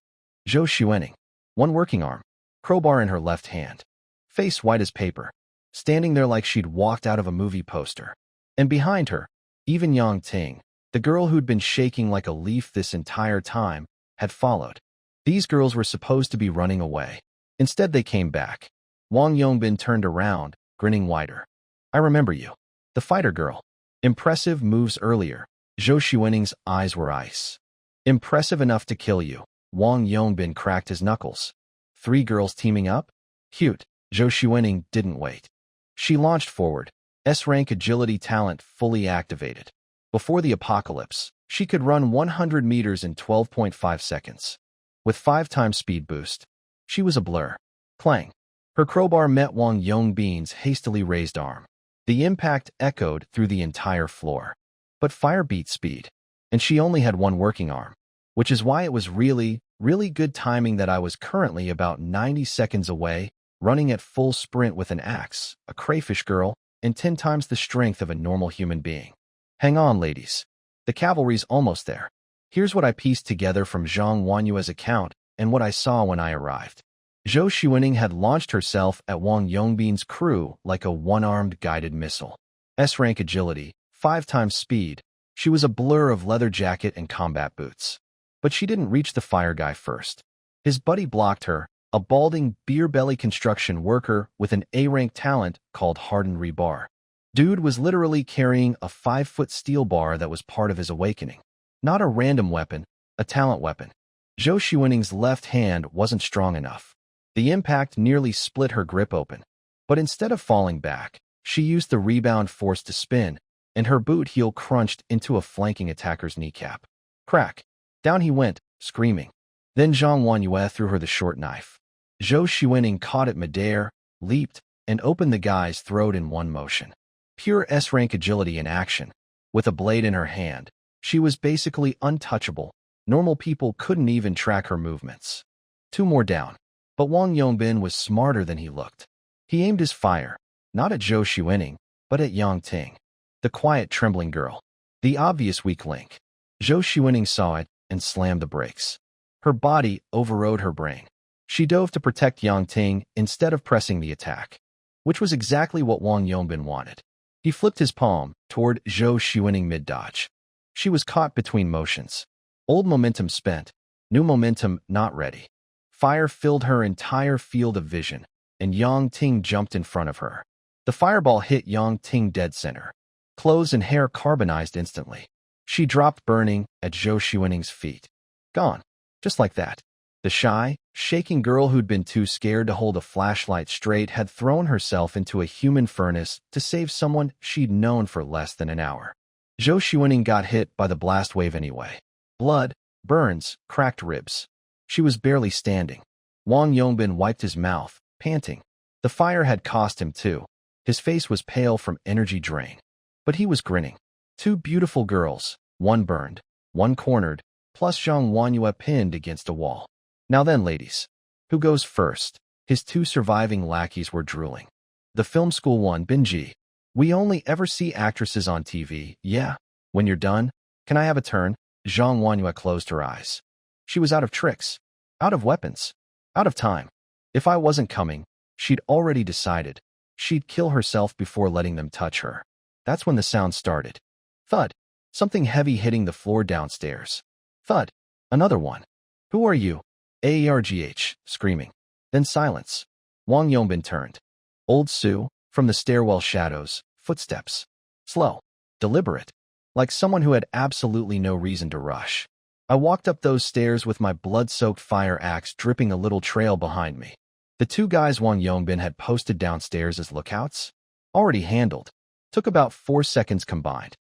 Zhou Xuening. One working arm. Crowbar in her left hand. Face white as paper. Standing there like she'd walked out of a movie poster. And behind her, even Yang Ting, the girl who'd been shaking like a leaf this entire time, had followed. These girls were supposed to be running away. Instead, they came back. Wang Yongbin turned around, grinning wider. I remember you. The fighter girl. Impressive moves earlier. Zhou Xuening's eyes were ice. Impressive enough to kill you. Wang Yongbin cracked his knuckles. 3 girls teaming up? Cute. Zhou Xuening didn't wait. She launched forward. S-rank agility talent fully activated. Before the apocalypse, she could run 100 meters in 12.5 seconds. With 5 times speed boost, she was a blur. Clang. Her crowbar met Wang Yongbin's hastily raised arm. The impact echoed through the entire floor. But fire beat speed, and she only had one working arm, which is why it was really good timing that I was currently about 90 seconds away, running at full sprint with an axe, a crayfish girl, and 10 times the strength of a normal human being. Hang on, ladies. The cavalry's almost there. Here's what I pieced together from Zhang Wanyue's account and what I saw when I arrived. Zhou Xuening had launched herself at Wang Yongbin's crew like a one-armed guided missile. S-rank agility, 5 times speed. She was a blur of leather jacket and combat boots. But she didn't reach the fire guy first. His buddy blocked her, a balding beer-belly construction worker with an A-rank talent called hardened rebar. Dude was literally carrying a 5-foot steel bar that was part of his awakening. Not a random weapon, a talent weapon. Zhou Xuening's left hand wasn't strong enough. The impact nearly split her grip open. But instead of falling back, she used the rebound force to spin, and her boot heel crunched into a flanking attacker's kneecap. Crack. Down he went, screaming. Then Zhang Wanyue threw her the short knife. Zhou Xuening caught it midair, leaped, and opened the guy's throat in one motion. Pure S-rank agility in action. With a blade in her hand, she was basically untouchable. Normal people couldn't even track her movements. 2 more down. But Wang Yongbin was smarter than he looked. He aimed his fire, not at Zhou Xuening, but at Yang Ting, the quiet, trembling girl. The obvious weak link. Zhou Xuening saw it and slammed the brakes. Her body overrode her brain. She dove to protect Yang Ting instead of pressing the attack, which was exactly what Wang Yongbin wanted. He flipped his palm toward Zhou Xuening mid-dodge. She was caught between motions. Old momentum spent, new momentum not ready. Fire filled her entire field of vision, and Yang Ting jumped in front of her. The fireball hit Yang Ting dead center. Clothes and hair carbonized instantly. She dropped burning at Zhou Xuening's feet. Gone. Just like that. The shy, shaking girl who'd been too scared to hold a flashlight straight had thrown herself into a human furnace to save someone she'd known for less than an hour. Zhou Xuening got hit by the blast wave anyway. Blood, burns, cracked ribs. She was barely standing. Wang Yongbin wiped his mouth, panting. The fire had cost him too. His face was pale from energy drain. But he was grinning. 2 beautiful girls, one burned, one cornered, plus Zhang Wanyue pinned against a wall. Now then, ladies. Who goes first? His 2 surviving lackeys were drooling. The film school one, Binji. We only ever see actresses on TV, yeah. When you're done, can I have a turn? Zhang Wanyue closed her eyes. She was out of tricks, out of weapons, out of time. If I wasn't coming, she'd already decided. She'd kill herself before letting them touch her. That's when the sound started. Thud. Something heavy hitting the floor downstairs. Thud. Another one. Who are you? AERGH, screaming. Then silence. Wang Yongbin turned. Old Sue, from the stairwell shadows, footsteps. Slow. Deliberate. Like someone who had absolutely no reason to rush. I walked up those stairs with my blood-soaked fire axe dripping a little trail behind me. The 2 guys Wang Yongbin had posted downstairs as lookouts? Already handled. Took about 4 seconds combined.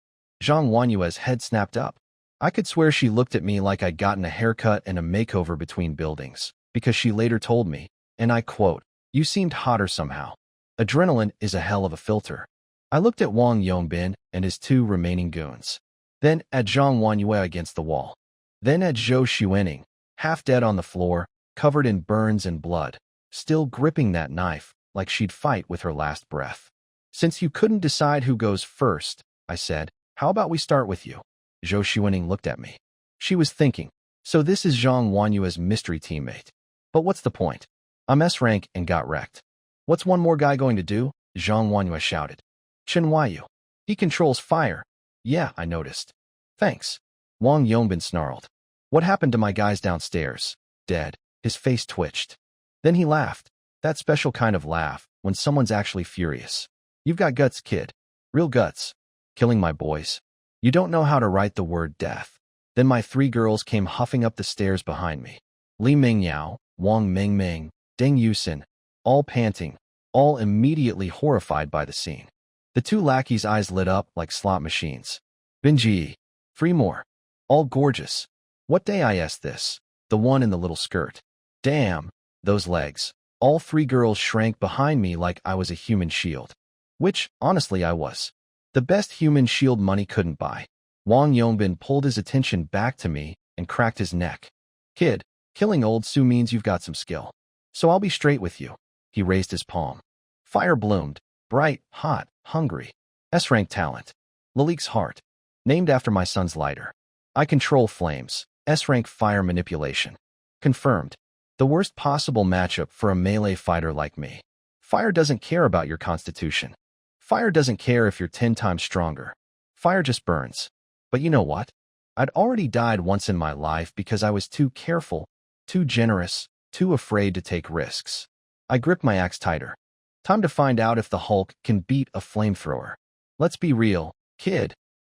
Zhang Wanyue's head snapped up. I could swear she looked at me like I'd gotten a haircut and a makeover between buildings, because she later told me, and I quote, "You seemed hotter somehow. Adrenaline is a hell of a filter." I looked at Wang Yongbin and his two remaining goons. Then at Zhang Wanyue against the wall. Then at Zhou Xuening, half dead on the floor, covered in burns and blood, still gripping that knife like she'd fight with her last breath. "Since you couldn't decide who goes first," I said, "how about we start with you?" Zhou Xuening looked at me. She was thinking, so this is Zhang Wanyue's mystery teammate. But what's the point? I'm S rank and got wrecked. "What's one more guy going to do?" Zhang Wanyue shouted. "Chen Huayu. He controls fire." "Yeah, I noticed." "Thanks." Wang Yongbin snarled. "What happened to my guys downstairs?" "Dead." His face twitched. Then he laughed. That special kind of laugh, when someone's actually furious. "You've got guts, kid. Real guts. Killing my boys. You don't know how to write the word death." Then my three girls came huffing up the stairs behind me. Li Mingyao, Wang Mingming, Deng Yusin, all panting, all immediately horrified by the scene. The two lackeys' eyes lit up like slot machines. "Binji. 3 more. All gorgeous. What day is this?" The one in the little skirt. "Damn, those legs." All 3 girls shrank behind me like I was a human shield. Which, honestly, I was. The best human shield money couldn't buy. Wang Yongbin pulled his attention back to me and cracked his neck. "Kid, killing old Su means you've got some skill. So I'll be straight with you." He raised his palm. Fire bloomed. Bright, hot, hungry. S-rank talent. Lalik's heart. Named after my son's lighter. I control flames. S-rank fire manipulation. Confirmed. The worst possible matchup for a melee fighter like me. Fire doesn't care about your constitution. Fire doesn't care if you're 10 times stronger. Fire just burns. But you know what? I'd already died once in my life because I was too careful, too generous, too afraid to take risks. I gripped my axe tighter. Time to find out if the Hulk can beat a flamethrower. "Let's be real, kid.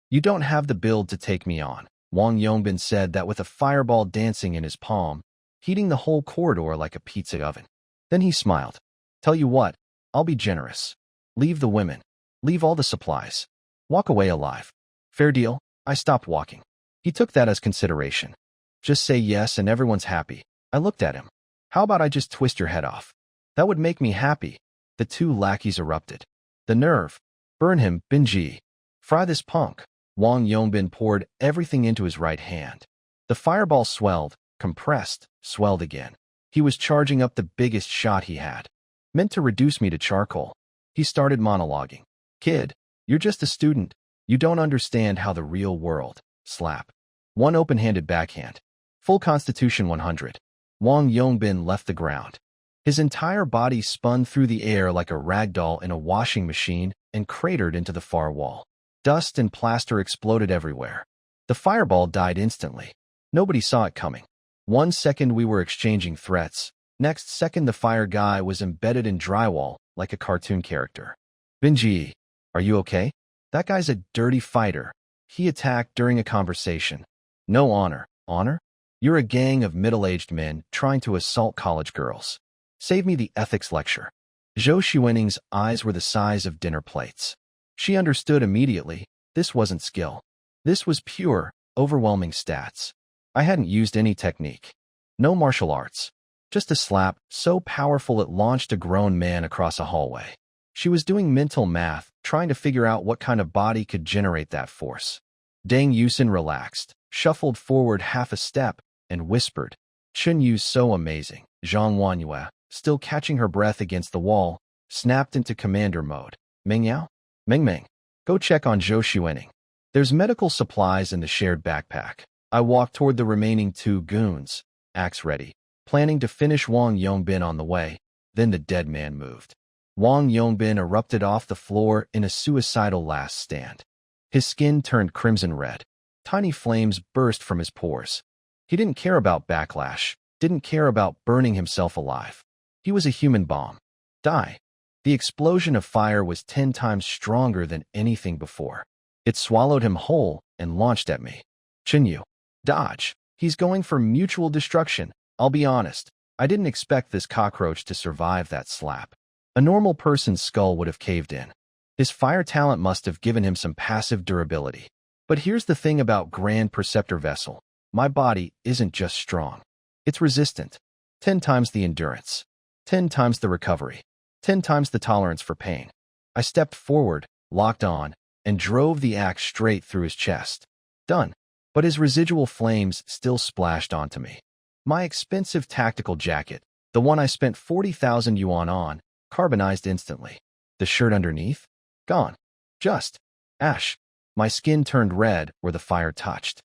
You don't have the build to take me on." Wang Yongbin said that with a fireball dancing in his palm, heating the whole corridor like a pizza oven. Then he smiled. "Tell you what, I'll be generous. Leave the women. Leave all the supplies. Walk away alive. Fair deal?" I stopped walking. He took that as consideration. "Just say yes and everyone's happy." I looked at him. "How about I just twist your head off?" "That would make me happy." The 2 lackeys erupted. "The nerve. Burn him, Binji. Fry this punk." Wang Yongbin poured everything into his right hand. The fireball swelled, compressed, swelled again. He was charging up the biggest shot he had. Meant to reduce me to charcoal. He started monologuing. "Kid, you're just a student. You don't understand how the real world." Slap. 1 open-handed backhand. Full constitution 100. Wang Yongbin left the ground. His entire body spun through the air like a rag doll in a washing machine and cratered into the far wall. Dust and plaster exploded everywhere. The fireball died instantly. Nobody saw it coming. 1 second we were exchanging threats. Next second the fire guy was embedded in drywall like a cartoon character. "Binji, are you okay? That guy's a dirty fighter." He attacked during a conversation. "No honor." "Honor? You're a gang of middle-aged men trying to assault college girls. Save me the ethics lecture." Zhou Xuening's eyes were the size of dinner plates. She understood immediately. This wasn't skill. This was pure, overwhelming stats. I hadn't used any technique. No martial arts. Just a slap, so powerful it launched a grown man across a hallway. She was doing mental math, trying to figure out what kind of body could generate that force. Deng Yusin relaxed, shuffled forward half a step, and whispered, "Chen Yu's so amazing." Zhang Wanyue, still catching her breath against the wall, snapped into commander mode. "Mingyao? Mingming, go check on Zhou Xuening. There's medical supplies in the shared backpack." I walked toward the remaining 2 goons, axe ready, planning to finish Wang Yongbin on the way. Then the dead man moved. Wang Yongbin erupted off the floor in a suicidal last stand. His skin turned crimson red. Tiny flames burst from his pores. He didn't care about backlash, didn't care about burning himself alive. He was a human bomb. Die. The explosion of fire was 10 times stronger than anything before. It swallowed him whole and launched at me. "Chinyu, dodge. He's going for mutual destruction." I'll be honest, I didn't expect this cockroach to survive that slap. A normal person's skull would have caved in. His fire talent must have given him some passive durability. But But here's the thing about Grand Perceptor Vessel. My body isn't just strong. It's resistant. 10 times the endurance. 10 times the recovery. 10 times the tolerance for pain. I stepped forward, locked on, and drove the axe straight through his chest. Done. But his residual flames still splashed onto me. My expensive tactical jacket, the one I spent 40,000 yuan on, carbonized instantly. The shirt underneath? Gone. Just ash. My skin turned red where the fire touched.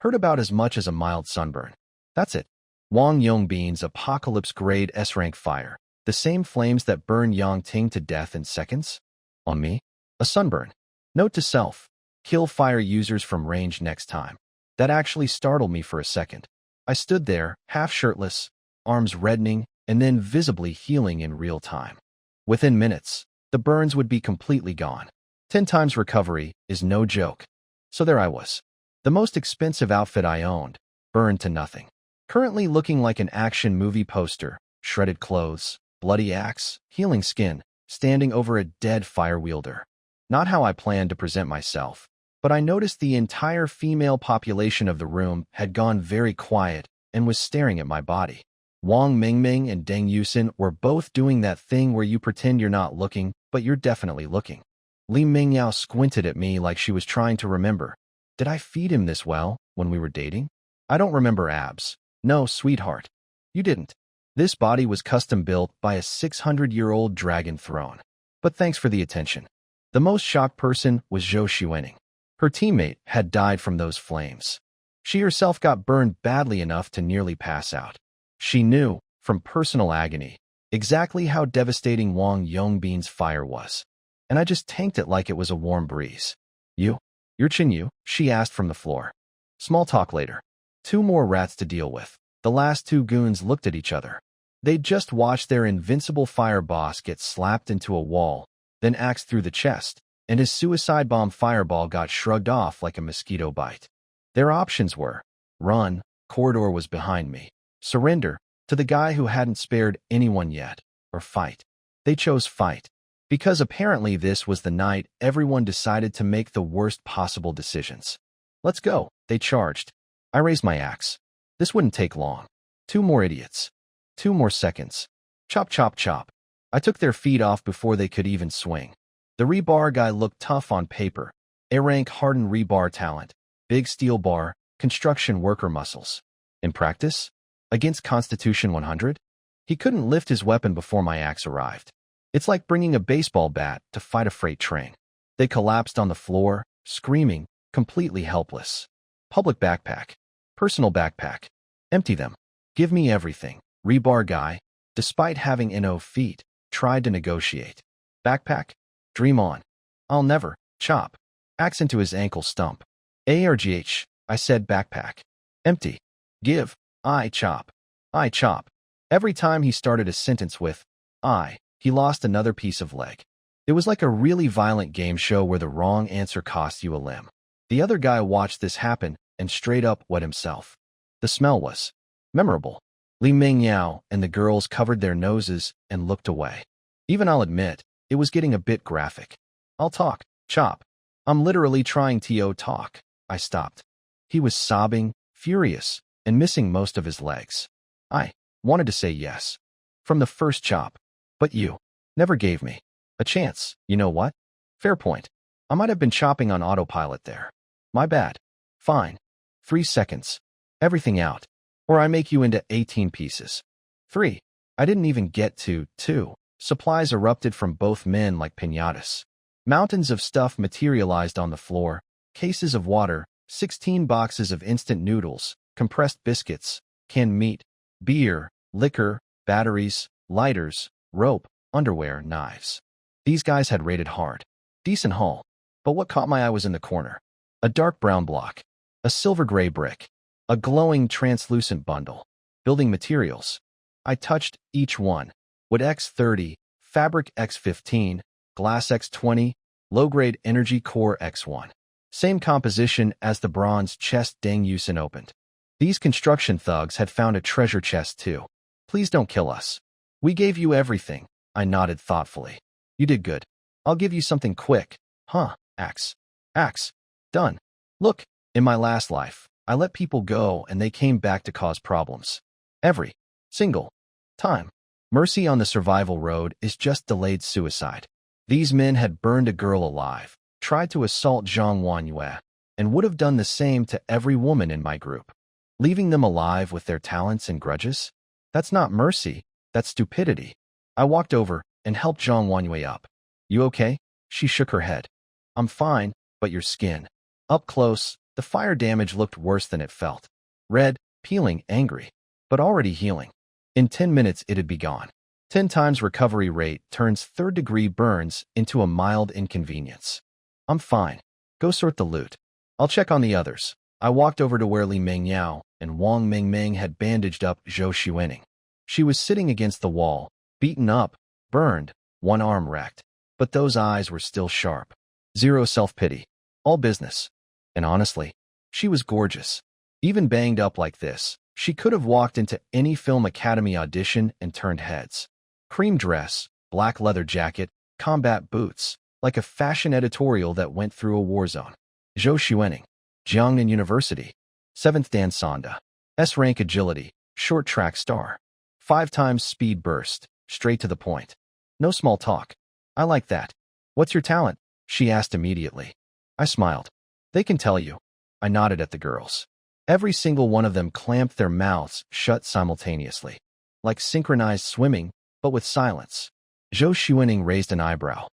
Hurt about as much as a mild sunburn. That's it. Wang Yongbin's apocalypse-grade S-rank fire. The same flames that burn Yang Ting to death in seconds? On me? A sunburn. Note to self. Kill fire users from range next time. That actually startled me for a second. I stood there, half shirtless, arms reddening, and then visibly healing in real time. Within minutes, the burns would be completely gone. 10 times recovery is no joke. So there I was. The most expensive outfit I owned, burned to nothing. Currently looking like an action movie poster, shredded clothes, bloody axe, healing skin, standing over a dead fire wielder. Not how I planned to present myself, but I noticed the entire female population of the room had gone very quiet and was staring at my body. Wang Mingming and Deng Yusin were both doing that thing where you pretend you're not looking, but you're definitely looking. Li Mingyao squinted at me like she was trying to remember. Did I feed him this well when we were dating? I don't remember abs. No, sweetheart. You didn't. This body was custom-built by a 600-year-old dragon throne. But thanks for the attention. The most shocked person was Zhou Xuening. Her teammate had died from those flames. She herself got burned badly enough to nearly pass out. She knew, from personal agony, exactly how devastating Wang Yongbin's fire was. And I just tanked it like it was a warm breeze. You're Chinyu? She asked from the floor. Small talk later. 2 more rats to deal with. The last 2 goons looked at each other. They'd just watched their invincible fire boss get slapped into a wall, then axed through the chest, and his suicide bomb fireball got shrugged off like a mosquito bite. Their options were, run, corridor was behind me, surrender, to the guy who hadn't spared anyone yet, or fight. They chose fight. Because apparently this was the night everyone decided to make the worst possible decisions. Let's go, they charged. I raised my axe. This wouldn't take long. 2 more idiots. 2 more seconds. Chop, chop, chop. I took their feet off before they could even swing. The rebar guy looked tough on paper. A-rank hardened rebar talent. Big steel bar, construction worker muscles. In practice? Against Constitution 100? He couldn't lift his weapon before my axe arrived. It's like bringing a baseball bat to fight a freight train. They collapsed on the floor, screaming, completely helpless. Public backpack. Personal backpack. Empty them. Give me everything. Rebar guy, despite having no feet, tried to negotiate. Backpack? Dream on. I'll never. Chop. Axe into his ankle stump. ARGH, I said backpack. Empty. Give. I chop. I chop. Every time he started a sentence with I, he lost another piece of leg. It was like a really violent game show where the wrong answer cost you a limb. The other guy watched this happen and straight up wet himself. The smell was memorable. Li Mingyao and the girls covered their noses and looked away. Even I'll admit, it was getting a bit graphic. I'll talk. Chop. I'm literally trying to talk. I stopped. He was sobbing, furious, and missing most of his legs. I wanted to say yes. From the first chop. But you never gave me a chance. You know what? Fair point. I might have been chopping on autopilot there. My bad. Fine. 3 seconds. Everything out. Or I make you into 18 pieces. 3. I didn't even get to 2. Supplies erupted from both men like piñatas. Mountains of stuff materialized on the floor. Cases of water, 16 boxes of instant noodles, compressed biscuits, canned meat, beer, liquor, batteries, lighters, rope, underwear, knives. These guys had raided hard. Decent haul. But what caught my eye was in the corner. A dark brown block. A silver-gray brick. A glowing, translucent bundle. Building materials. I touched each one. Wood X30, fabric X15, glass X20, low-grade energy core X1. Same composition as the bronze chest Deng Yusin opened. These construction thugs had found a treasure chest too. Please don't kill us. We gave you everything. I nodded thoughtfully. You did good. I'll give you something quick. Huh, axe. Axe. Done. Look, in my last life, I let people go and they came back to cause problems. Every single time. Mercy on the survival road is just delayed suicide. These men had burned a girl alive, tried to assault Zhang Wanyue, and would have done the same to every woman in my group. Leaving them alive with their talents and grudges? That's not mercy, that's stupidity. I walked over and helped Zhang Wanyue up. You okay? She shook her head. I'm fine, but your skin. Up close, the fire damage looked worse than it felt. Red, peeling, angry, but already healing. In 10 minutes it had be gone. 10 times recovery rate turns third-degree burns into a mild inconvenience. I'm fine. Go sort the loot. I'll check on the others. I walked over to where Li Mengyao and Wang Mingming had bandaged up Zhou Xuening. She was sitting against the wall, beaten up, burned, one arm wrecked, but those eyes were still sharp. Zero self-pity. All business. And honestly, she was gorgeous. Even banged up like this, she could have walked into any film academy audition and turned heads. Cream dress, black leather jacket, combat boots, like a fashion editorial that went through a war zone. Zhou Xuening, Jiangnan University, 7th Dan Sonda, S-rank agility, short track star. 5 times speed burst, straight to the point. No small talk. I like that. What's your talent? She asked immediately. I smiled. They can tell you. I nodded at the girls. Every single one of them clamped their mouths shut simultaneously. Like synchronized swimming, but with silence. Zhou Xuening raised an eyebrow.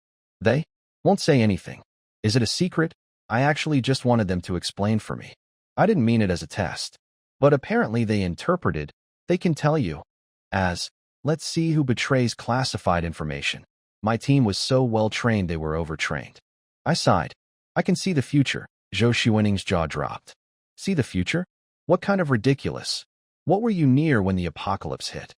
They won't say anything. Is it a secret? I actually just wanted them to explain for me. I didn't mean it as a test. But apparently they interpreted, they can tell you, as, let's see who betrays classified information. My team was so well trained they were overtrained. I sighed. I can see the future. Zhou Xuening's jaw dropped. See the future? What kind of ridiculous? What were you near when the apocalypse hit?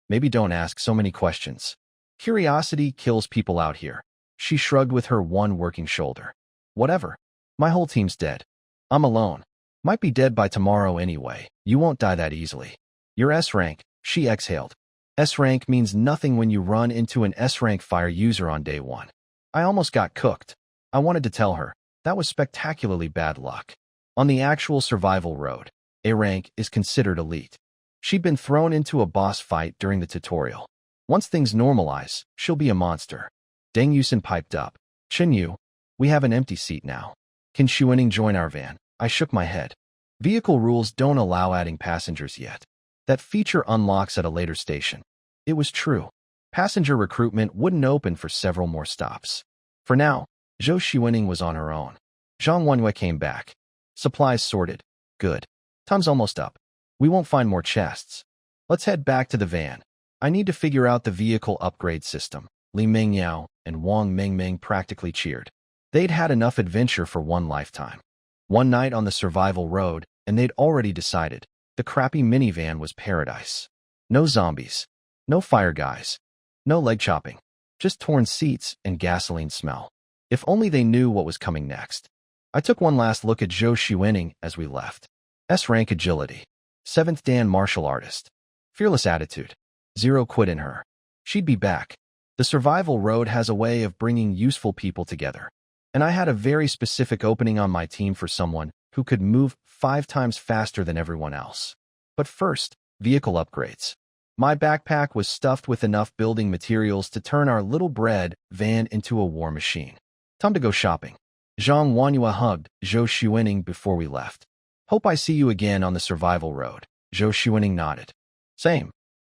Maybe don't ask so many questions. Curiosity kills people out here. She shrugged with her one working shoulder. Whatever. My whole team's dead. I'm alone. Might be dead by tomorrow anyway. You won't die that easily. You're S-rank, she exhaled. S-rank means nothing when you run into an S-rank fire user on day 1. I almost got cooked. I wanted to tell her. That was spectacularly bad luck. On the actual survival road, A rank is considered elite. She'd been thrown into a boss fight during the tutorial. Once things normalize, she'll be a monster. Deng Yusin piped up. Chen Yu, we have an empty seat now. Can Xuening join our van? I shook my head. Vehicle rules don't allow adding passengers yet. That feature unlocks at a later station. It was true. Passenger recruitment wouldn't open for several more stops. For now, Zhou Xuening was on her own. Zhang Wanyue came back. Supplies sorted. Good. Time's almost up. We won't find more chests. Let's head back to the van. I need to figure out the vehicle upgrade system. Li Mengyao and Wang Mingming practically cheered. They'd had enough adventure for one lifetime. One night on the survival road, and they'd already decided the crappy minivan was paradise. No zombies. No fire guys. No leg chopping. Just torn seats and gasoline smell. If only they knew what was coming next. I took one last look at Zhou Xuening as we left. S-rank agility. 7th Dan martial artist. Fearless attitude. Zero quit in her. She'd be back. The survival road has a way of bringing useful people together. And I had a very specific opening on my team for someone who could move 5 times faster than everyone else. But first, vehicle upgrades. My backpack was stuffed with enough building materials to turn our little bread van into a war machine. Time to go shopping. Zhang Wanyue hugged Zhou Xuening before we left. Hope I see you again on the survival road. Zhou Xuening nodded. Same.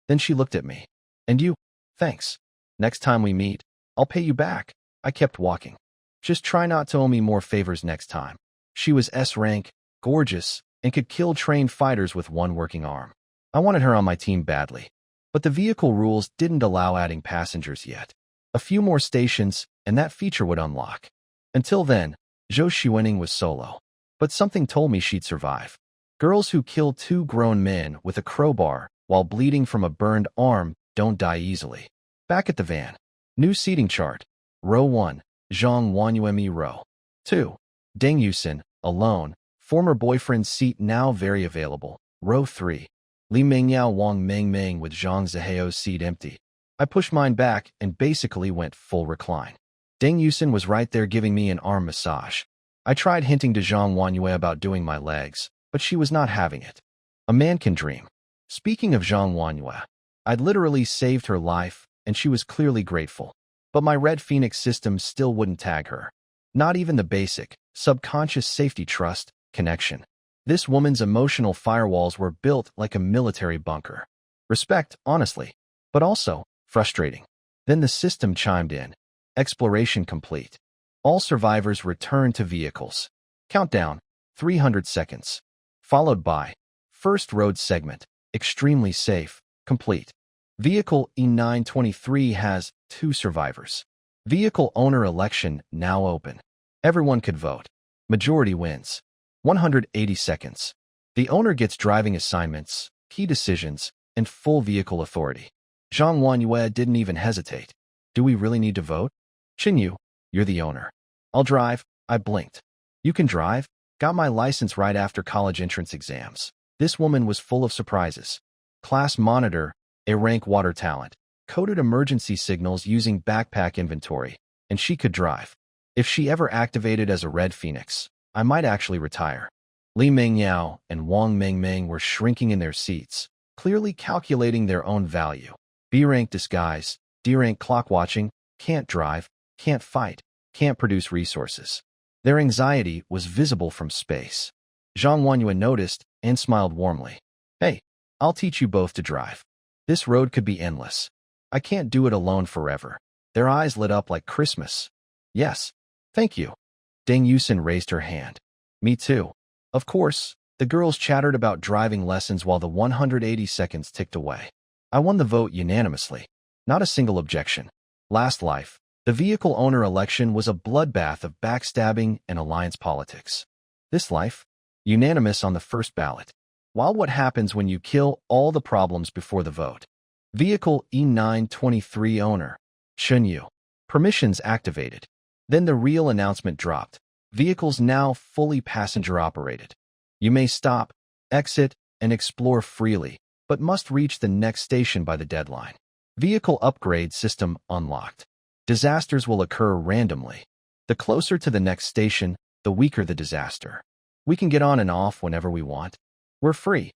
Then she looked at me. And you? Thanks. Next time we meet, I'll pay you back. I kept walking. Just try not to owe me more favors next time. She was S-rank, gorgeous, and could kill trained fighters with one working arm. I wanted her on my team badly. But the vehicle rules didn't allow adding passengers yet. A few more stations, and that feature would unlock. Until then, Zhou Xuening was solo. But something told me she'd survive. Girls who kill 2 grown men with a crowbar while bleeding from a burned arm don't die easily. Back at the van. New seating chart. Row 1, Zhang Wanyue. Row 2, Deng Yusin, alone, former boyfriend's seat now very available. Row 3, Li Mengyao Wang Mingming with Zhang Ziheo's seat empty. I pushed mine back and basically went full recline. Deng Yusin was right there giving me an arm massage. I tried hinting to Zhang Wanyue about doing my legs, but she was not having it. A man can dream. Speaking of Zhang Wanyue, I'd literally saved her life, and she was clearly grateful. But my Red Phoenix system still wouldn't tag her. Not even the basic, subconscious safety trust connection. This woman's emotional firewalls were built like a military bunker. Respect, honestly, but also frustrating. Then the system chimed in. Exploration complete. All survivors return to vehicles. Countdown, 300 seconds. Followed by first road segment, extremely safe, complete. Vehicle E923 has 2 survivors. Vehicle owner election now open. Everyone could vote. Majority wins. 180 seconds. The owner gets driving assignments, key decisions, and full vehicle authority. Zhang Wanyue didn't even hesitate. Do we really need to vote? Qinyu, you're the owner. I'll drive. I blinked. You can drive? Got my license right after college entrance exams. This woman was full of surprises. Class monitor, a rank water talent, coded emergency signals using backpack inventory, and she could drive. If she ever activated as a Red Phoenix, I might actually retire. Li Mengyao and Wang Mengmeng were shrinking in their seats, clearly calculating their own value. B-rank disguise, D-rank clock watching, can't drive, can't fight, can't produce resources. Their anxiety was visible from space. Zhang Wanyue noticed and smiled warmly. Hey, I'll teach you both to drive. This road could be endless. I can't do it alone forever. Their eyes lit up like Christmas. Yes, thank you. Deng Yusin raised her hand. Me too. Of course, the girls chattered about driving lessons while the 180 seconds ticked away. I won the vote unanimously. Not a single objection. Last life, the vehicle owner election was a bloodbath of backstabbing and alliance politics. This life, unanimous on the first ballot. While what happens when you kill all the problems before the vote? Vehicle E923 owner, Qinyu. Permissions activated. Then the real announcement dropped. Vehicles now fully passenger operated. You may stop, exit, and explore freely, but must reach the next station by the deadline. Vehicle upgrade system unlocked. Disasters will occur randomly. The closer to the next station, the weaker the disaster. We can get on and off whenever we want. We're free.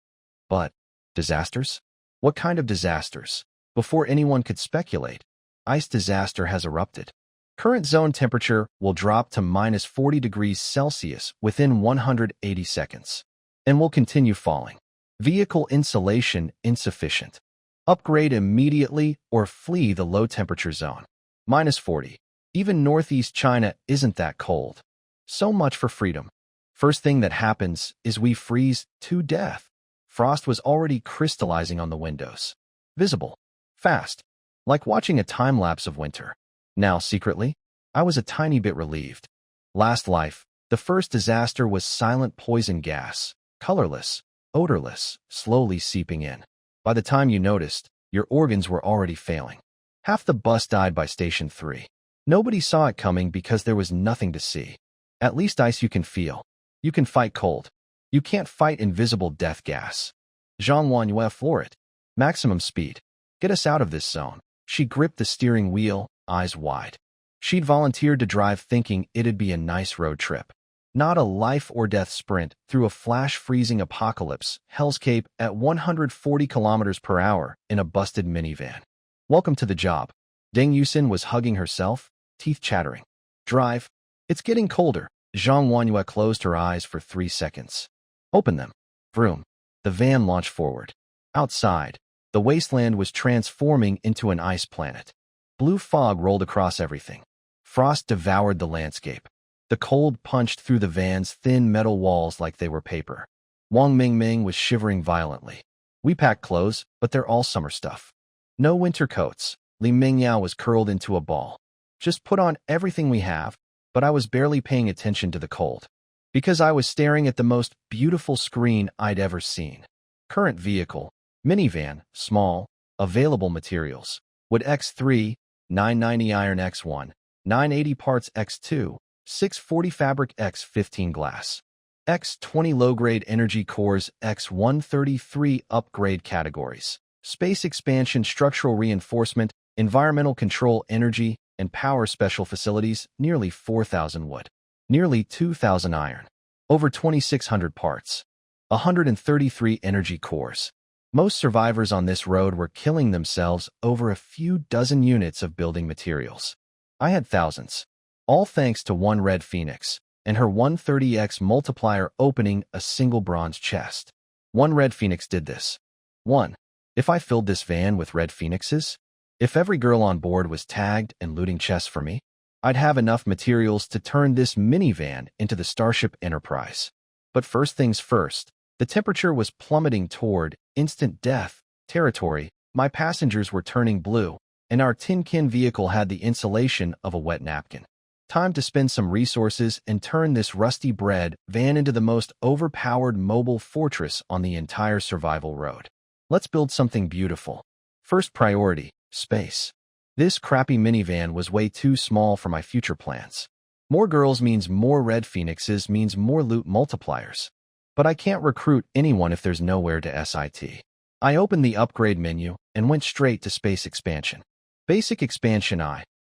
But disasters? What kind of disasters? Before anyone could speculate, ice disaster has erupted. Current zone temperature will drop to minus 40 degrees Celsius within 180 seconds, and will continue falling. Vehicle insulation insufficient. Upgrade immediately or flee the low-temperature zone. Minus 40. Even northeast China isn't that cold. So much for freedom. First thing that happens is we freeze to death. Frost was already crystallizing on the windows. Visible. Fast. Like watching a time-lapse of winter. Now, secretly, I was a tiny bit relieved. Last life, the first disaster was silent poison gas. Colorless, odorless, slowly seeping in. By the time you noticed, your organs were already failing. Half the bus died by Station 3. Nobody saw it coming because there was nothing to see. At least ice you can feel. You can fight cold. You can't fight invisible death gas. Zhang Wanyue floored it. Maximum speed. Get us out of this zone. She gripped the steering wheel, eyes wide. She'd volunteered to drive thinking it'd be a nice road trip. Not a life-or-death sprint through a flash-freezing apocalypse, hellscape at 140 kilometers per hour in a busted minivan. Welcome to the job. Deng Yusin was hugging herself, teeth chattering. Drive. It's getting colder. Zhang Wanyue closed her eyes for 3 seconds. Open them. Vroom. The van launched forward. Outside, the wasteland was transforming into an ice planet. Blue fog rolled across everything. Frost devoured the landscape. The cold punched through the van's thin metal walls like they were paper. Wang Mingming was shivering violently. We packed clothes, but they're all summer stuff. No winter coats. Li Mingyao was curled into a ball. Just put on everything we have, but I was barely paying attention to the cold. Because I was staring at the most beautiful screen I'd ever seen. Current vehicle, minivan, small, available materials. Wood X3, 990 iron X1, 980 parts X2, 640 fabric X15 glass. X20 low-grade energy cores X133 upgrade categories. Space expansion, structural reinforcement, environmental control, energy, and power special facilities, nearly 4,000 wood. nearly 2,000 iron, over 2,600 parts, 133 energy cores. Most survivors on this road were killing themselves over a few dozen units of building materials. I had thousands, all thanks to one Red Phoenix and her 130x multiplier opening a single bronze chest. One Red Phoenix did this. 1. If I filled this van with Red Phoenixes, if every girl on board was tagged and looting chests for me, I'd have enough materials to turn this minivan into the Starship Enterprise. But first things first, the temperature was plummeting toward instant death territory. My passengers were turning blue, and our tin-can vehicle had the insulation of a wet napkin. Time to spend some resources and turn this rusty bread van into the most overpowered mobile fortress on the entire survival road. Let's build something beautiful. First priority, space. This crappy minivan was way too small for my future plans. More girls means more Red Phoenixes means more loot multipliers. But I can't recruit anyone if there's nowhere to sit. I opened the upgrade menu and went straight to space expansion. Basic expansion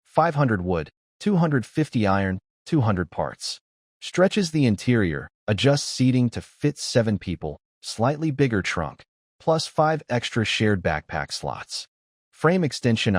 500 wood, 250 iron, 200 parts. Stretches the interior, adjusts seating to fit 7 people, slightly bigger trunk, plus 5 extra shared backpack slots. Frame extension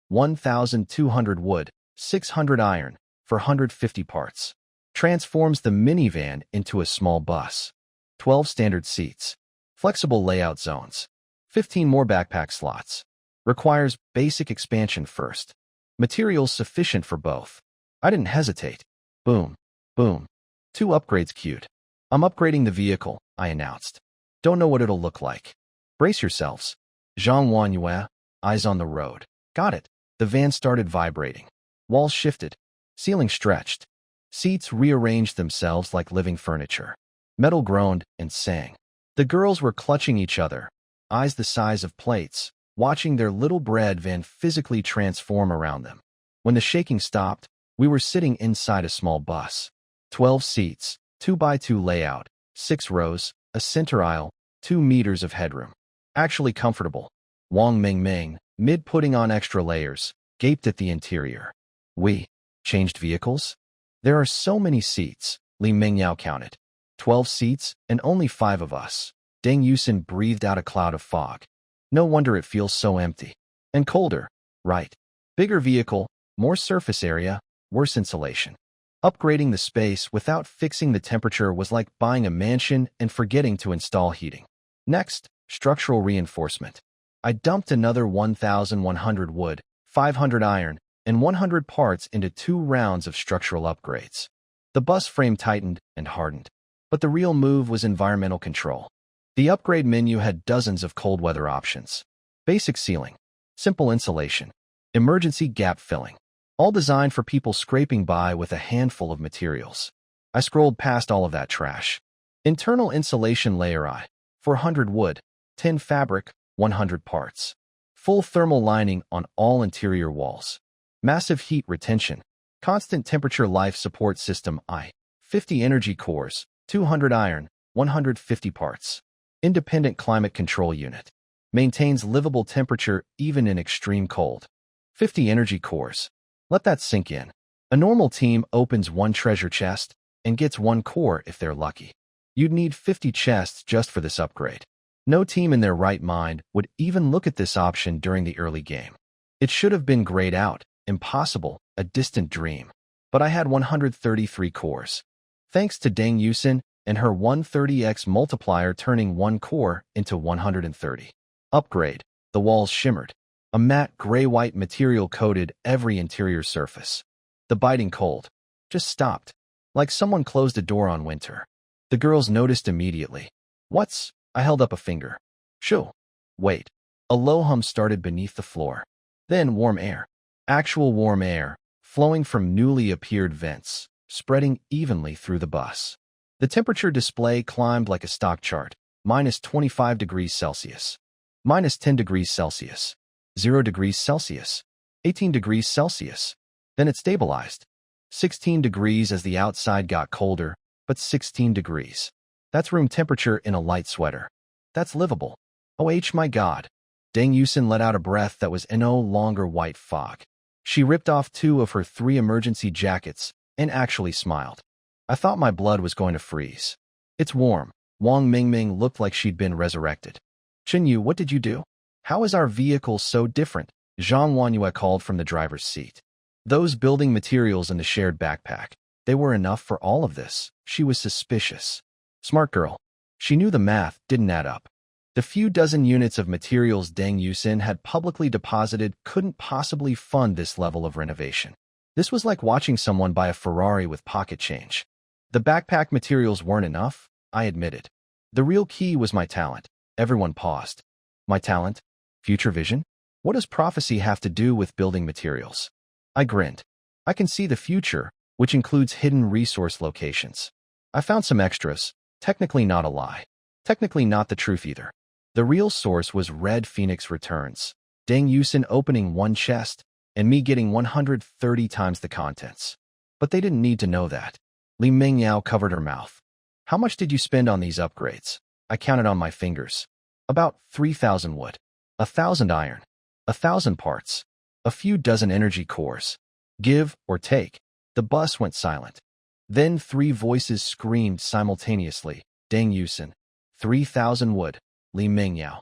1,200 wood, 600 iron, for 150 parts. Transforms the minivan into a small bus. 12 standard seats. Flexible layout zones. 15 more backpack slots. Requires basic expansion first. Materials sufficient for both. I didn't hesitate. Boom. Boom. 2 upgrades queued. I'm upgrading the vehicle, I announced. Don't know what it'll look like. Brace yourselves. Zhang Wanyue, eyes on the road. Got it. The van started vibrating. Walls shifted. Ceiling stretched. Seats rearranged themselves like living furniture. Metal groaned and sang. The girls were clutching each other, eyes the size of plates, watching their little bread van physically transform around them. When the shaking stopped, we were sitting inside a small bus. 12 seats, 2x2 layout, 6 rows, a center aisle, 2 meters of headroom. Actually comfortable. Wang Mingming, mid putting on extra layers, gaped at the interior. We changed vehicles? There are so many seats, Li Mingyao counted. 12 seats and only 5 of us. Deng Yusin breathed out a cloud of fog. No wonder it feels so empty. And colder, right? Bigger vehicle, more surface area, worse insulation. Upgrading the space without fixing the temperature was like buying a mansion and forgetting to install heating. Next, structural reinforcement. I dumped another 1,100 wood, 500 iron, and 100 parts into 2 rounds of structural upgrades. The bus frame tightened and hardened. But the real move was environmental control. The upgrade menu had dozens of cold weather options. Basic sealing, simple insulation, emergency gap filling, all designed for people scraping by with a handful of materials. I scrolled past all of that trash. Internal insulation layer 400 wood, 10 fabric, 100 parts. Full thermal lining on all interior walls. Massive heat retention. Constant temperature life support system 50 energy cores, 200 iron, 150 parts. Independent climate control unit. Maintains livable temperature even in extreme cold. 50 energy cores. Let that sink in. A normal team opens 1 treasure chest and gets 1 core if they're lucky. You'd need 50 chests just for this upgrade. No team in their right mind would even look at this option during the early game. It should have been grayed out, impossible, a distant dream. But I had 133 cores. Thanks to Deng Yusin and her 130x multiplier turning 1 core into 130. Upgrade. The walls shimmered. A matte gray-white material coated every interior surface. The biting cold just stopped, like someone closed a door on winter. The girls noticed immediately. What's? I held up a finger. Shoo. Wait. A low hum started beneath the floor. Then warm air. Actual warm air, flowing from newly appeared vents, spreading evenly through the bus. The temperature display climbed like a stock chart. Minus 25 degrees Celsius. Minus 10 degrees Celsius. 0 degrees Celsius. 18 degrees Celsius. Then it stabilized. 16 degrees as the outside got colder, but 16 degrees. That's room temperature in a light sweater. That's livable. Oh my God. Deng Yusin let out a breath that was no longer white fog. She ripped off 2 of her 3 emergency jackets and actually smiled. I thought my blood was going to freeze. It's warm. Wang Mingming looked like she'd been resurrected. Chenyu, what did you do? How is our vehicle so different? Zhang Wanyue called from the driver's seat. Those building materials in the shared backpack, they were enough for all of this. She was suspicious. Smart girl. She knew the math didn't add up. The few dozen units of materials Deng Yusin had publicly deposited couldn't possibly fund this level of renovation. This was like watching someone buy a Ferrari with pocket change. The backpack materials weren't enough, I admitted. The real key was my talent. Everyone paused. My talent? Future vision? What does prophecy have to do with building materials? I grinned. I can see the future, which includes hidden resource locations. I found some extras, technically not a lie. Technically not the truth either. The real source was Red Phoenix Returns, Deng Yusin opening one chest, and me getting 130 times the contents. But they didn't need to know that. Li Mingyao covered her mouth. How much did you spend on these upgrades? I counted on my fingers. About 3,000 wood, 1,000 iron, 1,000 parts, a few dozen energy cores. Give or take. The bus went silent. Then 3 voices screamed simultaneously. Deng Yusin. 3,000 wood. Li Mingyao.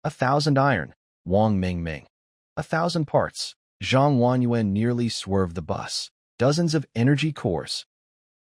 1,000 iron. Wang Mingming. 1,000 parts. Zhang Wanyuan nearly swerved the bus. Dozens of energy cores.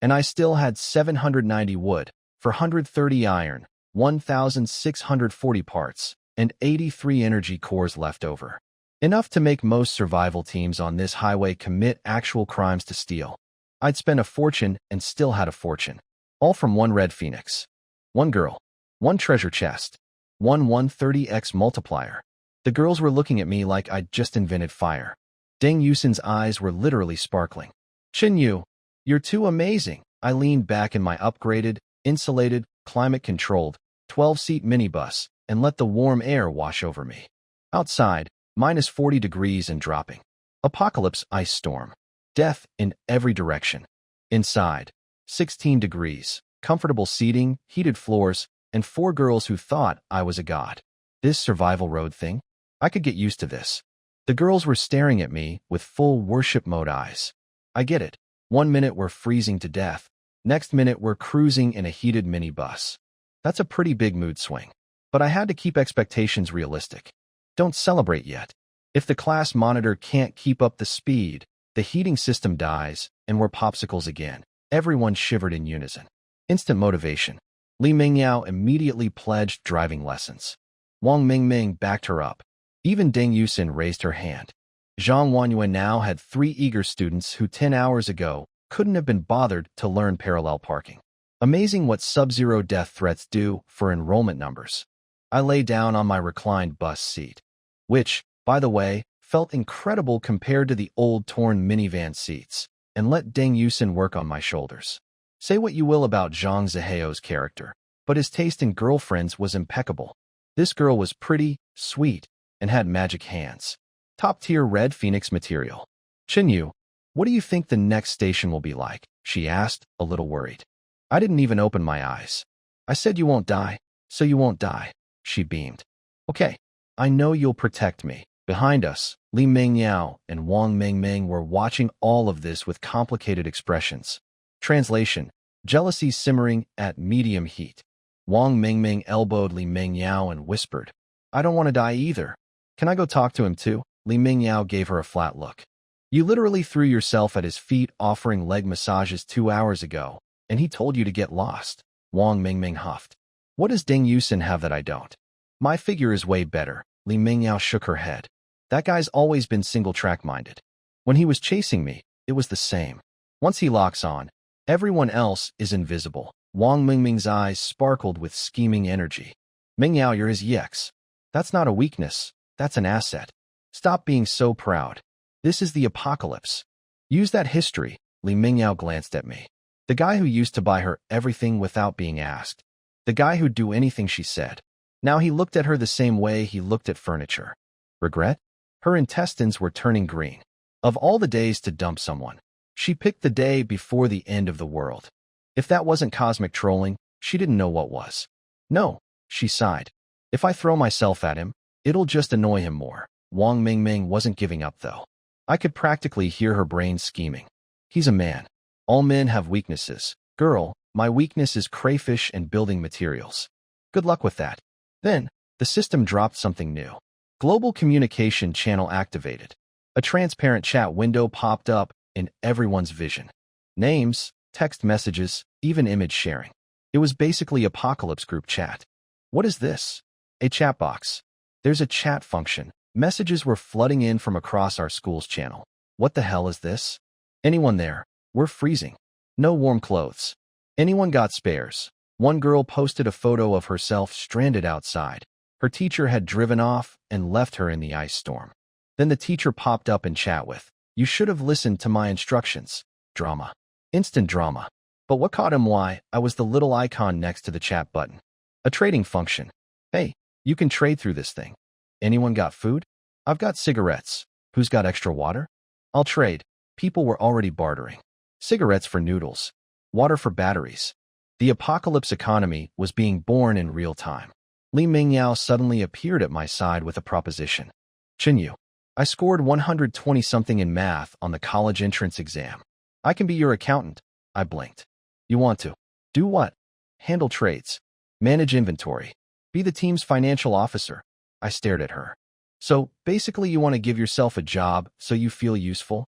And I still had 790 wood, 430 iron, 1,640 parts, and 83 energy cores left over. Enough to make most survival teams on this highway commit actual crimes to steal. I'd spent a fortune and still had a fortune. All from one Red Phoenix. One girl. One treasure chest. One 130x multiplier. The girls were looking at me like I'd just invented fire. Deng Yusin's eyes were literally sparkling. Chenyu, you're too amazing. I leaned back in my upgraded, insulated, climate-controlled, 12-seat minibus and let the warm air wash over me. Outside, minus 40 degrees and dropping. Apocalypse ice storm. Death in every direction. Inside, 16 degrees, comfortable seating, heated floors, and 4 girls who thought I was a god. This survival road thing? I could get used to this. The girls were staring at me with full worship mode eyes. I get it. 1 minute we're freezing to death. Next minute we're cruising in a heated minibus. That's a pretty big mood swing. But I had to keep expectations realistic. Don't celebrate yet. If the class monitor can't keep up the speed, the heating system dies, and we're popsicles again. Everyone shivered in unison. Instant motivation. Li Mingyao immediately pledged driving lessons. Wang Mingming backed her up. Even Deng Yusin raised her hand. Zhang Wanyuan now had 3 eager students who 10 hours ago couldn't have been bothered to learn parallel parking. Amazing what sub-zero death threats do for enrollment numbers. I lay down on my reclined bus seat, which, by the way, felt incredible compared to the old torn minivan seats, and let Deng Yusin work on my shoulders. Say what you will about Zhang Ziheo's character, but his taste in girlfriends was impeccable. This girl was pretty, sweet, and had magic hands. Top-tier Red Phoenix material. Chenyu, what do you think the next station will be like? She asked, a little worried. I didn't even open my eyes. I said you won't die, so you won't die. She beamed. Okay, I know you'll protect me. Behind us, Li Mingyao and Wang Mingming were watching all of this with complicated expressions. Translation: jealousy simmering at medium heat. Wang Mingming elbowed Li Mingyao and whispered, I don't want to die either. Can I go talk to him too? Li Mingyao gave her a flat look. You literally threw yourself at his feet offering leg massages 2 hours ago, and he told you to get lost. Wang Mingming huffed. What does Deng Yusin have that I don't? My figure is way better. Li Mingyao shook her head. That guy's always been single-track minded. When he was chasing me, it was the same. Once he locks on, everyone else is invisible. Wang Mingming's eyes sparkled with scheming energy. Mingyao, you're his EX. That's not a weakness. That's an asset. Stop being so proud. This is the apocalypse. Use that history. Li Mingyao glanced at me. The guy who used to buy her everything without being asked. The guy who'd do anything she said. Now he looked at her the same way he looked at furniture. Regret? Her intestines were turning green. Of all the days to dump someone, she picked the day before the end of the world. If that wasn't cosmic trolling, she didn't know what was. No, she sighed. If I throw myself at him, it'll just annoy him more. Wang Mingming wasn't giving up though. I could practically hear her brain scheming. He's a man. All men have weaknesses. Girl, my weakness is crayfish and building materials. Good luck with that. Then, the system dropped something new. Global communication channel activated. A transparent chat window popped up in everyone's vision. Names, text messages, even image sharing. It was basically Apocalypse group chat. What is this? A chat box. There's a chat function. Messages were flooding in from across our school's channel. What the hell is this? Anyone there? We're freezing. No warm clothes. Anyone got spares? One girl posted a photo of herself stranded outside. Her teacher had driven off and left her in the ice storm. Then the teacher popped up in chat with, "You should have listened to my instructions." Drama. Instant drama. But what caught him? Why? I was the little icon next to the chat button. A trading function. Hey, you can trade through this thing. Anyone got food? I've got cigarettes. Who's got extra water? I'll trade. People were already bartering. Cigarettes for noodles. Water for batteries. The apocalypse economy was being born in real time. Li Mingyao suddenly appeared at my side with a proposition. Chinyu, I scored 120-something in math on the college entrance exam. I can be your accountant. I blinked. You want to? Do what? Handle trades. Manage inventory. Be the team's financial officer. I stared at her. So, basically you want to give yourself a job so you feel useful?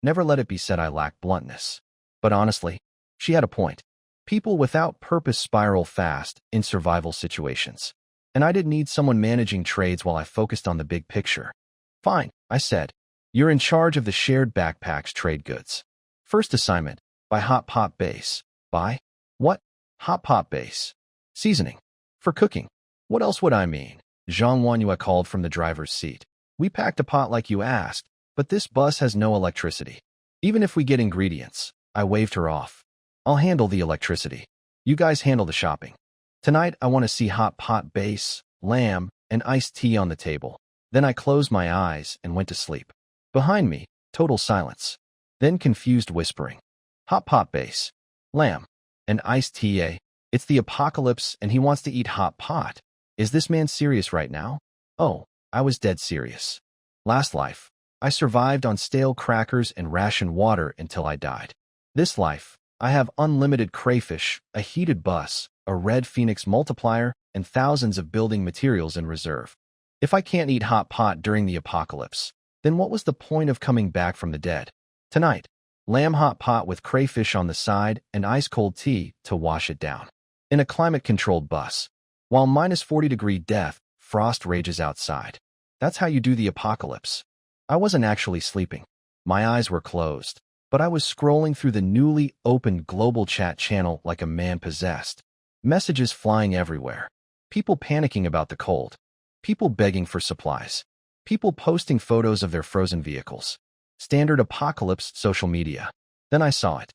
Never let it be said I lack bluntness. But honestly, she had a point. People without purpose spiral fast in survival situations. And I didn't need someone managing trades while I focused on the big picture. Fine, I said. You're in charge of the shared backpacks trade goods. First assignment, buy hot pot base. Buy? What? Hot pot base. Seasoning. For cooking. What else would I mean? Zhang Wanyua called from the driver's seat. We packed a pot like you asked, but this bus has no electricity. Even if we get ingredients, I waved her off. I'll handle the electricity. You guys handle the shopping. Tonight I want to see hot pot base, lamb, and iced tea on the table. Then I closed my eyes and went to sleep. Behind me, total silence. Then confused whispering. Hot pot base, lamb, and iced tea, eh? It's the apocalypse and he wants to eat hot pot. Is this man serious right now? Oh, I was dead serious. Last life, I survived on stale crackers and rationed water until I died. This life, I have unlimited crayfish, a heated bus, a red phoenix multiplier, and thousands of building materials in reserve. If I can't eat hot pot during the apocalypse, then what was the point of coming back from the dead? Tonight, lamb hot pot with crayfish on the side and ice-cold tea to wash it down. In a climate-controlled bus. While -40-degree death, frost rages outside. That's how you do the apocalypse. I wasn't actually sleeping. My eyes were closed, but I was scrolling through the newly opened global chat channel like a man possessed. Messages flying everywhere. People panicking about the cold. People begging for supplies. People posting photos of their frozen vehicles. Standard apocalypse social media. Then I saw it.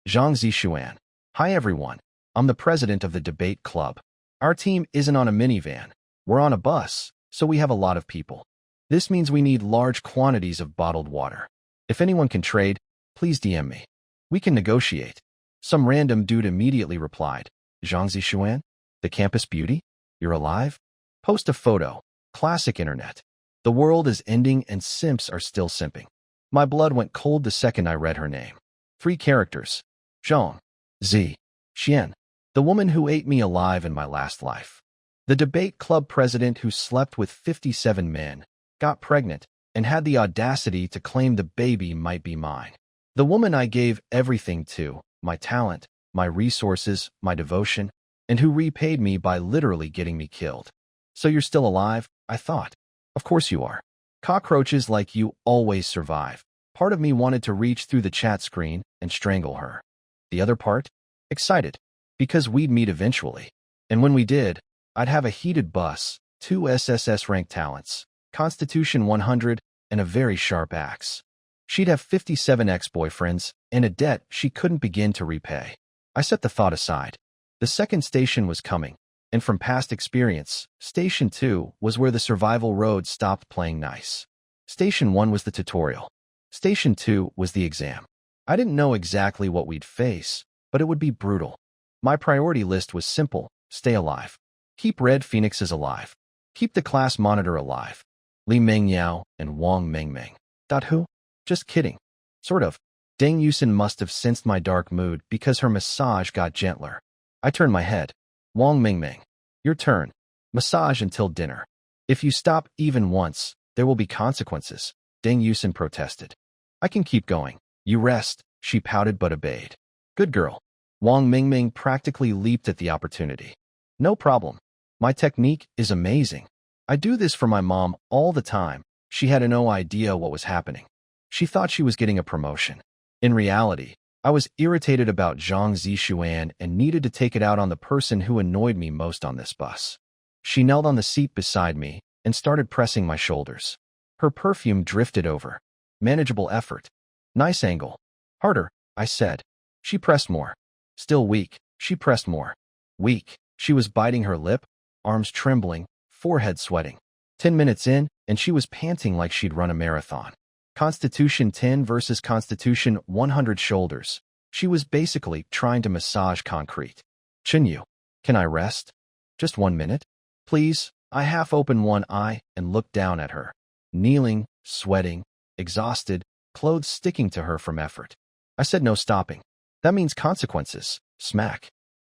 Zhang Zishuan. Hi everyone. I'm the president of the debate club. Our team isn't on a minivan. We're on a bus, so we have a lot of people. This means we need large quantities of bottled water. If anyone can trade, please DM me. We can negotiate. Some random dude immediately replied, Zhang Zishuan? The campus beauty? You're alive? Post a photo. Classic internet. The world is ending and simps are still simping. My blood went cold the second I read her name. 3 characters. Zhang. Z. Xian. The woman who ate me alive in my last life. The debate club president who slept with 57 men, got pregnant, and had the audacity to claim the baby might be mine. The woman I gave everything to, my talent, my resources, my devotion, and who repaid me by literally getting me killed. So you're still alive? I thought. Of course you are. Cockroaches like you always survive. Part of me wanted to reach through the chat screen and strangle her. The other part? Excited. Because we'd meet eventually. And when we did, I'd have a heated bus, 2 SSS rank talents, Constitution 100, and a very sharp axe. She'd have 57 ex-boyfriends and a debt she couldn't begin to repay. I set the thought aside. The second station was coming, and from past experience, Station 2 was where the survival road stopped playing nice. Station 1 was the tutorial. Station 2 was the exam. I didn't know exactly what we'd face, but it would be brutal. My priority list was simple: stay alive. Keep red phoenixes alive. Keep the class monitor alive. Li Mingyao and Wang Mengmeng. Who? Just kidding. Sort of. Dang Yusin must have sensed my dark mood because her massage got gentler. I turned my head. Wang Mingming, your turn. Massage until dinner. If you stop even once, there will be consequences, Dang Yusin protested. I can keep going. You rest, she pouted but obeyed. Good girl. Wang Mingming practically leaped at the opportunity. No problem. My technique is amazing. I do this for my mom all the time. She had no idea what was happening. She thought she was getting a promotion. In reality, I was irritated about Zhang Zixuan and needed to take it out on the person who annoyed me most on this bus. She knelt on the seat beside me and started pressing my shoulders. Her perfume drifted over. Manageable effort. Nice angle. Harder, I said. She pressed more. Still weak, she pressed more. Weak. She was biting her lip, arms trembling, forehead sweating. 10 minutes in, and she was panting like she'd run a marathon. Constitution 10 versus Constitution 100 shoulders. She was basically trying to massage concrete. Chinyu, can I rest? Just 1 minute? Please. I half opened one eye and looked down at her. Kneeling, sweating, exhausted, clothes sticking to her from effort. I said no stopping. That means consequences. Smack.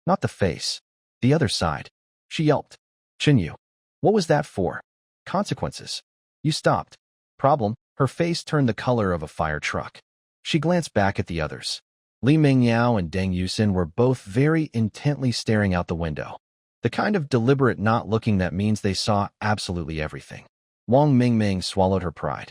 Not the face. The other side. She yelped. Chinyu. What was that for? Consequences. You stopped. Problem. Her face turned the color of a fire truck. She glanced back at the others. Li Mingyao and Deng Yusin were both very intently staring out the window. The kind of deliberate not looking that means they saw absolutely everything. Wang Mingming swallowed her pride.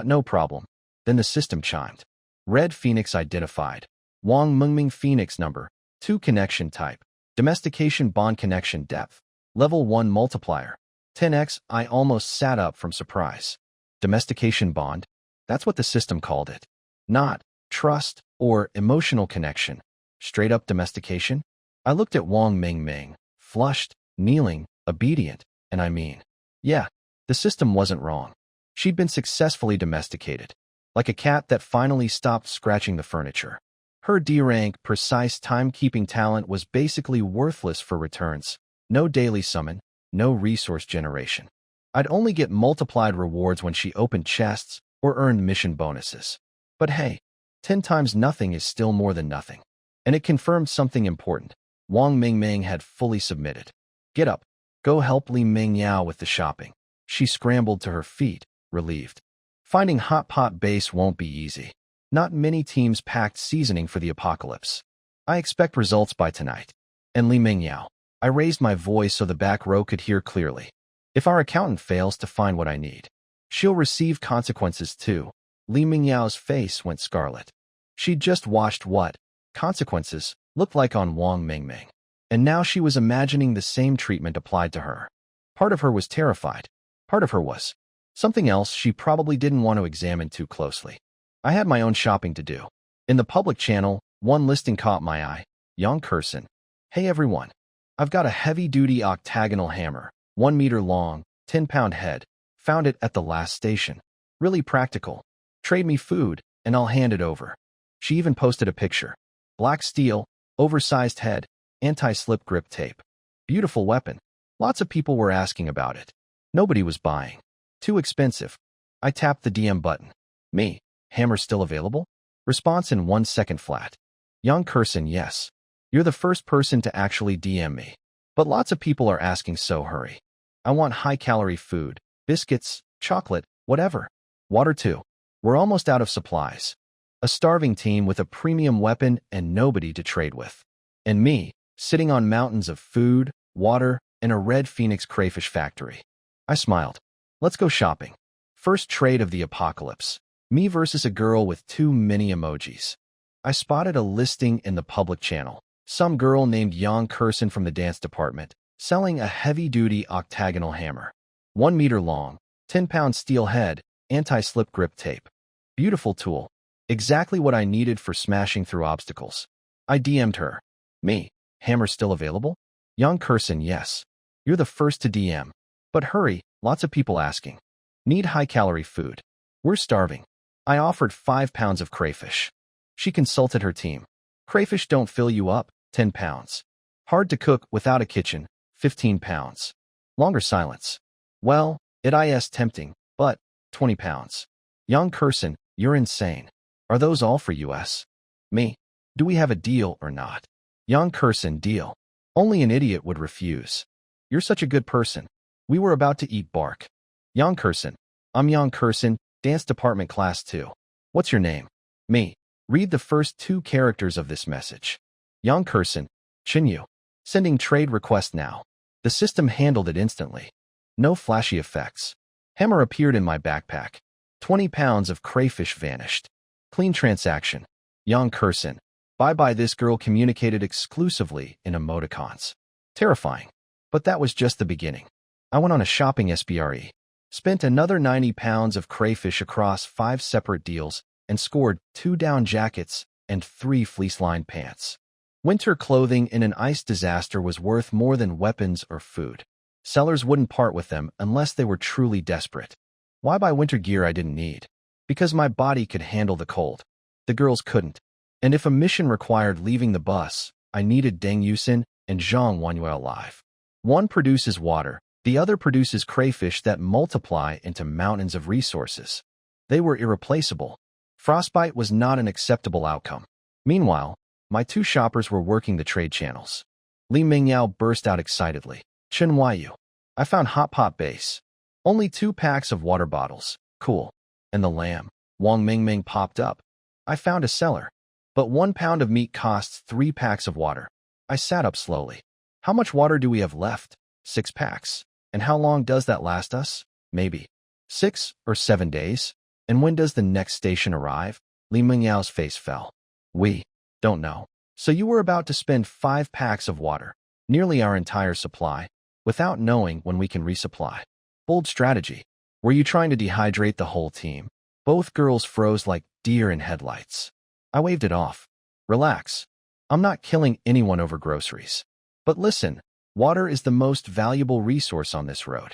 No problem. Then the system chimed. Red Phoenix identified. Wang Mingming Phoenix number. 2 connection type. Domestication bond connection depth. Level 1 multiplier. 10x. I almost sat up from surprise. Domestication bond? That's what the system called it. Not trust or emotional connection. Straight up domestication? I looked at Wang Mingming. Flushed, kneeling, obedient, and I mean, yeah, the system wasn't wrong. She'd been successfully domesticated, like a cat that finally stopped scratching the furniture. Her D-rank, precise timekeeping talent was basically worthless for returns. No daily summon, no resource generation. I'd only get multiplied rewards when she opened chests or earned mission bonuses. But hey, 10 times nothing is still more than nothing. And it confirmed something important. Wang Mingming had fully submitted. Get up. Go help Li Mingyao with the shopping. She scrambled to her feet, relieved. Finding hot pot base won't be easy. Not many teams packed seasoning for the apocalypse. I expect results by tonight. And Li Mingyao. I raised my voice so the back row could hear clearly. If our accountant fails to find what I need, she'll receive consequences too. Li Mingyao's face went scarlet. She'd just watched what consequences looked like on Wang Mingming. And now she was imagining the same treatment applied to her. Part of her was terrified. Part of her was something else she probably didn't want to examine too closely. I had my own shopping to do. In the public channel, one listing caught my eye. Yang Kurson. Hey everyone. I've got a heavy-duty octagonal hammer, 1 meter long, 10-pound head. Found it at the last station. Really practical. Trade me food, and I'll hand it over. She even posted a picture. Black steel, oversized head, anti-slip grip tape. Beautiful weapon. Lots of people were asking about it. Nobody was buying. Too expensive. I tapped the DM button. Me. Hammer still available? Response in 1 second flat. Young Kurson, yes. You're the first person to actually DM me. But lots of people are asking, so hurry. I want high-calorie food. Biscuits, chocolate, whatever. Water too. We're almost out of supplies. A starving team with a premium weapon and nobody to trade with. And me, sitting on mountains of food, water, and a red Phoenix crayfish factory. I smiled. Let's go shopping. First trade of the apocalypse. Me versus a girl with too many emojis. I spotted a listing in the public channel. Some girl named Yang Kurson from the dance department, selling a heavy-duty octagonal hammer. 1 meter long, 10-pound steel head, anti-slip grip tape. Beautiful tool. Exactly what I needed for smashing through obstacles. I DM'd her. Me. Hammer still available? Young Kurson, yes. You're the first to DM. But hurry, lots of people asking. Need high-calorie food. We're starving. I offered 5 pounds of crayfish. She consulted her team. Crayfish don't fill you up, 10 pounds. Hard to cook without a kitchen, 15 pounds. Longer silence. Well, it is tempting, but 20 pounds. Young Kurson, you're insane. Are those all for us? Me. Do we have a deal or not? Young Curson, deal. Only an idiot would refuse. You're such a good person. We were about to eat bark. Young Curson. I'm Young Curson, Dance Department Class 2. What's your name? Me. Read the first 2 characters of this message. Young Curson, Chinyu. Sending trade request now. The system handled it instantly. No flashy effects. Hammer appeared in my backpack. 20 pounds of crayfish vanished. Clean transaction. Young Curson. Bye-bye. This girl communicated exclusively in emoticons. Terrifying. But that was just the beginning. I went on a shopping spree. Spent another 90 pounds of crayfish across 5 separate deals and scored 2 down jackets and 3 fleece-lined pants. Winter clothing in an ice disaster was worth more than weapons or food. Sellers wouldn't part with them unless they were truly desperate. Why buy winter gear I didn't need? Because my body could handle the cold. The girls couldn't. And if a mission required leaving the bus, I needed Deng Yusin and Zhang Wanyue alive. One produces water, the other produces crayfish that multiply into mountains of resources. They were irreplaceable. Frostbite was not an acceptable outcome. Meanwhile, my 2 shoppers were working the trade channels. Li Mingyao burst out excitedly. Chen Huayu. I found Hot Pot Base. Only 2 packs of water bottles. Cool. And the lamb. Wang Mingming popped up. I found a seller. But 1 pound of meat costs 3 packs of water. I sat up slowly. How much water do we have left? 6 packs. And how long does that last us? Maybe 6 or 7 days. And when does the next station arrive? Li Mingyao's face fell. We don't know. So you were about to spend 5 packs of water, nearly our entire supply, without knowing when we can resupply. Bold strategy. Were you trying to dehydrate the whole team? Both girls froze like deer in headlights. I waved it off. Relax. I'm not killing anyone over groceries. But listen, water is the most valuable resource on this road.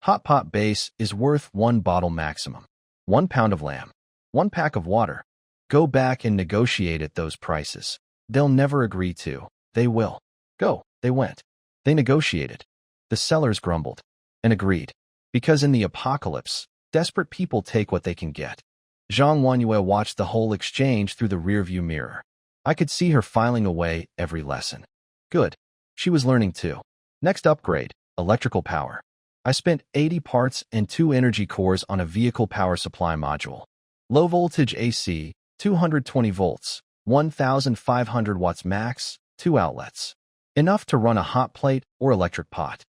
Hot Pot Base is worth 1 bottle maximum. 1 pound of lamb. 1 pack of water. Go back and negotiate at those prices. They'll never agree to. They will. Go. They went. They negotiated. The sellers grumbled. And agreed. Because in the apocalypse, desperate people take what they can get. Zhang Wanyue watched the whole exchange through the rearview mirror. I could see her filing away every lesson. Good. She was learning too. Next upgrade, electrical power. I spent 80 parts and 2 energy cores on a vehicle power supply module. Low voltage AC, 220 volts, 1,500 watts max, 2 outlets. Enough to run a hot plate or electric pot.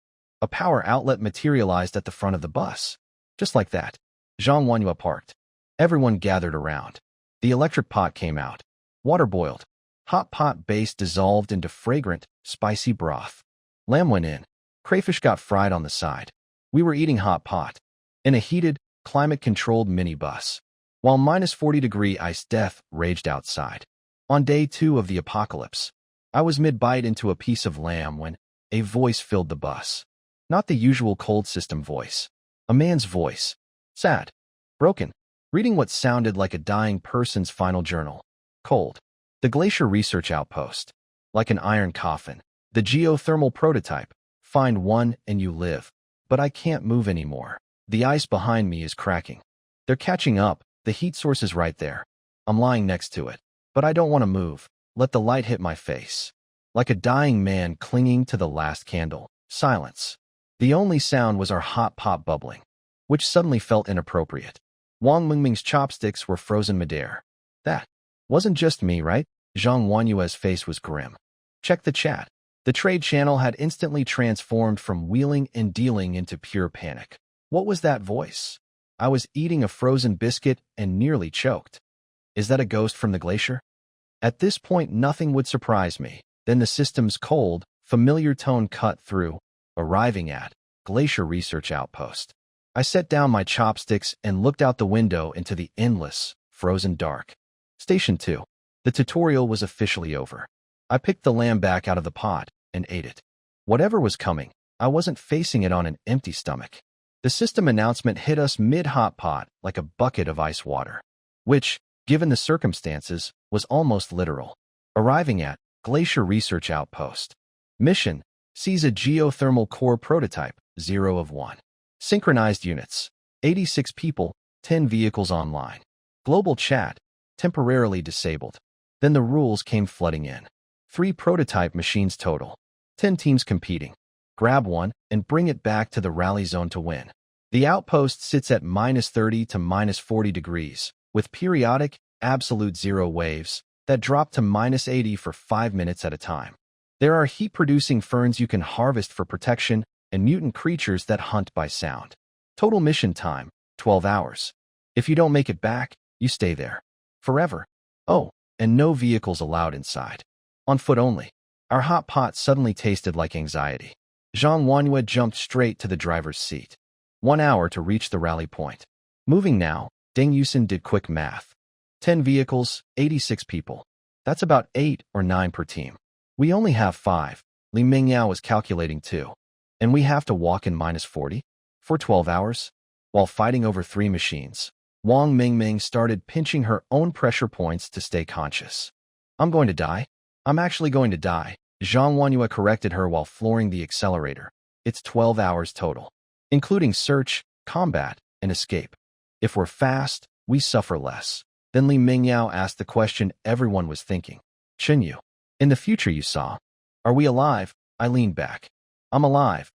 A power outlet materialized at the front of the bus. Just like that. Zhang Wanyue parked. Everyone gathered around. The electric pot came out. Water boiled. Hot Pot Base dissolved into fragrant, spicy broth. Lamb went in. Crayfish got fried on the side. We were eating hot pot. In a heated, climate-controlled minibus. While -40-degree ice death raged outside. On day 2 of the apocalypse, I was mid-bite into a piece of lamb when a voice filled the bus. Not the usual cold system voice. A man's voice. Sad. Broken. Reading what sounded like a dying person's final journal. Cold. The Glacier Research Outpost. Like an iron coffin. The geothermal prototype. Find one and you live. But I can't move anymore. The ice behind me is cracking. They're catching up. The heat source is right there. I'm lying next to it. But I don't want to move. Let the light hit my face. Like a dying man clinging to the last candle. Silence. The only sound was our hot pot bubbling, which suddenly felt inappropriate. Wang Mingming's chopsticks were frozen midair. That wasn't just me, right? Zhang Wanyue's face was grim. Check the chat. The trade channel had instantly transformed from wheeling and dealing into pure panic. What was that voice? I was eating a frozen biscuit and nearly choked. Is that a ghost from the glacier? At this point, nothing would surprise me. Then the system's cold, familiar tone cut through, arriving at Glacier Research Outpost. I set down my chopsticks and looked out the window into the endless, frozen dark. Station 2. The tutorial was officially over. I picked the lamb back out of the pot and ate it. Whatever was coming, I wasn't facing it on an empty stomach. The system announcement hit us mid-hot pot like a bucket of ice water, which, given the circumstances, was almost literal. Arriving at Glacier Research Outpost. Mission: seize a geothermal core prototype, 0 of 1. Synchronized units: 86 people, 10 vehicles online. Global chat: temporarily disabled. Then the rules came flooding in. 3 prototype machines total. 10 teams competing. Grab one and bring it back to the rally zone to win. The outpost sits at -30 to -40 degrees, with periodic, absolute zero waves that drop to -80 for 5 minutes at a time. There are heat-producing ferns you can harvest for protection and mutant creatures that hunt by sound. Total mission time, 12 hours. If you don't make it back, you stay there. Forever. Oh, and no vehicles allowed inside. On foot only. Our hot pot suddenly tasted like anxiety. Zhang Wanyu jumped straight to the driver's seat. 1 hour to reach the rally point. Moving now, Deng Yusin did quick math. 10 vehicles, 86 people. That's about 8 or 9 per team. We only have 5. Li Mingyao was calculating too. And we have to walk in -40? For 12 hours? While fighting over 3 machines, Wang Mingming started pinching her own pressure points to stay conscious. I'm going to die? I'm actually going to die, Zhang Wanyu corrected her while flooring the accelerator. It's 12 hours total, including search, combat, and escape. If we're fast, we suffer less. Then Li Mingyao asked the question everyone was thinking. Chenyu, in the future you saw. Are we alive? I leaned back. I'm alive.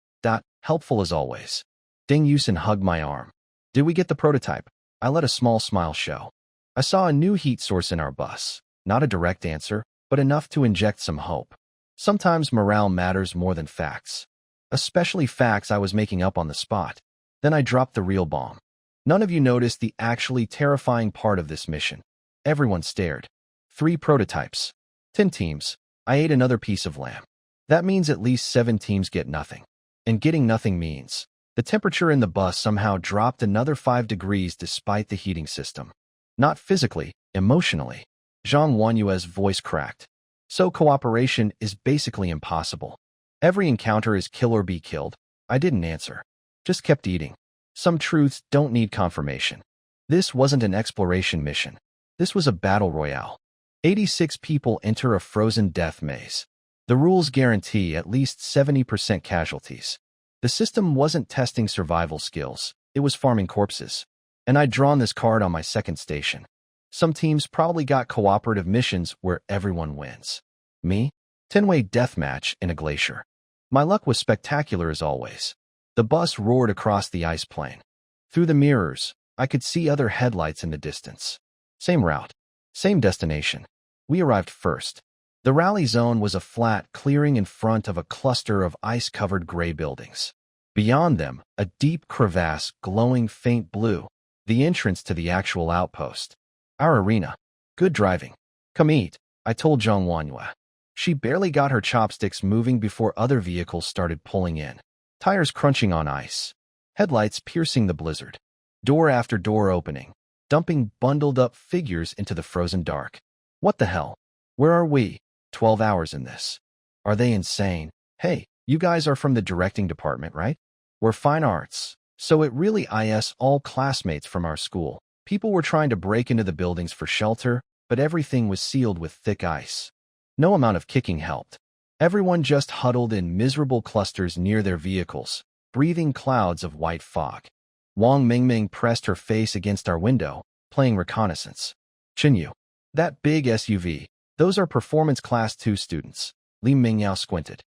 Helpful as always. Deng Yusin hugged my arm. Did we get the prototype? I let a small smile show. I saw a new heat source in our bus. Not a direct answer, but enough to inject some hope. Sometimes morale matters more than facts. Especially facts I was making up on the spot. Then I dropped the real bomb. None of you noticed the actually terrifying part of this mission. Everyone stared. 3 prototypes. 10 teams. I ate another piece of lamb. That means at least 7 teams get nothing. And getting nothing means the temperature in the bus somehow dropped another 5 degrees despite the heating system. Not physically, emotionally. Zhang Wanyue's voice cracked. So cooperation is basically impossible. Every encounter is kill or be killed. I didn't answer. Just kept eating. Some truths don't need confirmation. This wasn't an exploration mission. This was a battle royale. 86 people enter a frozen death maze. The rules guarantee at least 70% casualties. The system wasn't testing survival skills. It was farming corpses. And I'd drawn this card on my second station. Some teams probably got cooperative missions where everyone wins. Me? 10-way deathmatch in a glacier. My luck was spectacular as always. The bus roared across the ice plain. Through the mirrors, I could see other headlights in the distance. Same route. Same destination. We arrived first. The rally zone was a flat clearing in front of a cluster of ice-covered gray buildings. Beyond them, a deep crevasse glowing faint blue, the entrance to the actual outpost. Our arena. Good driving. Come eat, I told Zhang Wanyu. She barely got her chopsticks moving before other vehicles started pulling in. Tires crunching on ice. Headlights piercing the blizzard. Door after door opening, dumping bundled-up figures into the frozen dark. What the hell? Where are we? 12 hours in this. Are they insane? Hey, you guys are from the directing department, right? We're fine arts. So it really is all classmates from our school. People were trying to break into the buildings for shelter, but everything was sealed with thick ice. No amount of kicking helped. Everyone just huddled in miserable clusters near their vehicles, breathing clouds of white fog. Wang Mingming pressed her face against our window, playing reconnaissance. Chenyu. That big SUV. Those are Performance Class 2 students. Li Mingyao squinted.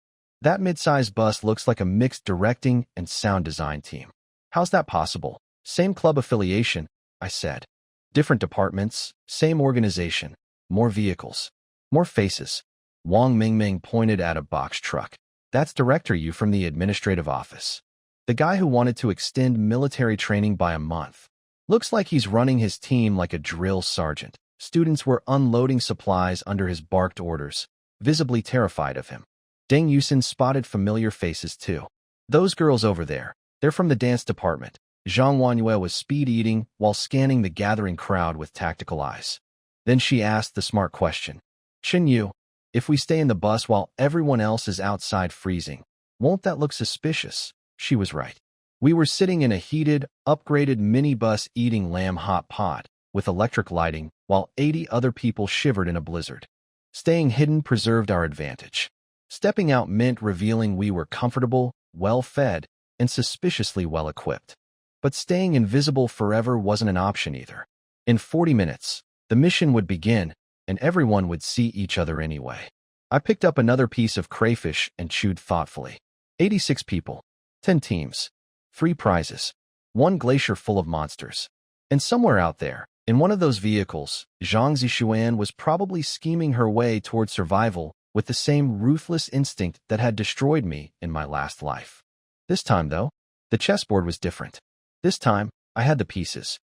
That mid-sized bus looks like a mixed directing and sound design team. How's that possible? Same club affiliation, I said. Different departments, same organization, more vehicles, more faces. Wang Mingming pointed at a box truck. That's Director Yu from the administrative office. The guy who wanted to extend military training by a month. Looks like he's running his team like a drill sergeant. Students were unloading supplies under his barked orders, visibly terrified of him. Deng Yusin spotted familiar faces too. Those girls over there, they're from the dance department. Zhang Wanyu was speed-eating while scanning the gathering crowd with tactical eyes. Then she asked the smart question. Chenyu, if we stay in the bus while everyone else is outside freezing, won't that look suspicious? She was right. We were sitting in a heated, upgraded minibus eating lamb hot pot with electric lighting while 80 other people shivered in a blizzard. Staying hidden preserved our advantage. Stepping out meant revealing we were comfortable, well-fed, and suspiciously well-equipped. But staying invisible forever wasn't an option either. In 40 minutes, The mission would begin, and everyone would see each other anyway. I picked up another piece of crayfish and chewed thoughtfully. 86 people, 10 teams, 3 prizes, 1 glacier full of monsters. And somewhere out there, in one of those vehicles, Zhang Zishuan was probably scheming her way toward survival with the same ruthless instinct that had destroyed me in my last life. This time, though, the chessboard was different. This time, I had the pieces.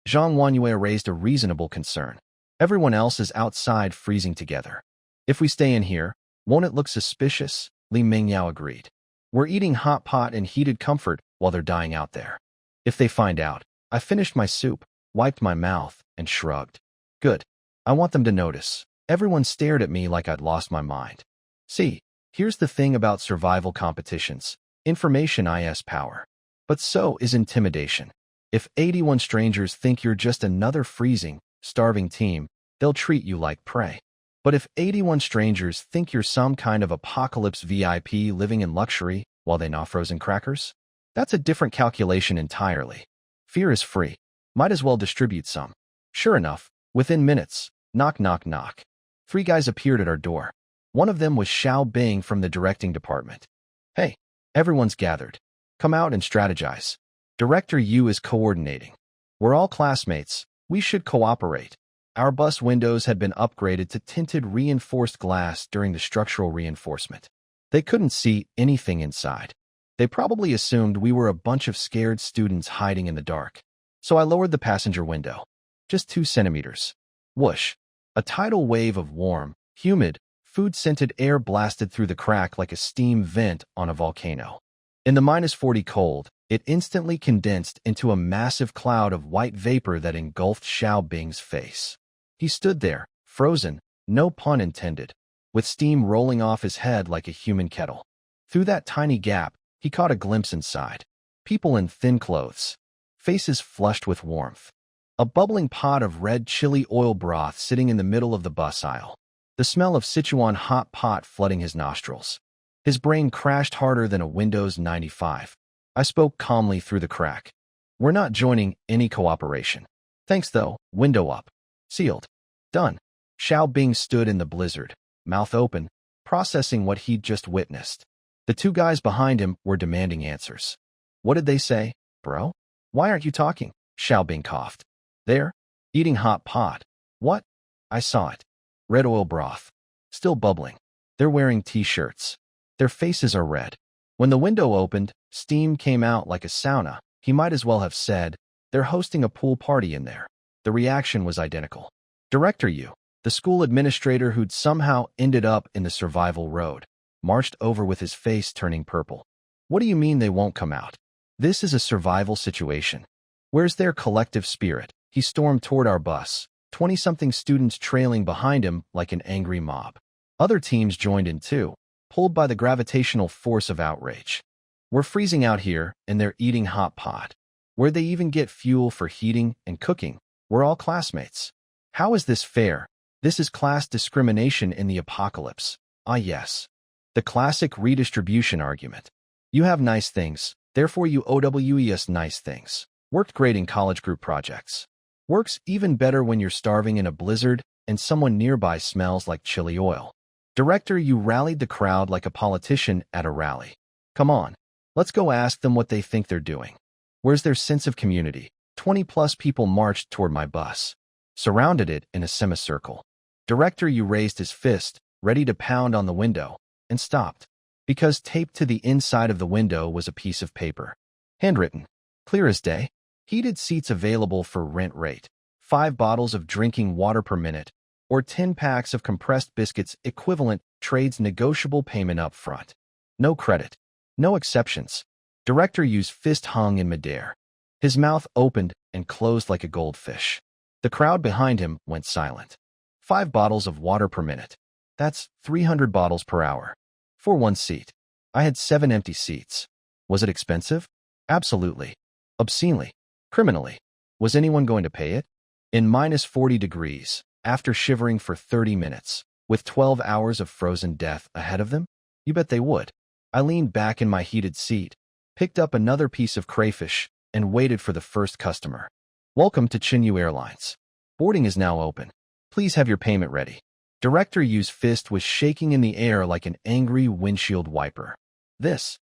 Zhang Wanyue raised a reasonable concern. Everyone else is outside freezing together. If we stay in here, won't it look suspicious? Li Mingyao agreed. We're eating hot pot and heated comfort while they're dying out there. If they find out, I finished my soup, wiped my mouth, and shrugged. Good. I want them to notice. Everyone stared at me like I'd lost my mind. See, here's the thing about survival competitions. Information is power. But so is intimidation. If 81 strangers think you're just another freezing, starving team, they'll treat you like prey. But if 81 strangers think you're some kind of apocalypse VIP living in luxury while they gnaw frozen crackers, that's a different calculation entirely. Fear is free. Might as well distribute some. Sure enough, within minutes, knock knock knock. 3 guys appeared at our door. One of them was Xiao Bing from the directing department. Hey, everyone's gathered. Come out and strategize. Director Yu is coordinating. We're all classmates. We should cooperate. Our bus windows had been upgraded to tinted reinforced glass during the structural reinforcement. They couldn't see anything inside. They probably assumed we were a bunch of scared students hiding in the dark. So I lowered the passenger window. Just 2 centimeters. Whoosh. A tidal wave of warm, humid, food-scented air blasted through the crack like a steam vent on a volcano. In the -40 cold, it instantly condensed into a massive cloud of white vapor that engulfed Xiao Bing's face. He stood there, frozen, no pun intended, with steam rolling off his head like a human kettle. Through that tiny gap, he caught a glimpse inside. People in thin clothes, faces flushed with warmth. A bubbling pot of red chili oil broth sitting in the middle of the bus aisle. The smell of Sichuan hot pot flooding his nostrils. His brain crashed harder than a Windows 95. I spoke calmly through the crack. We're not joining any cooperation. Thanks though, window up. Sealed. Done. Xiao Bing stood in the blizzard, mouth open, processing what he'd just witnessed. The 2 guys behind him were demanding answers. What did they say, bro? Why aren't you talking? Xiao Bing coughed. There, eating hot pot. What? I saw it. Red oil broth. Still bubbling. They're wearing t-shirts. Their faces are red. When the window opened, steam came out like a sauna. He might as well have said, they're hosting a pool party in there. The reaction was identical. Director Yu, the school administrator who'd somehow ended up in the survival road, marched over with his face turning purple. What do you mean they won't come out? This is a survival situation. Where's their collective spirit? He stormed toward our bus, 20-something students trailing behind him like an angry mob. Other teams joined in too, pulled by the gravitational force of outrage. We're freezing out here, and they're eating hot pot. Where'd they even get fuel for heating and cooking? We're all classmates. How is this fair? This is class discrimination in the apocalypse. Ah yes. The classic redistribution argument. You have nice things, therefore you OWES nice things. Worked great in college group projects. Works even better when you're starving in a blizzard and someone nearby smells like chili oil. Director, you rallied the crowd like a politician at a rally. Come on, let's go ask them what they think they're doing. Where's their sense of community? 20+ people marched toward my bus, surrounded it in a semicircle. Director, you raised his fist, ready to pound on the window, and stopped, because taped to the inside of the window was a piece of paper. Handwritten, clear as day. Heated seats available for rent rate, 5 bottles of drinking water per minute, or 10 packs of compressed biscuits equivalent, trades negotiable payment up front. No credit. No exceptions. Director Yu's fist hung in midair. His mouth opened and closed like a goldfish. The crowd behind him went silent. 5 bottles of water per minute. That's 300 bottles per hour. For 1 seat. I had 7 empty seats. Was it expensive? Absolutely. Obscenely. Criminally. Was anyone going to pay it? In -40 degrees, after shivering for 30 minutes, with 12 hours of frozen death ahead of them? You bet they would. I leaned back in my heated seat, picked up another piece of crayfish, and waited for the first customer. Welcome to Chinyu Airlines. Boarding is now open. Please have your payment ready. Director Yu's fist was shaking in the air like an angry windshield wiper. This.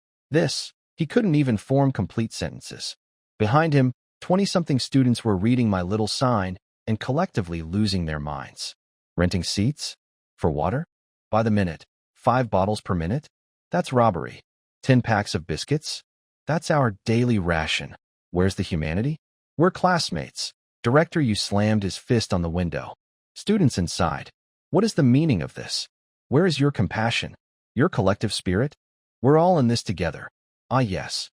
He couldn't even form complete sentences. Behind him, 20-something students were reading my little sign and collectively losing their minds. Renting seats? For water? By the minute. 5 bottles per minute? That's robbery. 10 packs of biscuits? That's our daily ration. Where's the humanity? We're classmates. Director Yu slammed his fist on the window. Students inside. What is the meaning of this? Where is your compassion? Your collective spirit? We're all in this together. Ah yes.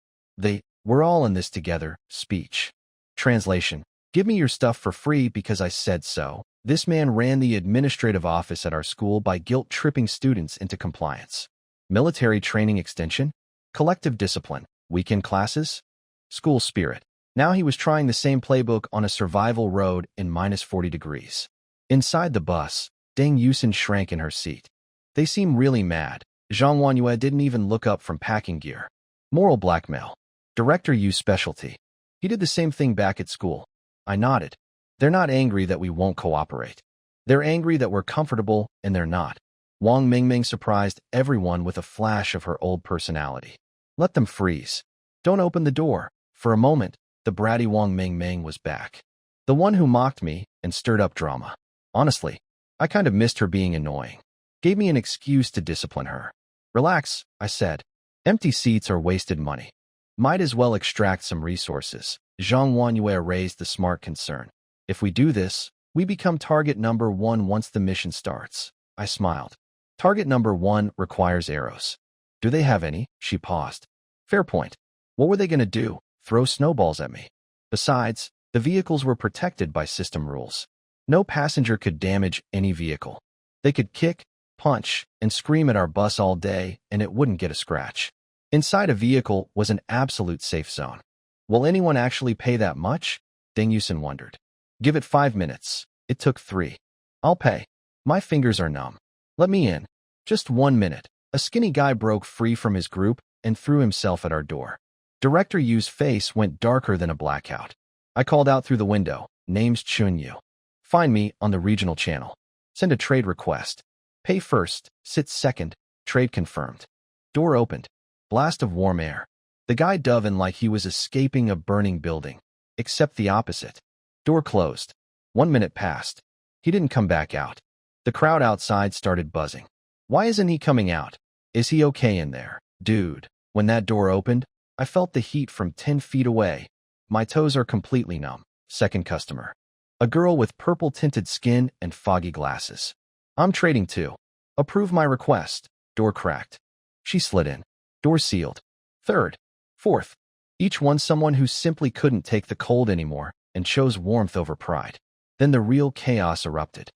We're all in this together, speech. Translation. Give me your stuff for free because I said so. This man ran the administrative office at our school by guilt-tripping students into compliance. Military training extension? Collective discipline? Weekend classes? School spirit. Now he was trying the same playbook on a survival road in -40 degrees. Inside the bus, Deng Yusin shrank in her seat. They seem really mad. Zhang Wanyue didn't even look up from packing gear. Moral blackmail. Director Yu's specialty. He did the same thing back at school. I nodded. They're not angry that we won't cooperate. They're angry that we're comfortable and they're not. Wang Mingming surprised everyone with a flash of her old personality. Let them freeze. Don't open the door. For a moment, the bratty Wang Mingming was back. The one who mocked me and stirred up drama. Honestly, I kind of missed her being annoying. Gave me an excuse to discipline her. Relax, I said. Empty seats are wasted money. Might as well extract some resources. Zhang Wanyue raised the smart concern. If we do this, we become target number 1 once the mission starts. I smiled. Target number 1 requires arrows. Do they have any? She paused. Fair point. What were they going to do? Throw snowballs at me? Besides, the vehicles were protected by system rules. No passenger could damage any vehicle. They could kick, punch, and scream at our bus all day, and it wouldn't get a scratch. Inside a vehicle was an absolute safe zone. Will anyone actually pay that much? Deng Yusin wondered. Give it 5 minutes. It took 3. I'll pay. My fingers are numb. Let me in. Just 1 minute. A skinny guy broke free from his group and threw himself at our door. Director Yu's face went darker than a blackout. I called out through the window. Name's Chun Yu. Find me on the regional channel. Send a trade request. Pay first, sit second. Trade confirmed. Door opened. Blast of warm air. The guy dove in like he was escaping a burning building. Except the opposite. Door closed. 1 minute passed. He didn't come back out. The crowd outside started buzzing. Why isn't he coming out? Is he okay in there? Dude. When that door opened, I felt the heat from 10 feet away. My toes are completely numb. Second customer. A girl with purple-tinted skin and foggy glasses. I'm trading too. Approve my request. Door cracked. She slid in. Door sealed. Third. Fourth. Each one someone who simply couldn't take the cold anymore and chose warmth over pride. Then the real chaos erupted.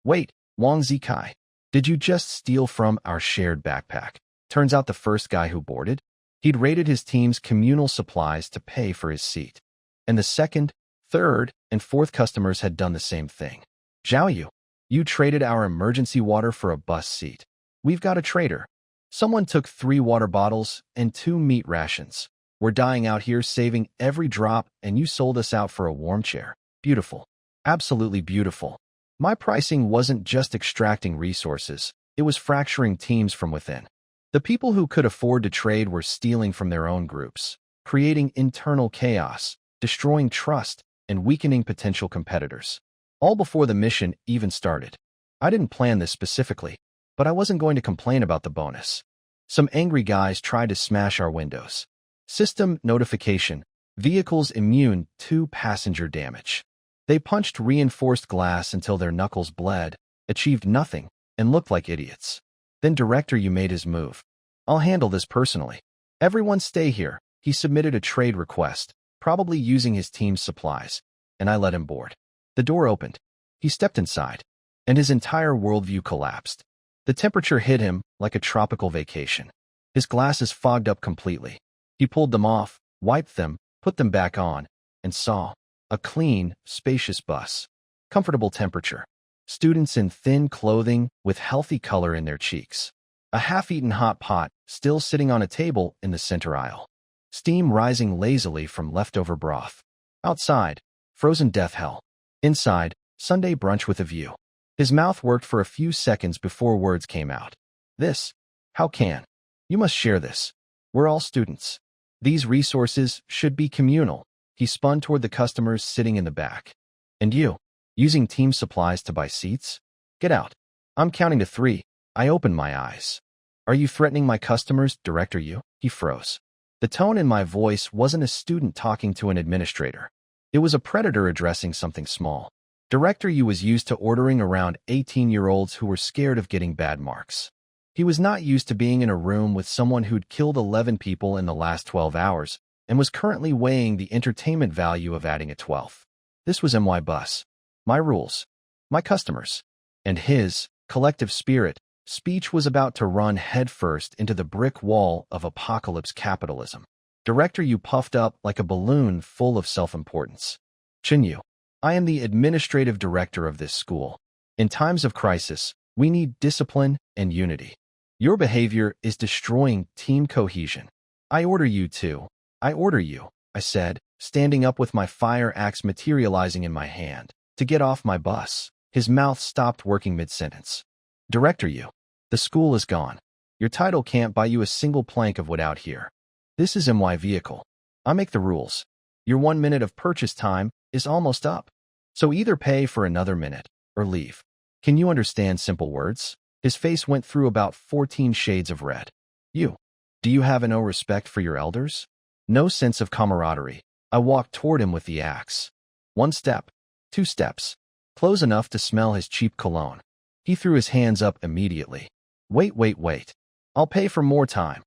Wait, Wang Zikai. Did you just steal from our shared backpack? Turns out the first guy who boarded, he'd raided his team's communal supplies to pay for his seat. And the second, third, and fourth customers had done the same thing. Zhao Yu, you traded our emergency water for a bus seat. We've got a traitor. Someone took 3 water bottles and 2 meat rations. We're dying out here saving every drop and you sold us out for a warm chair. Beautiful. Absolutely beautiful. My pricing wasn't just extracting resources, it was fracturing teams from within. The people who could afford to trade were stealing from their own groups, creating internal chaos, destroying trust, and weakening potential competitors. All before the mission even started. I didn't plan this specifically, but I wasn't going to complain about the bonus. Some angry guys tried to smash our windows. System notification. Vehicles immune to passenger damage. They punched reinforced glass until their knuckles bled, achieved nothing, and looked like idiots. Then Director Yu made his move. I'll handle this personally. Everyone stay here. He submitted a trade request, probably using his team's supplies, and I let him board. The door opened. He stepped inside, and his entire worldview collapsed. The temperature hit him like a tropical vacation. His glasses fogged up completely. He pulled them off, wiped them, put them back on, and saw a clean, spacious bus. Comfortable temperature. Students in thin clothing with healthy color in their cheeks. A half-eaten hot pot still sitting on a table in the center aisle. Steam rising lazily from leftover broth. Outside, frozen death hell. Inside, Sunday brunch with a view. His mouth worked for a few seconds before words came out. This? How can? You must share this. We're all students. These resources should be communal. He spun toward the customers sitting in the back. And you? Using team supplies to buy seats? Get out. I'm counting to 3. I opened my eyes. Are you threatening my customers, Director Yu? He froze. The tone in my voice wasn't a student talking to an administrator. It was a predator addressing something small. Director Yu was used to ordering around 18-year-olds who were scared of getting bad marks. He was not used to being in a room with someone who'd killed 11 people in the last 12 hours and was currently weighing the entertainment value of adding a 12th. This was MY Bus. My rules. My customers. And his collective spirit speech was about to run headfirst into the brick wall of apocalypse capitalism. Director Yu puffed up like a balloon full of self-importance. Chinyu, I am the administrative director of this school. In times of crisis, we need discipline and unity. Your behavior is destroying team cohesion. I order you to. I order you, I said, standing up with my fire axe materializing in my hand, to get off my bus. His mouth stopped working mid-sentence. Director Yu, the school is gone. Your title can't buy you a single plank of wood out here. This is MY vehicle. I make the rules. Your 1 minute of purchase time is almost up. So either pay for another minute or leave. Can you understand simple words? His face went through about 14 shades of red. You. Do you have no respect for your elders? No sense of camaraderie. I walked toward him with the axe. 1 step. 2 steps. Close enough to smell his cheap cologne. He threw his hands up immediately. Wait. I'll pay for more time.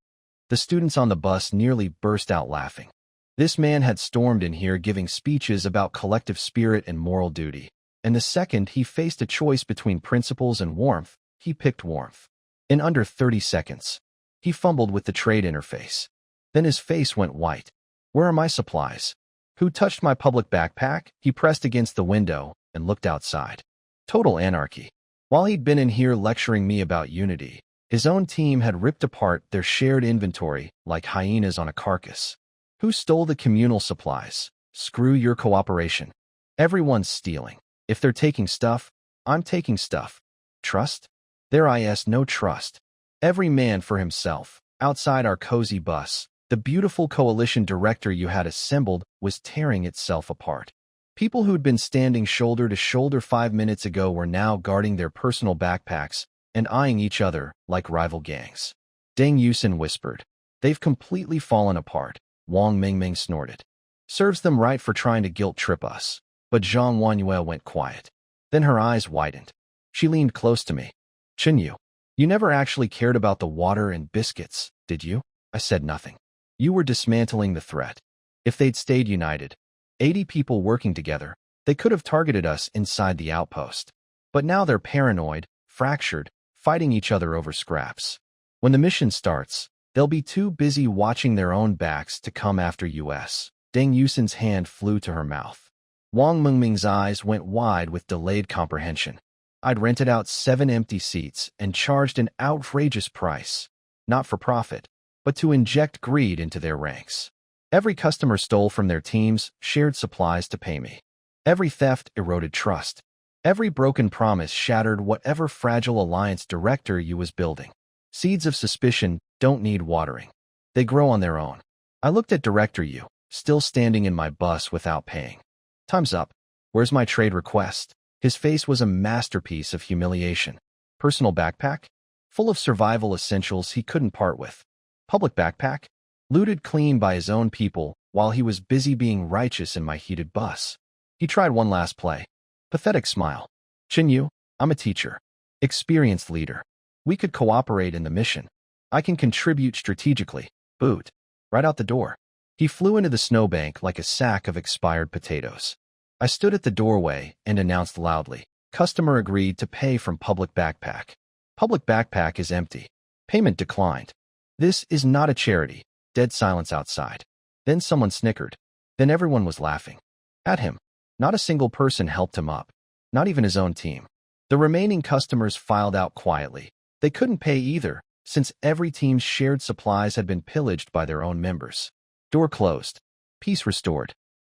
The students on the bus nearly burst out laughing. This man had stormed in here giving speeches about collective spirit and moral duty. And the second he faced a choice between principles and warmth, he picked warmth. In under 30 seconds, he fumbled with the trade interface. Then his face went white. Where are my supplies? Who touched my public backpack? He pressed against the window and looked outside. Total anarchy. While he'd been in here lecturing me about unity, his own team had ripped apart their shared inventory like hyenas on a carcass. Who stole the communal supplies? Screw your cooperation. Everyone's stealing. If they're taking stuff, I'm taking stuff. Trust? There is no trust. Every man for himself. Outside our cozy bus, the beautiful coalition director you had assembled was tearing itself apart. People who'd been standing shoulder to shoulder 5 minutes ago were now guarding their personal backpacks and eyeing each other like rival gangs. Deng Yusin whispered. They've completely fallen apart. Wang Mingming snorted. Serves them right for trying to guilt-trip us. But Zhang Wanyue went quiet. Then her eyes widened. She leaned close to me. Chinyu, you never actually cared about the water and biscuits, did you? I said nothing. You were dismantling the threat. If they'd stayed united, 80 people working together, they could have targeted us inside the outpost. But now they're paranoid, fractured, fighting each other over scraps. When the mission starts, they'll be too busy watching their own backs to come after us. Deng Yusin's hand flew to her mouth. Wang Mingming's eyes went wide with delayed comprehension. I'd rented out 7 empty seats and charged an outrageous price, not for profit, but to inject greed into their ranks. Every customer stole from their teams, shared supplies to pay me. Every theft eroded trust. Every broken promise shattered whatever fragile alliance director you was building. Seeds of suspicion don't need watering. They grow on their own. I looked at Director Yu, still standing in my bus without paying. Time's up. Where's my trade request? His face was a masterpiece of humiliation. Personal backpack? Full of survival essentials he couldn't part with. Public backpack? Looted clean by his own people while he was busy being righteous in my heated bus. He tried one last play. Pathetic smile. Chinyu, I'm a teacher. Experienced leader. We could cooperate in the mission. I can contribute strategically. Boot. Right out the door. He flew into the snowbank like a sack of expired potatoes. I stood at the doorway and announced loudly. Customer agreed to pay from public backpack. Public backpack is empty. Payment declined. This is not a charity. Dead silence outside. Then someone snickered. Then everyone was laughing. At him. Not a single person helped him up. Not even his own team. The remaining customers filed out quietly. They couldn't pay either, since every team's shared supplies had been pillaged by their own members. Door closed. Peace restored.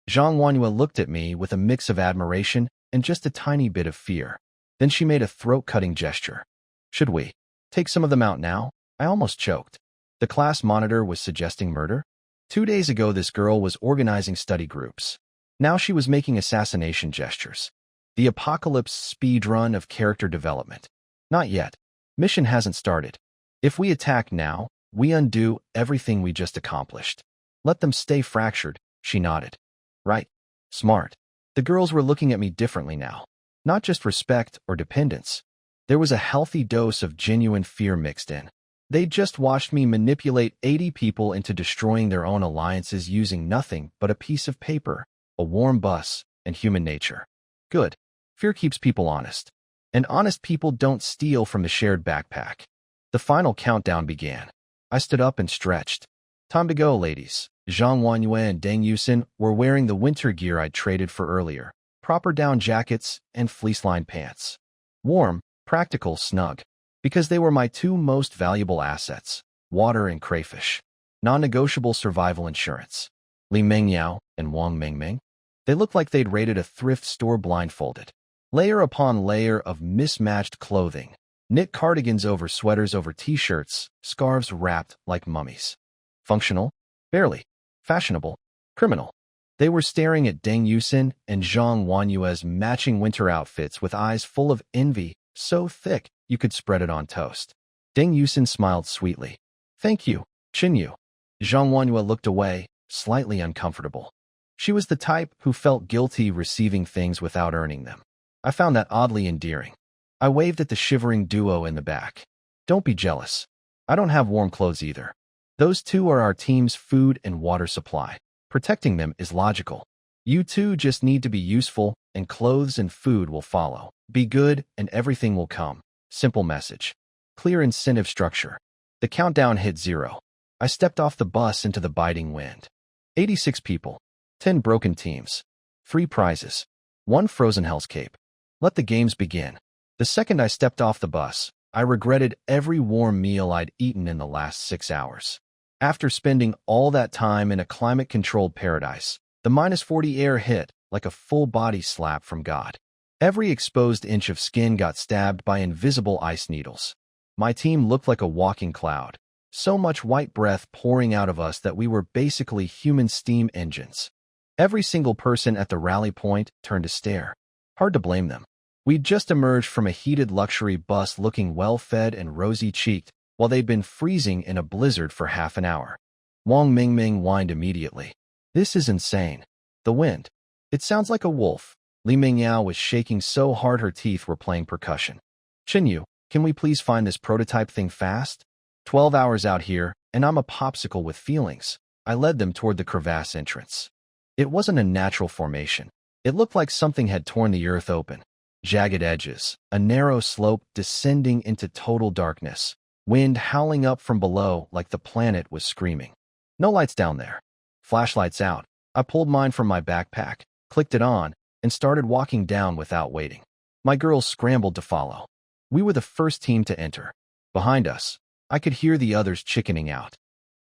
Zhang Wanyue looked at me with a mix of admiration and just a tiny bit of fear. Then she made a throat-cutting gesture. Should we take some of them out now? I almost choked. The class monitor was suggesting murder? 2 days ago, this girl was organizing study groups. Now she was making assassination gestures. The apocalypse speed run of character development. Not yet. Mission hasn't started. If we attack now, we undo everything we just accomplished. Let them stay fractured, she nodded. Right. Smart. The girls were looking at me differently now. Not just respect or dependence. There was a healthy dose of genuine fear mixed in. They'd just watched me manipulate 80 people into destroying their own alliances using nothing but a piece of paper, a warm bus, and human nature. Good. Fear keeps people honest. And honest people don't steal from the shared backpack. The final countdown began. I stood up and stretched. Time to go, ladies. Zhang Wanyue and Deng Yusin were wearing the winter gear I'd traded for earlier. Proper down jackets and fleece-lined pants. Warm, practical, snug. Because they were my two most valuable assets, water and crayfish. Non-negotiable survival insurance. Li Mengyao and Wang Mingming. They looked like they'd raided a thrift store blindfolded. Layer upon layer of mismatched clothing. Knit cardigans over sweaters over t-shirts, scarves wrapped like mummies. Functional? Barely. Fashionable? Criminal. They were staring at Deng Yusin and Zhang Wanyue's matching winter outfits with eyes full of envy, so thick you could spread it on toast. Deng Yusin smiled sweetly. Thank you, Qinyu. Zhang Wanyue looked away, slightly uncomfortable. She was the type who felt guilty receiving things without earning them. I found that oddly endearing. I waved at the shivering duo in the back. Don't be jealous. I don't have warm clothes either. Those two are our team's food and water supply. Protecting them is logical. You two just need to be useful, and clothes and food will follow. Be good, and everything will come. Simple message. Clear incentive structure. The countdown hit 0. I stepped off the bus into the biting wind. 86 people. 10 broken teams. 3 prizes. 1 frozen hell's cape. Let the games begin. The second I stepped off the bus, I regretted every warm meal I'd eaten in the last 6 hours. After spending all that time in a climate-controlled paradise, the -40 air hit like a full-body slap from God. Every exposed inch of skin got stabbed by invisible ice needles. My team looked like a walking cloud, so much white breath pouring out of us that we were basically human steam engines. Every single person at the rally point turned to stare. Hard to blame them. We'd just emerged from a heated luxury bus looking well-fed and rosy-cheeked, while they'd been freezing in a blizzard for half an hour. Wang Mingming whined immediately. This is insane. The wind. It sounds like a wolf. Li Mingyao was shaking so hard her teeth were playing percussion. Qinyu, can we please find this prototype thing fast? 12 hours out here, and I'm a popsicle with feelings. I led them toward the crevasse entrance. It wasn't a natural formation. It looked like something had torn the earth open. Jagged edges, a narrow slope descending into total darkness. Wind howling up from below like the planet was screaming. No lights down there. Flashlights out. I pulled mine from my backpack, clicked it on, and started walking down without waiting. My girls scrambled to follow. We were the first team to enter. Behind us, I could hear the others chickening out.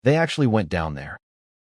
They actually went down there.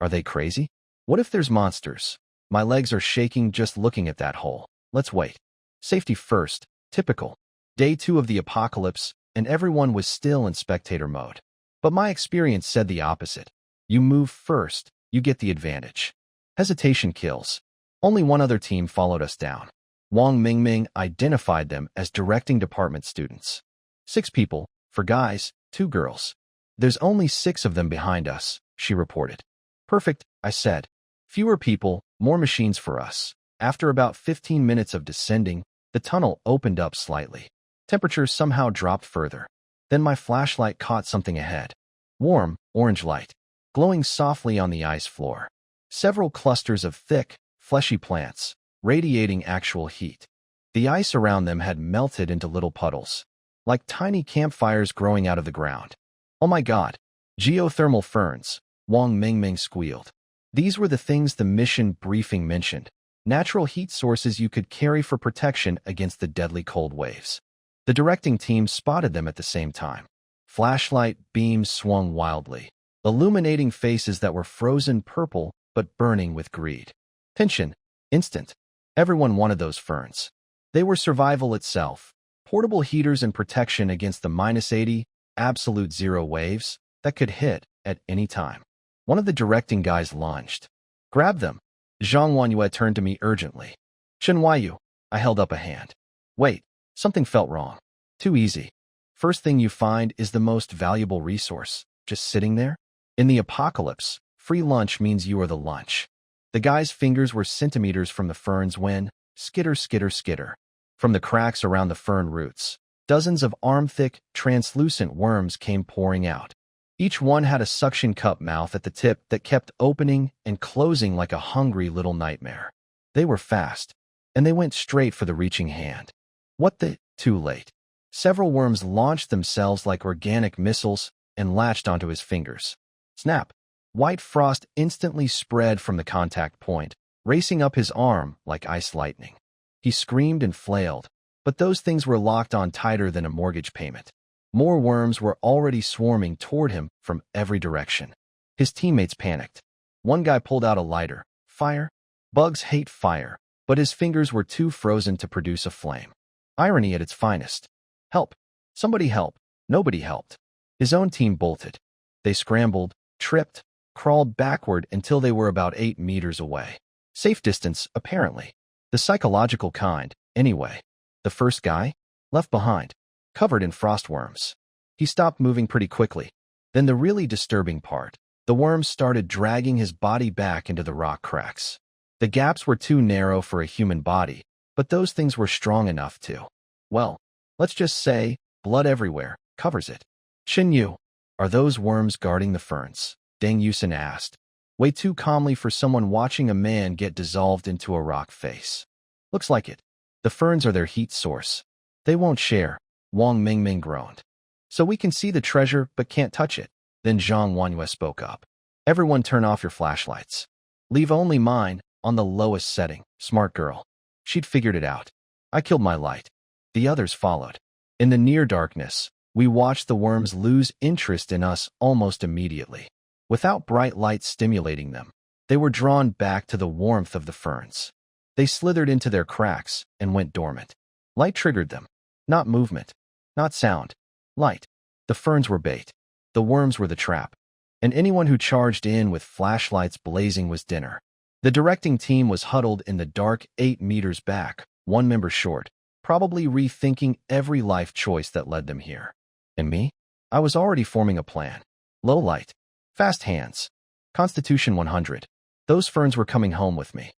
Are they crazy? What if there's monsters? My legs are shaking just looking at that hole. Let's wait. Safety first. Typical. Day 2 of the apocalypse, and everyone was still in spectator mode. But my experience said the opposite. You move first, you get the advantage. Hesitation kills. Only one other team followed us down. Wang Mingming identified them as directing department students. 6 people, for guys, 2 girls. There's only 6 of them behind us, she reported. Perfect, I said. Fewer people, more machines for us. After about 15 minutes of descending, the tunnel opened up slightly. Temperature somehow dropped further. Then my flashlight caught something ahead. Warm, orange light, glowing softly on the ice floor. Several clusters of thick, fleshy plants, radiating actual heat. The ice around them had melted into little puddles, like tiny campfires growing out of the ground. Oh my God! Geothermal ferns, Wang Mingming squealed. These were the things the mission briefing mentioned. Natural heat sources you could carry for protection against the deadly cold waves. The directing team spotted them at the same time. Flashlight beams swung wildly, illuminating faces that were frozen purple but burning with greed. Tension. Instant. Everyone wanted those ferns. They were survival itself. Portable heaters and protection against the -80, absolute zero waves that could hit at any time. One of the directing guys lunged. Grab them. Zhang Wanyue turned to me urgently. Chen Huayu. I held up a hand. Wait, something felt wrong. Too easy. First thing you find is the most valuable resource, just sitting there. In the apocalypse, free lunch means you are the lunch. The guy's fingers were centimeters from the ferns when, skitter, skitter, skitter. From the cracks around the fern roots, dozens of arm-thick, translucent worms came pouring out. Each one had a suction cup mouth at the tip that kept opening and closing like a hungry little nightmare. They were fast, and they went straight for the reaching hand. Too late. Several worms launched themselves like organic missiles and latched onto his fingers. Snap! White frost instantly spread from the contact point, racing up his arm like ice lightning. He screamed and flailed, but those things were locked on tighter than a mortgage payment. More worms were already swarming toward him from every direction. His teammates panicked. One guy pulled out a lighter. Fire? Bugs hate fire, but his fingers were too frozen to produce a flame. Irony at its finest. Help! Somebody help! Nobody helped. His own team bolted. They scrambled, tripped, crawled backward until they were about 8 meters away. Safe distance, apparently. The psychological kind, anyway. The first guy? Left behind. Covered in frostworms. He stopped moving pretty quickly. Then the really disturbing part. The worms started dragging his body back into the rock cracks. The gaps were too narrow for a human body, but those things were strong enough to, well, let's just say, blood everywhere, covers it. Chen Yu, are those worms guarding the ferns? Deng Yusin asked, way too calmly for someone watching a man get dissolved into a rock face. Looks like it. The ferns are their heat source. They won't share, Wang Mingming groaned. So we can see the treasure but can't touch it. Then Zhang Wanyue spoke up. Everyone turn off your flashlights. Leave only mine on the lowest setting, smart girl. She'd figured it out. I killed my light. The others followed. In the near darkness, we watched the worms lose interest in us almost immediately. Without bright light stimulating them, they were drawn back to the warmth of the ferns. They slithered into their cracks and went dormant. Light triggered them. Not movement. Not sound. Light. The ferns were bait. The worms were the trap. And anyone who charged in with flashlights blazing was dinner. The directing team was huddled in the dark 8 meters back, one member short, probably rethinking every life choice that led them here. And me? I was already forming a plan. Low light. Fast hands. Constitution 100. Those ferns were coming home with me.